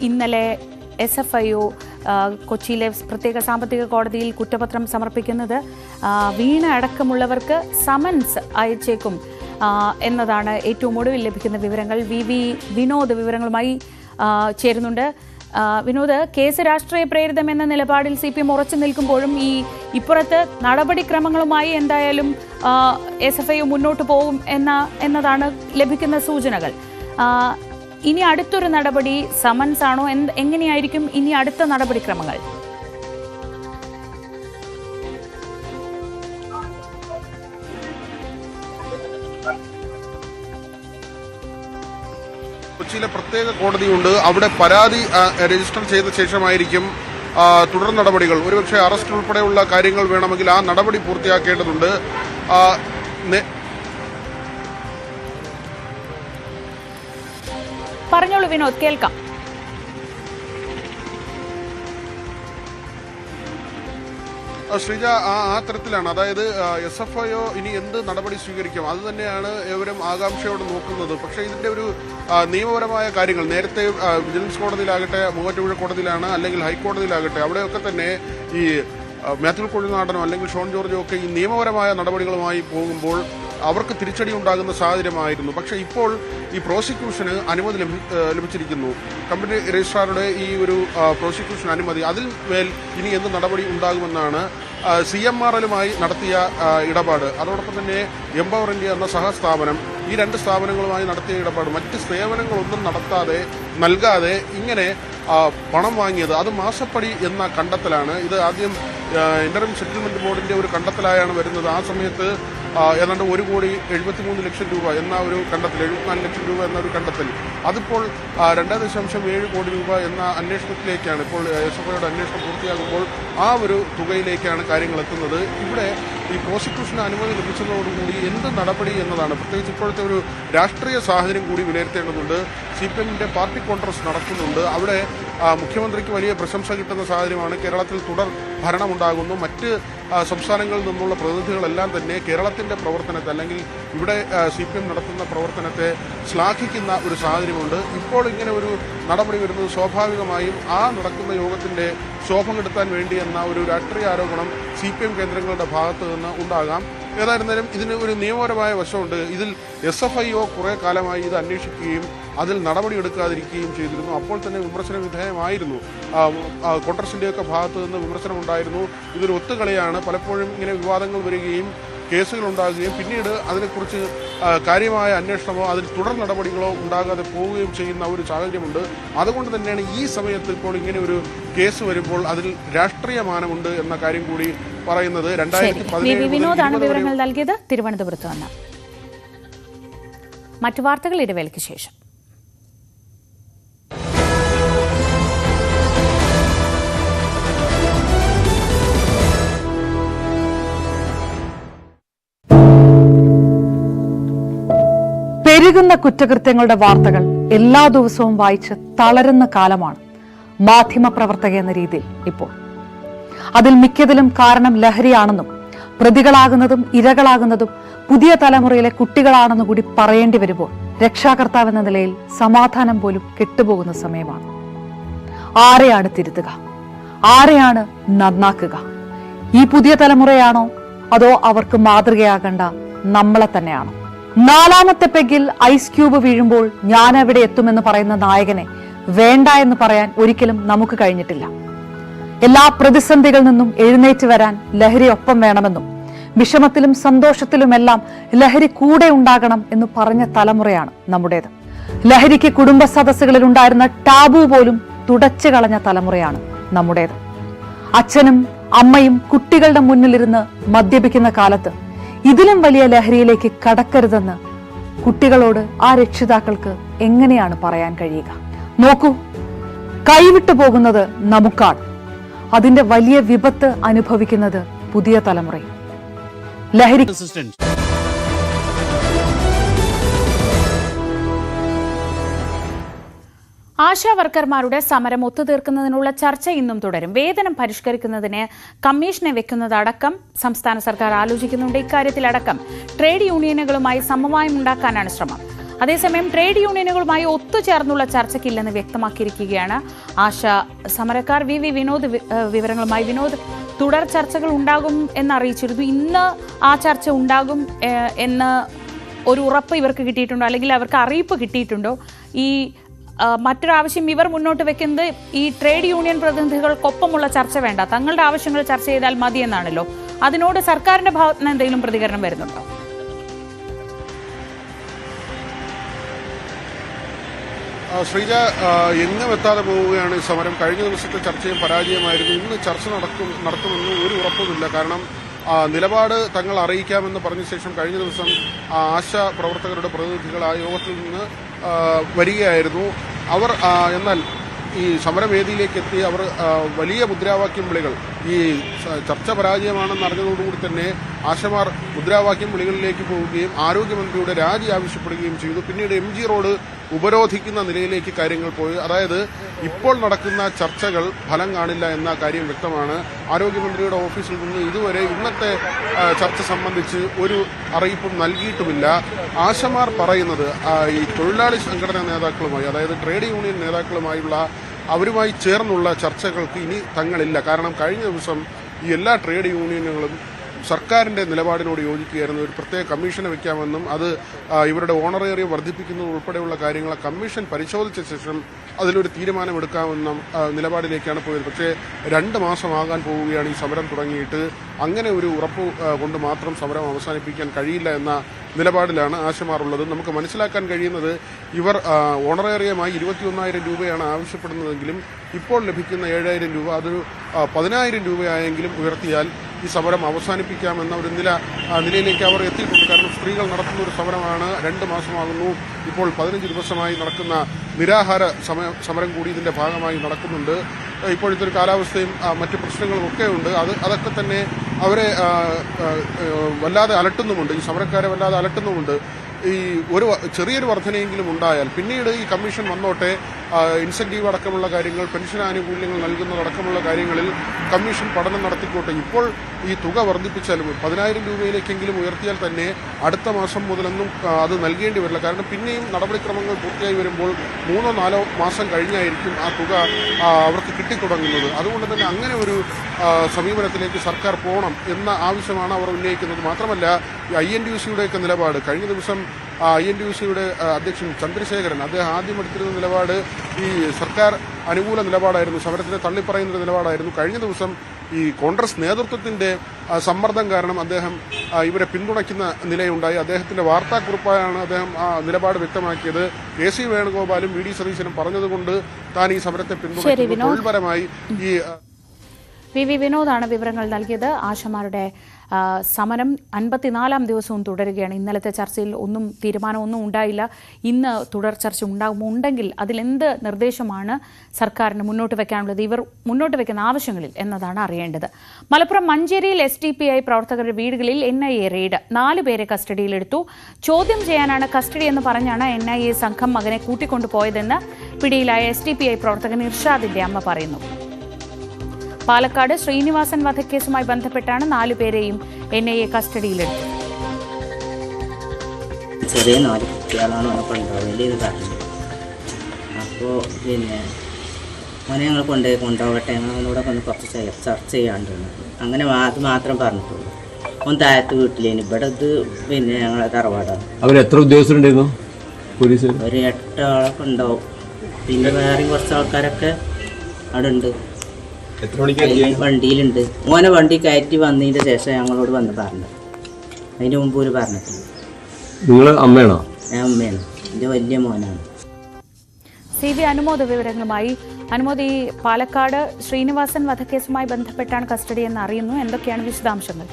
ഇന്നലെ SFIO കൊച്ചിയിലെ പ്രത്യേക സാമ്പത്തിക കോടതിയിൽ കുറ്റപത്രം സമർപ്പിക്കുന്നത്. വീണ അടക്കമുള്ളവർക്ക് സമൻസ് അയച്ചേക്കും എന്നതാണ് ഏറ്റവും ഒടുവിൽ ലഭിക്കുന്ന വിവരങ്ങൾ. VV വിനോദ് വിവരങ്ങളുമായി ചേരുന്നുണ്ട്. വിനോദ്, കേസ് രാഷ്ട്രീയ പ്രേരിതമെന്ന നിലപാടിൽ CPM ഉറച്ചു നിൽക്കുമ്പോഴും ഇപ്പുറത്ത് നടപടിക്രമങ്ങളുമായി എന്തായാലും SFI മുന്നോട്ട് പോകും എന്നതാണ് ലഭിക്കുന്ന സൂചനകൾ. ഇനി അടുത്തൊരു നടപടി സമൻസ് ആണോ? എങ്ങനെയായിരിക്കും ഇനി അടുത്ത നടപടിക്രമങ്ങൾ? കൊച്ചിയിലെ പ്രത്യേക കോടതിയുണ്ട്. അവിടെ പരാതി രജിസ്റ്റർ ചെയ്ത ശേഷമായിരിക്കും തുടർ നടപടികൾ. ഒരുപക്ഷെ അറസ്റ്റ് ഉൾപ്പെടെയുള്ള കാര്യങ്ങൾ വേണമെങ്കിൽ ആ നടപടി പൂർത്തിയാക്കേണ്ടതുണ്ട്. പറഞ്ഞോളൂ വിനോദ്, കേൾക്കാം. ശ്രീജ, ആ തരത്തിലാണ്. അതായത് SFIO ഇനി എന്ത് നടപടി സ്വീകരിക്കും അത് തന്നെയാണ് ഏവരും ആകാംക്ഷയോടെ നോക്കുന്നത്. പക്ഷേ ഇതിന്റെ ഒരു നിയമപരമായ കാര്യങ്ങൾ നേരത്തെ വിജിലൻസ് കോടതിയിലാകട്ടെ, മൂവാറ്റുപുഴ കോടതിയിലാണ്, അല്ലെങ്കിൽ ഹൈക്കോടതിയിലാകട്ടെ, അവിടെയൊക്കെ തന്നെ ഈ മാത്യു കുഴൽനാടനോ അല്ലെങ്കിൽ ഷോൺ ജോർജോ ഒക്കെ ഈ നിയമപരമായ നടപടികളുമായി പോകുമ്പോൾ അവർക്ക് തിരിച്ചടി ഉണ്ടാകുന്ന സാഹചര്യമായിരുന്നു. പക്ഷേ ഇപ്പോൾ ഈ പ്രോസിക്യൂഷന് അനുമതി ലഭിച്ചിരിക്കുന്നു. കമ്പനി രജിസ്ട്രാറുടെ ഈ ഒരു പ്രോസിക്യൂഷൻ അനുമതി, അതിൽ മേൽ ഇനി എന്ത് നടപടി ഉണ്ടാകുമെന്നാണ് CMRLുമായി നടത്തിയ ഇടപാട്. അതോടൊപ്പം തന്നെ എംപവർ ഇന്ത്യ എന്ന സഹസ്ഥാപനം, ഈ രണ്ട് സ്ഥാപനങ്ങളുമായി നടത്തിയ ഇടപാട് മറ്റ് സേവനങ്ങളൊന്നും നൽകാതെ ഇങ്ങനെ പണം വാങ്ങിയത്, അത് മാസപ്പടി എന്ന കണ്ടെത്തലാണ്. ഇത് ആദ്യം ഇന്ററിം സെറ്റിൽമെന്റ് ബോർഡിന്റെ ഒരു കണ്ടെത്തലായാണ് വരുന്നത്. ആ സമയത്ത് ഏതാണ്ട് 1,73 ലക്ഷം രൂപ എന്ന ഒരു കണ്ടെത്തൽ, 74 ലക്ഷം രൂപ എന്ന ഒരു കണ്ടെത്തൽ, അതിപ്പോൾ 2.7 കോടി രൂപ എന്ന അന്വേഷണത്തിലേക്കാണ്. ഇപ്പോൾ SFIയുടെ അന്വേഷണം പൂർത്തിയാകുമ്പോൾ ആ ഒരു തുകയിലേക്കാണ് കാര്യങ്ങൾ എത്തുന്നത്. ഇവിടെ ഈ പ്രോസിക്യൂഷന് അനുമതി ലഭിച്ചതോടുകൂടി എന്ത് നടപടി എന്നതാണ്. പ്രത്യേകിച്ച് ഇപ്പോഴത്തെ ഒരു രാഷ്ട്രീയ സാഹചര്യം കൂടി വിലയിരുത്തേണ്ടതുണ്ട്. CPMന്റെ പാർട്ടി കോൺഗ്രസ് നടക്കുന്നുണ്ട്. അവിടെ മുഖ്യമന്ത്രിക്ക് വലിയ പ്രശംസ കിട്ടുന്ന സാഹചര്യമാണ്. കേരളത്തിൽ തുടർ ഭരണമുണ്ടാകുന്നു. മറ്റ് സംസ്ഥാനങ്ങളിൽ നിന്നുള്ള പ്രതിനിധികളെല്ലാം തന്നെ കേരളത്തിന്റെ പ്രവർത്തനത്തെ, അല്ലെങ്കിൽ ഇവിടെ CPM നടത്തുന്ന പ്രവർത്തനത്തെ ശ്ലാഘിക്കുന്ന ഒരു സാഹചര്യമുണ്ട്. ഇപ്പോൾ ഇങ്ങനെ ഒരു നടപടി വരുന്നത് സ്വാഭാവികമായും ആ നടക്കുന്ന യോഗത്തിന്റെ ശോഭ കെടുത്താൻ വേണ്ടി എന്ന ഒരു രാഷ്ട്രീയ ആരോപണം CPM കേന്ദ്രങ്ങളുടെ ഭാഗത്ത് നിന്ന് ഉണ്ടാകാം. ഏതായിരുന്നാലും ഇതിന് ഒരു നിയമപരമായ വശമുണ്ട്. ഇതിൽ SFIO കുറെ കാലമായി ഇത് അന്വേഷിക്കുകയും അതിൽ നടപടിയെടുക്കാതിരിക്കുകയും ചെയ്തിരുന്നു. അപ്പോൾ തന്നെ വിമർശന വിധേയമായിരുന്നു. കോൺഗ്രസിന്റെയൊക്കെ ഭാഗത്ത് നിന്ന് വിമർശനം ഉണ്ടായിരുന്നു. ഇതൊരു ഒത്തുകളിയാണ്. പലപ്പോഴും ഇങ്ങനെ വിവാദങ്ങൾ വരികയും കേസുകൾ ഉണ്ടാകുകയും പിന്നീട് അതിനെക്കുറിച്ച് കാര്യമായ അന്വേഷണമോ അതിൽ തുടർ നടപടികളോ ഉണ്ടാകാതെ പോവുകയും ചെയ്യുന്ന ഒരു സാഹചര്യമുണ്ട്. അതുകൊണ്ട് തന്നെയാണ് ഈ സമയത്ത് ഇപ്പോൾ ഇങ്ങനെ ഒരു കേസ് വരുമ്പോൾ അതിൽ രാഷ്ട്രീയ മാനമുണ്ട് എന്ന കാര്യം കൂടി പറയുന്നത്. 2017 വിനോദാണ് വിവരങ്ങൾ നൽകിയത് തിരുവനന്തപുരത്ത് നിന്ന്. മറ്റു വാർത്തകൾ ഇടവേളയ്ക്ക് ശേഷം. പെരുകുന്ന കുറ്റകൃത്യങ്ങളുടെ വാർത്തകൾ എല്ലാ ദിവസവും വായിച്ച് തളരുന്ന കാലമാണ് മാധ്യമപ്രവർത്തക എന്ന രീതിയിൽ ഇപ്പോൾ. അതിൽ മിക്കതിലും കാരണം ലഹരിയാണെന്നും പ്രതികളാകുന്നതും ഇരകളാകുന്നതും പുതിയ തലമുറയിലെ കുട്ടികളാണെന്ന് കൂടി പറയേണ്ടി വരുമ്പോൾ രക്ഷാകർത്താവെന്ന നിലയിൽ സമാധാനം പോലും കെട്ടുപോകുന്ന സമയമാണ്. ആരെയാണ് തിരുത്തുക? ആരെയാണ് നന്നാക്കുക? ഈ പുതിയ തലമുറയാണോ അതോ അവർക്ക് മാതൃകയാകേണ്ട നമ്മളെ തന്നെയാണോ? 4ാമത്തെ പെഗിൽ ഐസ് ക്യൂബ് വീഴുമ്പോൾ ഞാൻ എവിടെ എത്തുമെന്ന് പറയുന്ന നായകനെ വേണ്ട എന്ന് പറയാൻ ഒരിക്കലും നമുക്ക് കഴിഞ്ഞിട്ടില്ല. എല്ലാ പ്രതിസന്ധികളിൽ നിന്നും എഴുന്നേറ്റ് വരാൻ ലഹരി ഒപ്പം വേണമെന്നും വിഷമത്തിലും സന്തോഷത്തിലുമെല്ലാം ലഹരി കൂടെ ഉണ്ടാകണം എന്ന് പറഞ്ഞ തലമുറയാണ് നമ്മുടേത്. ലഹരിക്ക് കുടുംബ സദസ്സുകളിൽ ഉണ്ടായിരുന്ന ടാബു പോലും തുടച്ചു കളഞ്ഞ തലമുറയാണ് നമ്മുടേത്. അച്ഛനും അമ്മയും കുട്ടികളുടെ മുന്നിലിരുന്ന് മദ്യപിക്കുന്ന കാലത്ത് ഇതിലും വലിയ ലഹരിയിലേക്ക് കടക്കരുതെന്ന് കുട്ടികളോട് ആ രക്ഷിതാക്കൾക്ക് എങ്ങനെയാണ് പറയാൻ കഴിയുക? നോക്കൂ, കൈവിട്ടു പോകുന്നത് നമുക്കാണ്. അതിന്റെ വലിയ വിപത്ത് അനുഭവിക്കുന്നത് പുതിയ തലമുറയും. ലഹരി ആശാ വർക്കർമാരുടെ സമരം ഒത്തുതീർക്കുന്നതിനുള്ള ചർച്ച ഇന്നും തുടരും. വേതനം പരിഷ്കരിക്കുന്നതിന് കമ്മീഷനെ വെക്കുന്നതടക്കം സംസ്ഥാന സർക്കാർ ആലോചിക്കുന്നുണ്ട്. ഇക്കാര്യത്തിലടക്കം ട്രേഡ് യൂണിയനുകളുമായി സമവായം ഉണ്ടാക്കാനാണ് ശ്രമം. അതേസമയം ട്രേഡ് യൂണിയനുകളുമായി ഒത്തുചേർന്നുള്ള ചർച്ചയ്ക്കില്ലെന്ന് വ്യക്തമാക്കിയിരിക്കുകയാണ് ആശാ സമരക്കാർ. വിനോദ് വിവരങ്ങളുമായി. വിനോദ്, തുടർ ചർച്ചകൾ ഉണ്ടാകും എന്നറിയിച്ചിരുന്നു. ഇന്ന് ആ ചർച്ച ഉണ്ടാകും എന്ന് ഒരു ഉറപ്പ് ഇവർക്ക് കിട്ടിയിട്ടുണ്ടോ, അല്ലെങ്കിൽ അവർക്ക് അറിയിപ്പ് കിട്ടിയിട്ടുണ്ടോ? ഈ മറ്റൊരു ആവശ്യം ഇവർ മുന്നോട്ട് വെക്കുന്നത് ഈ ട്രേഡ് യൂണിയൻ പ്രതിനിധികൾക്കൊപ്പമുള്ള ചർച്ച വേണ്ട, തങ്ങളുടെ ആവശ്യങ്ങൾ ചർച്ച ചെയ്താൽ മതിയെന്നാണല്ലോ. അതിനോട് സർക്കാരിന്റെ ഭാഗത്ത് നിന്ന് എന്തെങ്കിലും പ്രതികരണം വരുന്നുണ്ടോ? ശ്രീജ, എങ്ങും എത്താതെ പോവുകയാണ് ഈ സമരം. കഴിഞ്ഞ ദിവസത്തെ ചർച്ചയും പരാജയമായിരുന്നു. ഇന്ന് ചർച്ച നടക്കുമെന്ന് ഒരു ഉറപ്പുമില്ല. കാരണം നിലപാട് തങ്ങൾ അറിയിക്കാമെന്ന് പറഞ്ഞ ശേഷം കഴിഞ്ഞ ദിവസം ആശാ പ്രവർത്തകരുടെ പ്രതിനിധികൾ ആ യോഗത്തിൽ നിന്ന് വരികയായിരുന്നു. അവർ എന്നാൽ ഈ സമരവേദിയിലേക്ക് എത്തി അവർ വലിയ മുദ്രാവാക്യം വിളികൾ, ഈ ചർച്ച പരാജയമാണെന്ന് അറിഞ്ഞതോടുകൂടി തന്നെ ആശമാർ മുദ്രാവാക്യം വിളികളിലേക്ക് പോവുകയും ആരോഗ്യമന്ത്രിയുടെ രാജി ആവശ്യപ്പെടുകയും ചെയ്തു. പിന്നീട് MG റോഡ് ഉപരോധിക്കുന്ന നിലയിലേക്ക് കാര്യങ്ങൾ പോയി. അതായത് ഇപ്പോൾ നടക്കുന്ന ചർച്ചകൾ ഫലം കാണില്ല എന്ന കാര്യം വ്യക്തമാണ്. ആരോഗ്യമന്ത്രിയുടെ ഓഫീസിൽ നിന്ന് ഇതുവരെ ഇന്നത്തെ ചർച്ച സംബന്ധിച്ച് ഒരു അറിയിപ്പും നൽകിയിട്ടുമില്ല. ആശമാർ പറയുന്നത് ഈ തൊഴിലാളി സംഘടനാ നേതാക്കളുമായി, അതായത് ട്രേഡ് യൂണിയൻ നേതാക്കളുമായുള്ള അവരുമായി ചേർന്നുള്ള ചർച്ചകൾക്ക് ഇനി തങ്ങളില്ല. കാരണം കഴിഞ്ഞ ദിവസം ഈ എല്ലാ ട്രേഡ് യൂണിയനുകളും സർക്കാരിന്റെ നിലപാടിനോട് യോജിക്കുകയായിരുന്നു. ഒരു പ്രത്യേക കമ്മീഷനെ വെക്കാമെന്നും അത് ഇവരുടെ ഓണറേറിയം വർദ്ധിപ്പിക്കുന്നത് ഉൾപ്പെടെയുള്ള കാര്യങ്ങൾ കമ്മീഷൻ പരിശോധിച്ച ശേഷം അതിലൊരു തീരുമാനമെടുക്കാമെന്ന നിലപാടിലേക്കാണ് പോയത്. പക്ഷേ 2 മാസമാകാൻ പോവുകയാണ് ഈ സമരം തുടങ്ങിയിട്ട്. അങ്ങനെ ഒരു ഉറപ്പ് കൊണ്ട് മാത്രം സമരം അവസാനിപ്പിക്കാൻ കഴിയില്ല എന്ന നിലപാടിലാണ് ആശമാറുള്ളത്. നമുക്ക് മനസ്സിലാക്കാൻ കഴിയുന്നത് ഇവർ ഓണറേറിയമായി 21,000 രൂപയാണ് ആവശ്യപ്പെടുന്നതെങ്കിലും ഇപ്പോൾ ലഭിക്കുന്ന 7,000 രൂപ അതൊരു 10,000 രൂപയായെങ്കിലും ഉയർത്തിയാൽ ഈ സമരം അവസാനിപ്പിക്കാമെന്ന ഒരു നിലയിലേക്ക് അവർ എത്തിയിട്ടുണ്ട്. കാരണം സ്ത്രീകൾ നടത്തുന്ന ഒരു സമരമാണ്. 2 മാസമാകുന്നു. ഇപ്പോൾ 15 ദിവസമായി നടക്കുന്ന നിരാഹാര സമരം കൂടി ഇതിന്റെ ഭാഗമായി നടക്കുന്നുണ്ട്. ഇപ്പോഴത്തെ ഒരു കാലാവസ്ഥയും മറ്റ് പ്രശ്നങ്ങളും ഒക്കെ ഉണ്ട്. അതൊക്കെ തന്നെ അവരെ വല്ലാതെ അലട്ടുന്നുമുണ്ട്. ഈ സമരക്കാരെ വല്ലാതെ അലട്ടുന്നുമുണ്ട്. ഈ ഒരു ചെറിയൊരു വർധനയെങ്കിലും ഉണ്ടായാൽ പിന്നീട് ഈ കമ്മീഷൻ വന്നോട്ടെ, ഇൻസെന്റീവ് അടക്കമുള്ള കാര്യങ്ങൾ, പെൻഷൻ ആനുകൂല്യങ്ങൾ നൽകുന്നതടക്കമുള്ള കാര്യങ്ങളിൽ കമ്മീഷൻ പഠനം നടത്തിക്കോട്ടെ. ഇപ്പോൾ ഈ തുക വർദ്ധിപ്പിച്ചാലും 10,000 രൂപയിലേക്കെങ്കിലും ഉയർത്തിയാൽ തന്നെ അടുത്ത മാസം മുതലൊന്നും അത് നൽകേണ്ടി വരില്ല. കാരണം പിന്നെയും നടപടിക്രമങ്ങൾ പൂർത്തിയായി വരുമ്പോൾ 3-4 മാസം കഴിഞ്ഞായിരിക്കും ആ തുക അവർക്ക് കിട്ടിത്തുടങ്ങുന്നത്. അതുകൊണ്ട് തന്നെ അങ്ങനെ ഒരു സമീപനത്തിലേക്ക് സർക്കാർ പോകണം എന്ന ആവശ്യമാണ് അവർ ഉന്നയിക്കുന്നത്. മാത്രമല്ല ഈ INTUC-യുടെയൊക്കെ നിലപാട്, കഴിഞ്ഞ ദിവസം INTUC-യുടെ അധ്യക്ഷൻ ചന്ദ്രശേഖരൻ അദ്ദേഹം ആദ്യം എടുത്തിരുന്ന നിലപാട് ഈ സർക്കാർ അനുകൂല നിലപാടായിരുന്നു, സമരത്തിനെ തള്ളിപ്പറയുന്ന നിലപാടായിരുന്നു. കഴിഞ്ഞ ദിവസം ഈ കോൺഗ്രസ് നേതൃത്വത്തിന്റെ സമ്മർദ്ദം കാരണം അദ്ദേഹം ഇവരെ പിന്തുണയ്ക്കുന്ന നിലയുണ്ടായി. അദ്ദേഹത്തിന്റെ വാർത്താക്കുറിപ്പായാണ് അദ്ദേഹം ആ നിലപാട് വ്യക്തമാക്കിയത്. KC വേണുഗോപാലും VD സതീശനും പറഞ്ഞതുകൊണ്ട് താൻ ഈ സമരത്തെ പിന്തുണയ്ക്കുന്നു. തൊഴിൽപരമായി ഈ VV വിനോദാണ് വിവരങ്ങൾ നൽകിയത്. ആശമാരുടെ സമരം 54-ാം ദിവസവും തുടരുകയാണ്. ഇന്നലത്തെ ചർച്ചയിൽ തീരുമാനമൊന്നും ഉണ്ടായില്ല. ഇന്ന് തുടർ ചർച്ച ഉണ്ടെങ്കിൽ അതിലെന്ത് നിർദ്ദേശമാണ് സർക്കാരിന് മുന്നോട്ട് വെക്കാനുള്ളത്, ഇവർ മുന്നോട്ട് വെക്കുന്ന ആവശ്യങ്ങളിൽ എന്നതാണ് അറിയേണ്ടത്. മലപ്പുറം മഞ്ചേരിയിൽ SDPI പ്രവർത്തകരുടെ വീടുകളിൽ NIA റെയ്ഡ്. 4 പേരെ കസ്റ്റഡിയിലെടുത്തു. ചോദ്യം ചെയ്യാനാണ് കസ്റ്റഡി എന്ന് പറഞ്ഞാണ് NIA സംഘം മകനെ കൂട്ടിക്കൊണ്ടുപോയതെന്ന് പിടിയിലായ SDPI പ്രവർത്തകൻ ഇർഷാദിന്റെ അമ്മ പറയുന്നു. പാലക്കാട് ശ്രീനിവാസൻ വധക്കേസുമായി ബന്ധപ്പെട്ടാണ് 4 പേരെയും NIA കസ്റ്റഡിയിലെടുത്തത്. ചെറിയ 4 കുട്ടികളാണ് കൊണ്ടുപോകല് പറഞ്ഞത്. അപ്പോൾ മോനെ ഞങ്ങൾ കൊണ്ടുപോകട്ടെ, ഞങ്ങളോടെ ഒന്ന് കുറച്ച് ചർച്ച ചെയ്യാണ്ടിരുന്നു. അങ്ങനെ അത് മാത്രം പറഞ്ഞിട്ടുള്ളൂ. താഴത്ത് വീട്ടിലേന്, ഇവിടെ ഇത് ഞങ്ങളെ തറവാടാണ്. അവരെത്ര ഉദ്യോഗസ്ഥരുണ്ടായിരുന്നു പോലീസ്? ഒരു 8 ആളൊക്കെ ഉണ്ടാവും. പിന്നെ വേറെ കുറച്ച് ആൾക്കാരൊക്കെ അവിടെ ഉണ്ട്. വണ്ടിയിലുണ്ട്. മോനെ വണ്ടി കയറ്റി വന്നതിന്റെ ശേഷം ഞങ്ങളോട് വന്ന് പറഞ്ഞത്. അതിന് മുമ്പ് ഒരു പറഞ്ഞിട്ടില്ല. നിങ്ങൾ അമ്മയാണോ? ഞാൻ അമ്മയാണ്. എന്റെ വലിയ മോനാണ്. CV അനുമോദ് വിവരങ്ങളുമായി. അനുമോദ്, ഈ പാലക്കാട് ശ്രീനിവാസൻ വധക്കേസുമായി ബന്ധപ്പെട്ടാണ് കസ്റ്റഡി എന്ന് അറിയുന്നു. എന്തൊക്കെയാണ് വിശദാംശങ്ങൾ?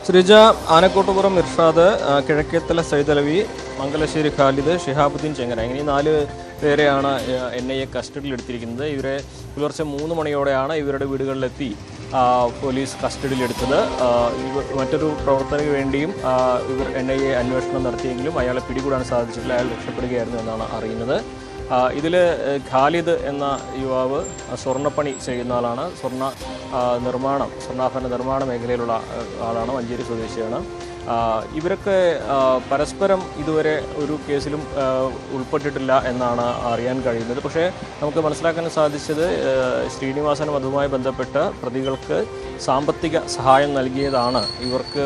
ശ്രീജ, ആനക്കോട്ടുപുറം ഇർഷാദ്, കിഴക്കേത്തല സൈദലവി, മംഗലശ്ശേരി ഖാലിദ്, ഷിഹാബുദ്ദീൻ ചെങ്ങര, ഇങ്ങനെ 4 പേരെയാണ് NIA കസ്റ്റഡിയിലെടുത്തിരിക്കുന്നത്. ഇവരെ പുലർച്ചെ 3 മണിയോടെയാണ് ഇവരുടെ വീടുകളിലെത്തി പോലീസ് കസ്റ്റഡിയിലെടുത്തത്. മറ്റൊരു പ്രവർത്തനയ്ക്ക് വേണ്ടിയും ഇവർ NIA അന്വേഷണം നടത്തിയെങ്കിലും അയാളെ പിടികൂടാൻ സാധിച്ചിട്ടില്ല. അയാൾ രക്ഷപ്പെടുകയായിരുന്നു എന്നാണ് അറിയുന്നത്. ഇതിൽ ഖാലിദ് എന്ന യുവാവ് സ്വർണ്ണപ്പണി ചെയ്യുന്ന ആളാണ്. സ്വർണ്ണാഭരണ നിർമ്മാണ മേഖലയിലുള്ള ആളാണ്. മഞ്ചേരി സ്വദേശിയാണ്. ഇവരൊക്കെ പരസ്പരം ഇതുവരെ ഒരു കേസിലും ഉൾപ്പെട്ടിട്ടില്ല എന്നാണ് അറിയാൻ കഴിയുന്നത്. പക്ഷേ നമുക്ക് മനസ്സിലാക്കാൻ സാധിച്ചത് ശ്രീനിവാസൻ വധവുമായി ബന്ധപ്പെട്ട് പ്രതികൾക്ക് സാമ്പത്തിക സഹായം നൽകിയതാണ് ഇവർക്ക്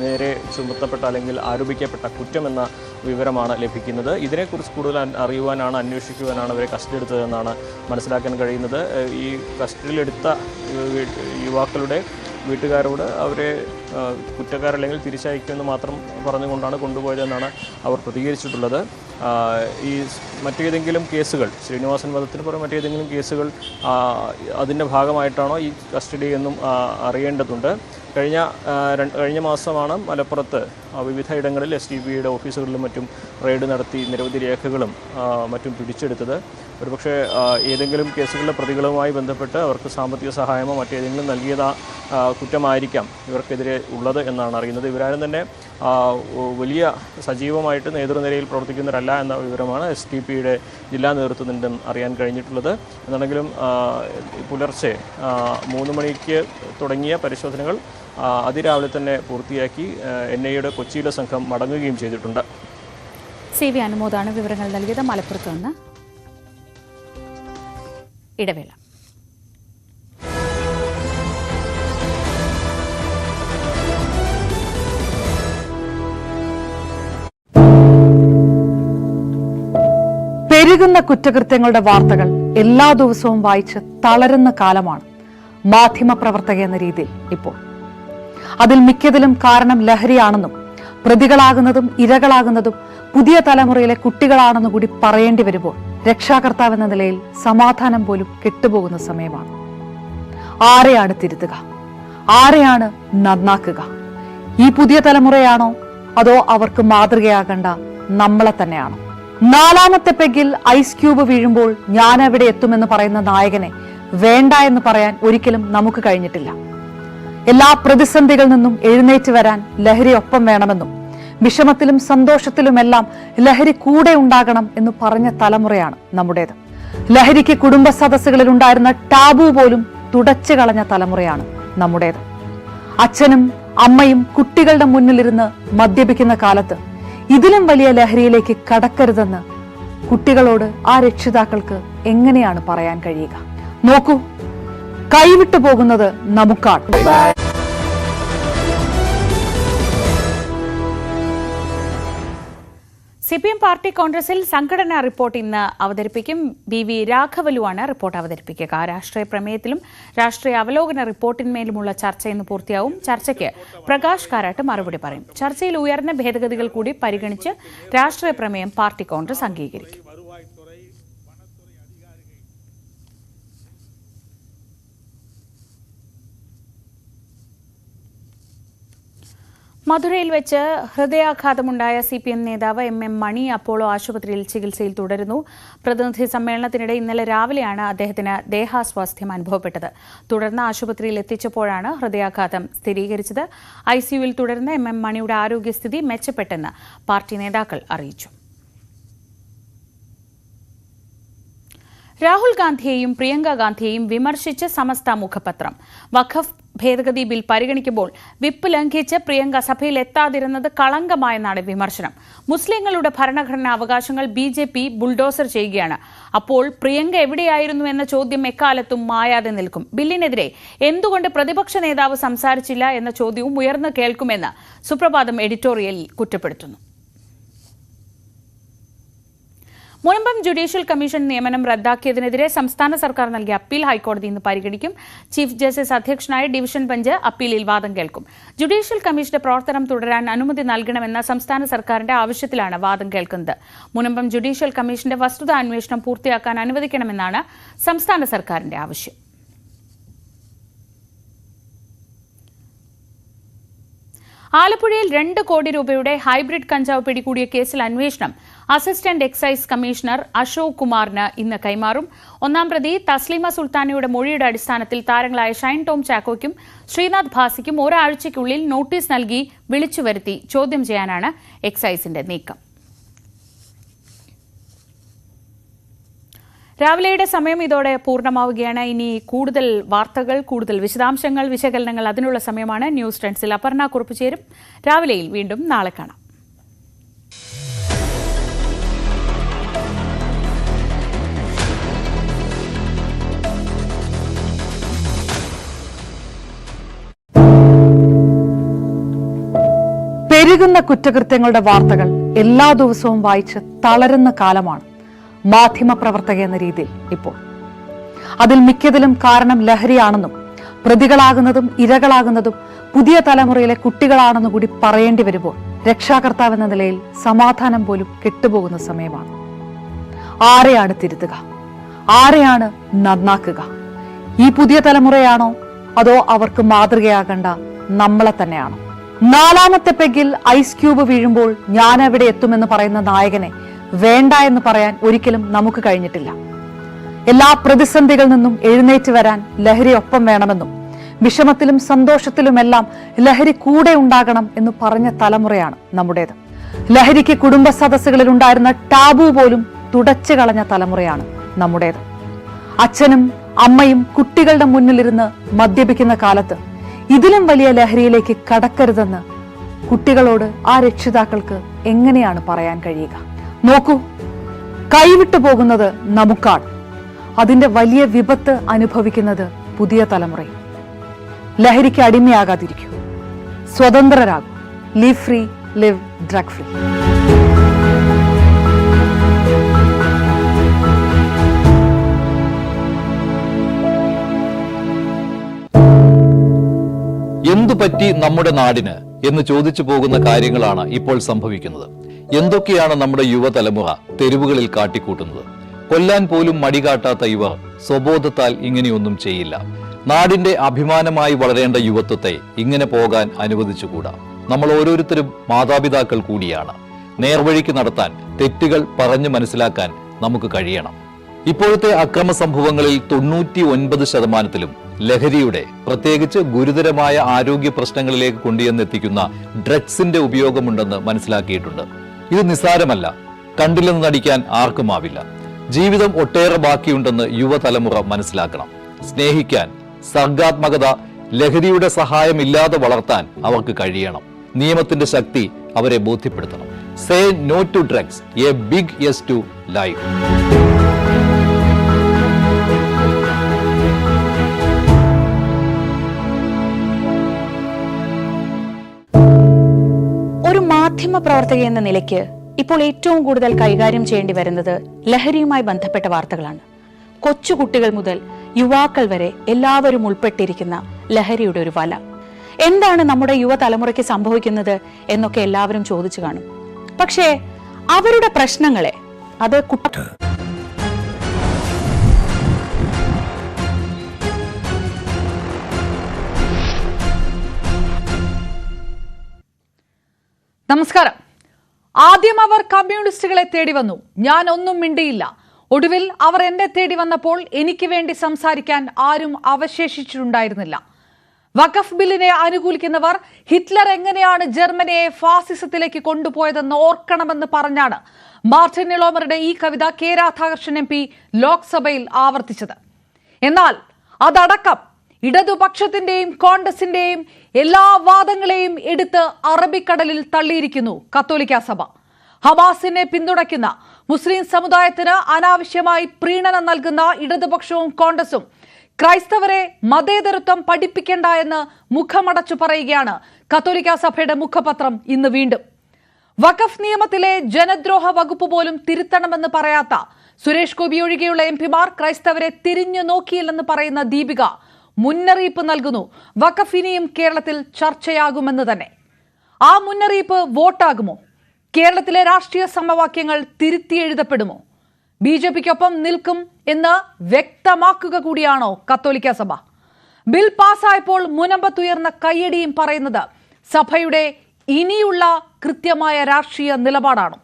നേരെ ചുമത്തപ്പെട്ട അല്ലെങ്കിൽ ആരോപിക്കപ്പെട്ട കുറ്റമെന്ന വിവരമാണ് ലഭിക്കുന്നത്. ഇതിനെക്കുറിച്ച് കൂടുതൽ അറിയുവാനാണ്, അന്വേഷിക്കുവാനാണ് അവരെ കസ്റ്റഡി എടുത്തതെന്നാണ് മനസ്സിലാക്കാൻ കഴിയുന്നത്. ഈ കസ്റ്റഡിയിലെടുത്ത യുവാക്കളുടെ വീട്ടുകാരോട് അവരെ കുറ്റക്കാരല്ലെങ്കിൽ തിരിച്ചയക്കുമെന്ന് മാത്രം പറഞ്ഞുകൊണ്ടാണ് കൊണ്ടുപോയതെന്നാണ് അവർ പ്രതികരിച്ചിട്ടുള്ളത്. ഈ മറ്റേതെങ്കിലും കേസുകൾ, ശ്രീനിവാസൻ വധത്തിന് പുറമെ മറ്റേതെങ്കിലും കേസുകൾ അതിൻ്റെ ഭാഗമായിട്ടാണോ ഈ കസ്റ്റഡി എന്നും അറിയേണ്ടതുണ്ട്. കഴിഞ്ഞ മാസമാണ് മലപ്പുറത്ത് വിവിധ ഇടങ്ങളിൽ SDPIയുടെ ഓഫീസുകളിലും മറ്റും റെയ്ഡ് നടത്തി നിരവധി രേഖകളും മറ്റും പിടിച്ചെടുത്തത്. ഒരുപക്ഷെ ഏതെങ്കിലും കേസുകളിലെ പ്രതികളുമായി ബന്ധപ്പെട്ട് അവർക്ക് സാമ്പത്തിക സഹായമോ മറ്റേതെങ്കിലും നൽകിയതാ കുറ്റമായിരിക്കാം ഇവർക്കെതിരെ ഉള്ളത് എന്നാണ് അറിയുന്നത്. ഇവരാരും തന്നെ വലിയ സജീവമായിട്ട് നേതൃനിരയിൽ പ്രവർത്തിക്കുന്നവരല്ല എന്ന വിവരമാണ് SDPIയുടെ ജില്ലാ നേതൃത്വത്തിൽ നിന്നും അറിയാൻ കഴിഞ്ഞിട്ടുള്ളത്. എന്നാണെങ്കിലും പുലർച്ചെ 3 മണിക്ക് തുടങ്ങിയ പരിശോധനകൾ അതിരാവിലെ തന്നെ പൂർത്തിയാക്കി NIAയുടെ കൊച്ചിയിലെ സംഘം മടങ്ങുകയും ചെയ്തിട്ടുണ്ട്. CV അനുമോദാണ് വിവരങ്ങൾ നൽകിയത്. മലപ്പുറത്ത് നിന്ന് ഇടവേള. പെരുകുന്ന കുറ്റകൃത്യങ്ങളുടെ വാർത്തകൾ എല്ലാ ദിവസവും വായിച്ച് തളരുന്ന കാലമാണ് മാധ്യമപ്രവർത്തക എന്ന രീതിയിൽ ഇപ്പോൾ. അതിൽ മിക്കതിലും കാരണം ലഹരിയാണെന്നും പ്രതികളാകുന്നതും ഇരകളാകുന്നതും പുതിയ തലമുറയിലെ കുട്ടികളാണെന്നു കൂടി പറയേണ്ടി വരുമ്പോൾ രക്ഷാകർത്താവെന്ന നിലയിൽ സമാധാനം പോലും കെട്ടുപോകുന്ന സമയമാണ്. ആരെയാണ് തിരുത്തുക? ആരെയാണ് നന്നാക്കുക? ഈ പുതിയ തലമുറയാണോ അതോ അവർക്ക് മാതൃകയാകേണ്ട നമ്മളെ തന്നെയാണോ? 4ാമത്തെ പെഗ്ഗിൽ ഐസ് ക്യൂബ് വീഴുമ്പോൾ ഞാൻ എവിടെ എത്തുമെന്ന് പറയുന്ന നായകനെ വേണ്ട എന്ന് പറയാൻ ഒരിക്കലും നമുക്ക് കഴിഞ്ഞിട്ടില്ല. എല്ലാ പ്രതിസന്ധികളിൽ നിന്നും എഴുന്നേറ്റ് വരാൻ ലഹരി ഒപ്പം വേണമെന്നും വിഷമത്തിലും സന്തോഷത്തിലുമെല്ലാം ലഹരി കൂടെ ഉണ്ടാകണം എന്ന് പറഞ്ഞ തലമുറയാണ് നമ്മുടേത്. ലഹരിക്ക് കുടുംബ സദസ്സുകളിൽ ഉണ്ടായിരുന്ന ടാബു പോലും തുടച്ചു കളഞ്ഞ തലമുറയാണ് നമ്മുടേത്. അച്ഛനും അമ്മയും കുട്ടികളുടെ മുന്നിലിരുന്ന് മദ്യപിക്കുന്ന കാലത്ത് ഇതിലും വലിയ ലഹരിയിലേക്ക് കടക്കരുതെന്ന് കുട്ടികളോട് ആ രക്ഷിതാക്കൾക്ക് എങ്ങനെയാണ് പറയാൻ കഴിയുക? നോക്കൂ, കൈവിട്ടു പോകുന്നത് നമുക്കാണ്. CPM പാർട്ടി കോൺഗ്രസിൽ സംഘടനാ റിപ്പോർട്ട് ഇന്ന് അവതരിപ്പിക്കും. BV രാഘവലുവാണ് റിപ്പോർട്ട് അവതരിപ്പിക്കുക. രാഷ്ട്രീയ പ്രമേയത്തിലും രാഷ്ട്രീയ അവലോകന റിപ്പോർട്ടിന്മേലുമുള്ള ചർച്ച ഇന്ന് പൂർത്തിയാവും. ചർച്ചയ്ക്ക് പ്രകാശ് കാരാട്ട് മറുപടി പറയും. ചർച്ചയിൽ ഉയർന്ന ഭേദഗതികൾ കൂടി പരിഗണിച്ച് രാഷ്ട്രീയ പ്രമേയം പാർട്ടി കോൺഗ്രസ് അംഗീകരിക്കും. മധുരയിൽ വെച്ച് ഹൃദയാഘാതമുണ്ടായ CPM നേതാവ് MM മണി അപ്പോളോ ആശുപത്രിയിൽ ചികിത്സയിൽ തുടരുന്നു. പ്രതിനിധി സമ്മേളനത്തിനിടെ ഇന്നലെ രാവിലെയാണ് അദ്ദേഹത്തിന് ദേഹാസ്വാസ്ഥ്യം അനുഭവപ്പെട്ടത്. തുടർന്ന് ആശുപത്രിയിൽ എത്തിച്ചപ്പോഴാണ് ഹൃദയാഘാതം സ്ഥിരീകരിച്ചത്. ICUവിൽ തുടരുന്ന MM മണിയുടെ ആരോഗ്യസ്ഥിതി മെച്ചപ്പെട്ടെന്ന് പാർട്ടി നേതാക്കൾ അറിയിച്ചു. രാഹുൽ ഗാന്ധിയെയും പ്രിയങ്ക ഗാന്ധിയെയും വിമർശിച്ച് സമസ്ത മുഖപത്രം. വഖഫ് ഭേദഗതി ബിൽ പരിഗണിക്കുമ്പോൾ വിപ്പ് ലംഘിച്ച് പ്രിയങ്ക സഭയിൽ എത്താതിരുന്നത് കളങ്കമായെന്നാണ് വിമർശനം. മുസ്ലിങ്ങളുടെ ഭരണഘടനാ അവകാശങ്ങൾ BJP ബുൾഡോസർ ചെയ്യുകയാണ്. അപ്പോൾ പ്രിയങ്ക എവിടെയായിരുന്നു എന്ന ചോദ്യം എക്കാലത്തും മായാതെ നിൽക്കും. ബില്ലിനെതിരെ എന്തുകൊണ്ട് പ്രതിപക്ഷ നേതാവ് സംസാരിച്ചില്ല എന്ന ചോദ്യവും ഉയർന്നു കേൾക്കുമെന്ന് സുപ്രഭാതം എഡിറ്റോറിയലിൽ കുറ്റപ്പെടുത്തുന്നു. മുനമ്പം ജുഡീഷ്യൽ കമ്മീഷൻ നിയമനം റദ്ദാക്കിയതിനെതിരെ സംസ്ഥാന സർക്കാർ നൽകിയ അപ്പീൽ ഹൈക്കോടതി ഇന്ന് പരിഗണിക്കും. ചീഫ് ജസ്റ്റിസ് അധ്യക്ഷനായ ഡിവിഷൻ ബെഞ്ച് അപ്പീലിൽ വാദം കേൾക്കും. ജുഡീഷ്യൽ കമ്മീഷന്റെ പ്രവർത്തനം തുടരാൻ അനുമതി നൽകണമെന്ന സംസ്ഥാന സർക്കാരിന്റെ ആവശ്യത്തിലാണ് വാദം കേൾക്കുന്നത്. മുനമ്പം ജുഡീഷ്യൽ കമ്മീഷന്റെ വസ്തുതാ അന്വേഷണം പൂർത്തിയാക്കാൻ അനുവദിക്കണമെന്നാണ് സംസ്ഥാന സർക്കാരിന്റെ ആവശ്യം. ആലപ്പുഴയിൽ 2 കോടി രൂപയുടെ ഹൈബ്രിഡ് കഞ്ചാവ് പിടികൂടിയ കേസിൽ അന്വേഷണം അസിസ്റ്റന്റ് എക്സൈസ് കമ്മീഷണർ അശോക് കുമാറിന് ഇന്ന് കൈമാറും. 1-ാം പ്രതി തസ്ലീമ സുൽത്താനയുടെ മൊഴിയുടെ അടിസ്ഥാനത്തിൽ താരങ്ങളായ ഷൈൻ ടോം ചാക്കോയ്ക്കും ശ്രീനാഥ് ഭാസിക്കും ഒരാഴ്ചയ്ക്കുള്ളിൽ നോട്ടീസ് നൽകി വിളിച്ചുവരുത്തി ചോദ്യം ചെയ്യാനാണ് എക്സൈസിന്റെ നീക്കം. രാവിലെയുടെ സമയം ഇതോടെ പൂർണ്ണമാവുകയാണ്. ഇനി കൂടുതൽ വാർത്തകൾ, കൂടുതൽ വിശദാംശങ്ങൾ, വിശകലനങ്ങൾ അതിനുള്ള സമയമാണ്. ന്യൂസ് ട്രെൻഡ്സിൽ അപർണ കുറുപ്പ് ചേരും. രാവിലെയിൽ വീണ്ടും നാളെ കാണാം. പെരുകുന്ന കുറ്റകൃത്യങ്ങളുടെ വാർത്തകൾ എല്ലാ ദിവസവും വായിച്ച് തളരുന്ന കാലമാണ് മാധ്യമപ്രവർത്തക എന്ന രീതിയിൽ ഇപ്പോൾ. അതിൽ മിക്കതിലും കാരണം ലഹരിയാണെന്നും പ്രതികളാകുന്നതും ഇരകളാകുന്നതും പുതിയ തലമുറയിലെ കുട്ടികളാണെന്നു കൂടി പറയേണ്ടി വരുമ്പോൾ രക്ഷാകർത്താവെന്ന നിലയിൽ സമാധാനം പോലും കെട്ടുപോകുന്ന സമയമാണ്. ആരെയാണ് തിരുത്തുക? ആരെയാണ് നന്നാക്കുക? ഈ പുതിയ തലമുറയാണോ അതോ അവർക്ക് മാതൃകയാകേണ്ട നമ്മളെ തന്നെയാണോ? 4ാമത്തെ പെഗ്ഗിൽ ഐസ് ക്യൂബ് വീഴുമ്പോൾ ഞാൻ എവിടെ എത്തുമെന്ന് പറയുന്ന നായകനെ വേണ്ട എന്ന് പറയാൻ ഒരിക്കലും നമുക്ക് കഴിഞ്ഞിട്ടില്ല. എല്ലാ പ്രതിസന്ധികളിൽ നിന്നും എഴുന്നേറ്റ് വരാൻ ലഹരി ഒപ്പം വേണമെന്നും വിഷമത്തിലും സന്തോഷത്തിലുമെല്ലാം ലഹരി കൂടെ ഉണ്ടാകണം എന്ന് പറഞ്ഞ തലമുറയാണ് നമ്മുടേത്. ലഹരിക്ക് കുടുംബ സദസ്സുകളിൽ ഉണ്ടായിരുന്ന ടാബു പോലും തുടച്ചു കളഞ്ഞ തലമുറയാണ് നമ്മുടേത്. അച്ഛനും അമ്മയും കുട്ടികളുടെ മുന്നിലിരുന്ന് മദ്യപിക്കുന്ന കാലത്ത് ഇതിലും വലിയ ലഹരിയിലേക്ക് കടക്കരുതെന്ന് കുട്ടികളോട് ആ രക്ഷിതാക്കൾക്ക് എങ്ങനെയാണ് പറയാൻ കഴിയുക? നോക്കൂ, കൈവിട്ടു പോകുന്നത് നമുക്കാണ്. അതിന്റെ വലിയ വിപത്ത് അനുഭവിക്കുന്നത് പുതിയ തലമുറയും. ലഹരിക്ക് അടിമയാകാതിരിക്കൂ, സ്വതന്ത്രരാകും. Live free, live drug free. എന്തു പറ്റി നമ്മുടെ നാടിന് എന്ന് ചോദിച്ചു പോകുന്ന കാര്യങ്ങളാണ് ഇപ്പോൾ സംഭവിക്കുന്നത്. എന്തൊക്കെയാണ് നമ്മുടെ യുവതലമുറ തെരുവുകളിൽ കാട്ടിക്കൂട്ടുന്നത്? കൊല്ലാൻ പോലും മടികാട്ടാത്ത ഇവർ സ്വബോധത്താൽ ഇങ്ങനെയൊന്നും ചെയ്യില്ല. നാടിന്റെ അഭിമാനമായി വളരേണ്ട യുവത്വത്തെ ഇങ്ങനെ പോകാൻ അനുവദിച്ചുകൂടാ. നമ്മൾ ഓരോരുത്തരും മാതാപിതാക്കൾ കൂടിയാണ്. നേർവഴിക്ക് നടത്താൻ, തെറ്റുകൾ പറഞ്ഞു മനസ്സിലാക്കാൻ നമുക്ക് കഴിയണം. ഇപ്പോഴത്തെ അക്രമ സംഭവങ്ങളിൽ 99% ലഹരിയുടെ, പ്രത്യേകിച്ച് ഗുരുതരമായ ആരോഗ്യ പ്രശ്നങ്ങളിലേക്ക് കൊണ്ടുവന്നെത്തിക്കുന്ന ഡ്രഗ്സിന്റെ ഉപയോഗമുണ്ടെന്ന് മനസ്സിലാക്കിയിട്ടുണ്ട്. ഇത് നിസ്സാരമല്ല. കണ്ടില്ലെന്ന് നടിക്കാൻ ആർക്കുമാവില്ല. ജീവിതം ഒട്ടേറെ ബാക്കിയുണ്ടെന്ന് യുവതലമുറ മനസ്സിലാക്കണം. സ്നേഹിക്കാൻ, സർഗാത്മകത, ലഹരിയുടെ സഹായമില്ലാതെ വളർത്താൻ അവർക്ക് കഴിയണം. നിയമത്തിന്റെ ശക്തി അവരെ ബോധ്യപ്പെടുത്തണം. Say no to drugs, a big yes to life. ഒരു മാധ്യമ പ്രവർത്തക എന്ന നിലയ്ക്ക് ഇപ്പോൾ ഏറ്റവും കൂടുതൽ കൈകാര്യം ചെയ്യേണ്ടി വരുന്നത് ലഹരിയുമായി ബന്ധപ്പെട്ട വാർത്തകളാണ്. കൊച്ചുകുട്ടികൾ മുതൽ യുവാക്കൾ വരെ എല്ലാവരും ഉൾപ്പെട്ടിരിക്കുന്ന ലഹരിയുടെ ഒരു വല. എന്താണ് നമ്മുടെ യുവതലമുറയ്ക്ക് സംഭവിക്കുന്നത് എന്നൊക്കെ എല്ലാവരും ചോദിച്ചു കാണും. പക്ഷേ അവരുടെ പ്രശ്നങ്ങളെ അത് നമസ്കാരം. ആദ്യം അവർ കമ്മ്യൂണിസ്റ്റുകളെ തേടി വന്നു. ഞാൻ ഒന്നും മിണ്ടിയില്ല. ഒടുവിൽ അവർ എന്നെ തേടി വന്നപ്പോൾ എനിക്ക് വേണ്ടി സംസാരിക്കാൻ ആരും അവശേഷിച്ചിട്ടുണ്ടായിരുന്നില്ല. വഖഫ് ബില്ലിനെ അനുകൂലിക്കുന്നവർ ഹിറ്റ്ലർ എങ്ങനെയാണ് ജർമ്മനിയെ ഫാസിസത്തിലേക്ക് കൊണ്ടുപോയതെന്ന് ഓർക്കണമെന്ന് പറഞ്ഞാണ് മാർട്ടിൻ നിളോമറുടെ ഈ കവിത കെ രാധാകൃഷ്ണൻ MP ലോക്സഭയിൽ ആവർത്തിച്ചത്. എന്നാൽ അതടക്കം ഇടതുപക്ഷത്തിന്റെയും കോൺഗ്രസിന്റെയും എല്ലാ വാദങ്ങളെയും എടുത്ത് അറബിക്കടലിൽ തള്ളിയിരിക്കുന്നു കത്തോലിക്ക സഭ. ഹമാസിനെ പിന്തുണയ്ക്കുന്ന മുസ്ലിം സമുദായത്തിന് അനാവശ്യമായി പ്രീണനം നൽകുന്ന ഇടതുപക്ഷവും കോൺഗ്രസും ക്രൈസ്തവരെ മതേതരത്വം പഠിപ്പിക്കേണ്ട എന്ന് മുഖമടച്ചു പറയുകയാണ് കത്തോലിക്ക സഭയുടെ മുഖപത്രം ഇന്ന് വീണ്ടും. വഖഫ് നിയമത്തിലെ ജനദ്രോഹ വകുപ്പ് പോലും തിരുത്തണമെന്ന് പറയാത്ത സുരേഷ് ഗോപി ഒഴികെയുള്ള MP-മാർ ക്രൈസ്തവരെ തിരിഞ്ഞു നോക്കിയില്ലെന്ന് പറയുന്ന ദീപിക മുന്നറിയിപ്പ് നൽകുന്നു. വഖഫ് ഇനിയും കേരളത്തിൽ ചർച്ചയാകുമെന്ന് തന്നെ. ആ മുന്നറിയിപ്പ് വോട്ടാകുമോ? കേരളത്തിലെ രാഷ്ട്രീയ സമവാക്യങ്ങൾ തിരുത്തി എഴുതപ്പെടുമോ? BJPക്കൊപ്പം നിൽക്കും എന്ന് വ്യക്തമാക്കുക കൂടിയാണോ കത്തോലിക്ക സഭ? ബിൽ പാസ്സായപ്പോൾ മുനമ്പത്തുയർന്ന കയ്യടിയും പറയുന്നത് സഭയുടെ ഇനിയുള്ള കൃത്യമായ രാഷ്ട്രീയ നിലപാടാണോ?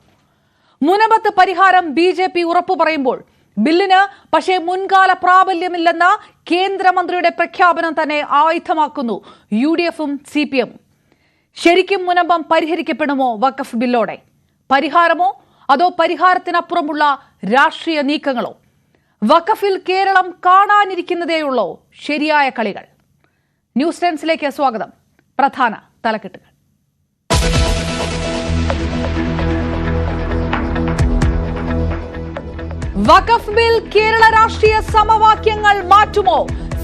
മുനമ്പത്ത് പരിഹാരം BJP ഉറപ്പു പറയുമ്പോൾ ബില്ലിന് പക്ഷേ മുൻകാല പ്രാബല്യമില്ലെന്ന കേന്ദ്രമന്ത്രിയുടെ പ്രഖ്യാപനം തന്നെ ആയുധമാക്കുന്നു UDF-ഉം CPM-ഉം. ശരിക്കും മുനമ്പം പരിഹരിക്കപ്പെടുമോ വഖഫ് ബില്ലോടെ? പരിഹാരമോ അതോ പരിഹാരത്തിനപ്പുറമുള്ള രാഷ്ട്രീയ നീക്കങ്ങളോ? വഖഫിൽ കേരളം കാണാനിരിക്കുന്നതേയുള്ളോ ശരിയായ കളികൾ? ന്യൂസ് 10 സ്വാഗതം. പ്രധാന തലക്കെട്ടുകൾ. വഖഫ് ബിൽ കേരള രാഷ്ട്രീയ സമവാക്യങ്ങൾ മാറ്റുമോ?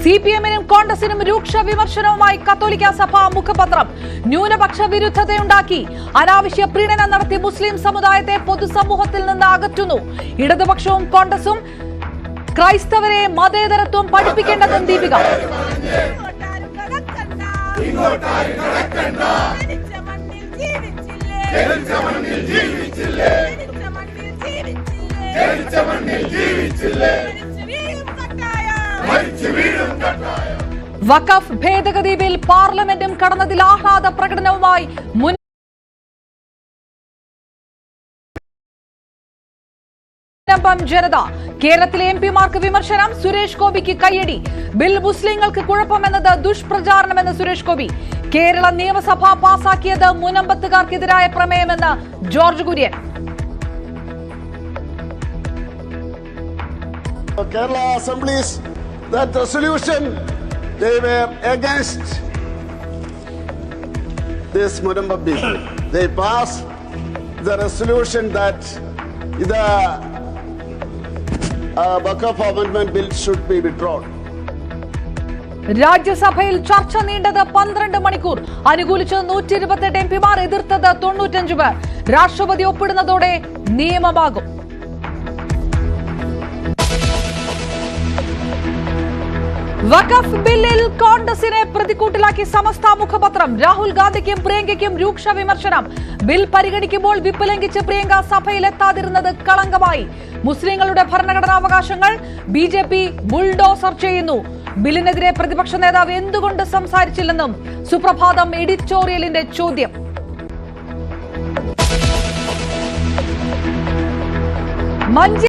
CPM-നും കോൺഗ്രസിനും രൂക്ഷ വിമർശനവുമായി കത്തോലിക്ക സഭ മുഖപത്രം. ന്യൂനപക്ഷ വിരുദ്ധതയുണ്ടാക്കി അനാവശ്യ പ്രീണനം നടത്തി മുസ്ലിം സമുദായത്തെ പൊതുസമൂഹത്തിൽ നിന്ന് അകറ്റുന്നു. ഇടതുപക്ഷവും കോൺഗ്രസും ക്രൈസ്തവരെ മതേതരത്വം പഠിപ്പിക്കേണ്ടതും ദീപിക. വഖഫ് ഭേദഗതി ബിൽ പാർലമെന്റും കടന്നതിൽ ആഹ്ലാദ പ്രകടനവുമായി ജനത. കേരളത്തിലെ MP-മാർക്ക് വിമർശനം. സുരേഷ് ഗോപിക്ക് കയ്യടി. ബിൽ മുസ്ലിങ്ങൾക്ക് കുഴപ്പമെന്നത് ദുഷ്പ്രചാരണമെന്ന് സുരേഷ് ഗോപി. കേരള നിയമസഭ പാസാക്കിയത് മുനമ്പത്തുകാർക്കെതിരായ പ്രമേയമെന്ന് George Kurian. Kerala assemblies, that resolution, they were against this Munamba bill. They passed the resolution that the Waqf amendment bill should be withdrawn. രാജ്യസഭയിൽ ചർച്ച നീണ്ടത് 12 മണിക്കൂർ. അനുകൂലിച്ചത് 128 MP-മാർ, എതിർത്തത് 95 പേർ. രാഷ്ട്രപതി ഒപ്പിടുന്നതോടെ നിയമമാകും. വഖഫ് ബില്ലിൽ കോൺഗ്രസിനെ പ്രതിക്കൂട്ടിലാക്കി സമസ്ത മുഖപത്രം. രാഹുൽ ഗാന്ധിക്കും പ്രിയങ്കയ്ക്കും രൂക്ഷ വിമർശനം. ബിൽ പരിഗണിക്കുമ്പോൾ വിപ്പ് ലംഘിച്ച് പ്രിയങ്ക സഭയിലെത്താതിരുന്നത് കളങ്കമായി. മുസ്ലിങ്ങളുടെ ഭരണഘടനാവകാശങ്ങൾ BJP ബുൾഡോസർ ചെയ്യുന്നു. ബില്ലിനെതിരെ പ്രതിപക്ഷ നേതാവ് എന്തുകൊണ്ട് സംസാരിച്ചില്ലെന്നും സുപ്രഭാതം എഡിറ്റോറിയലിന്റെ ചോദ്യം.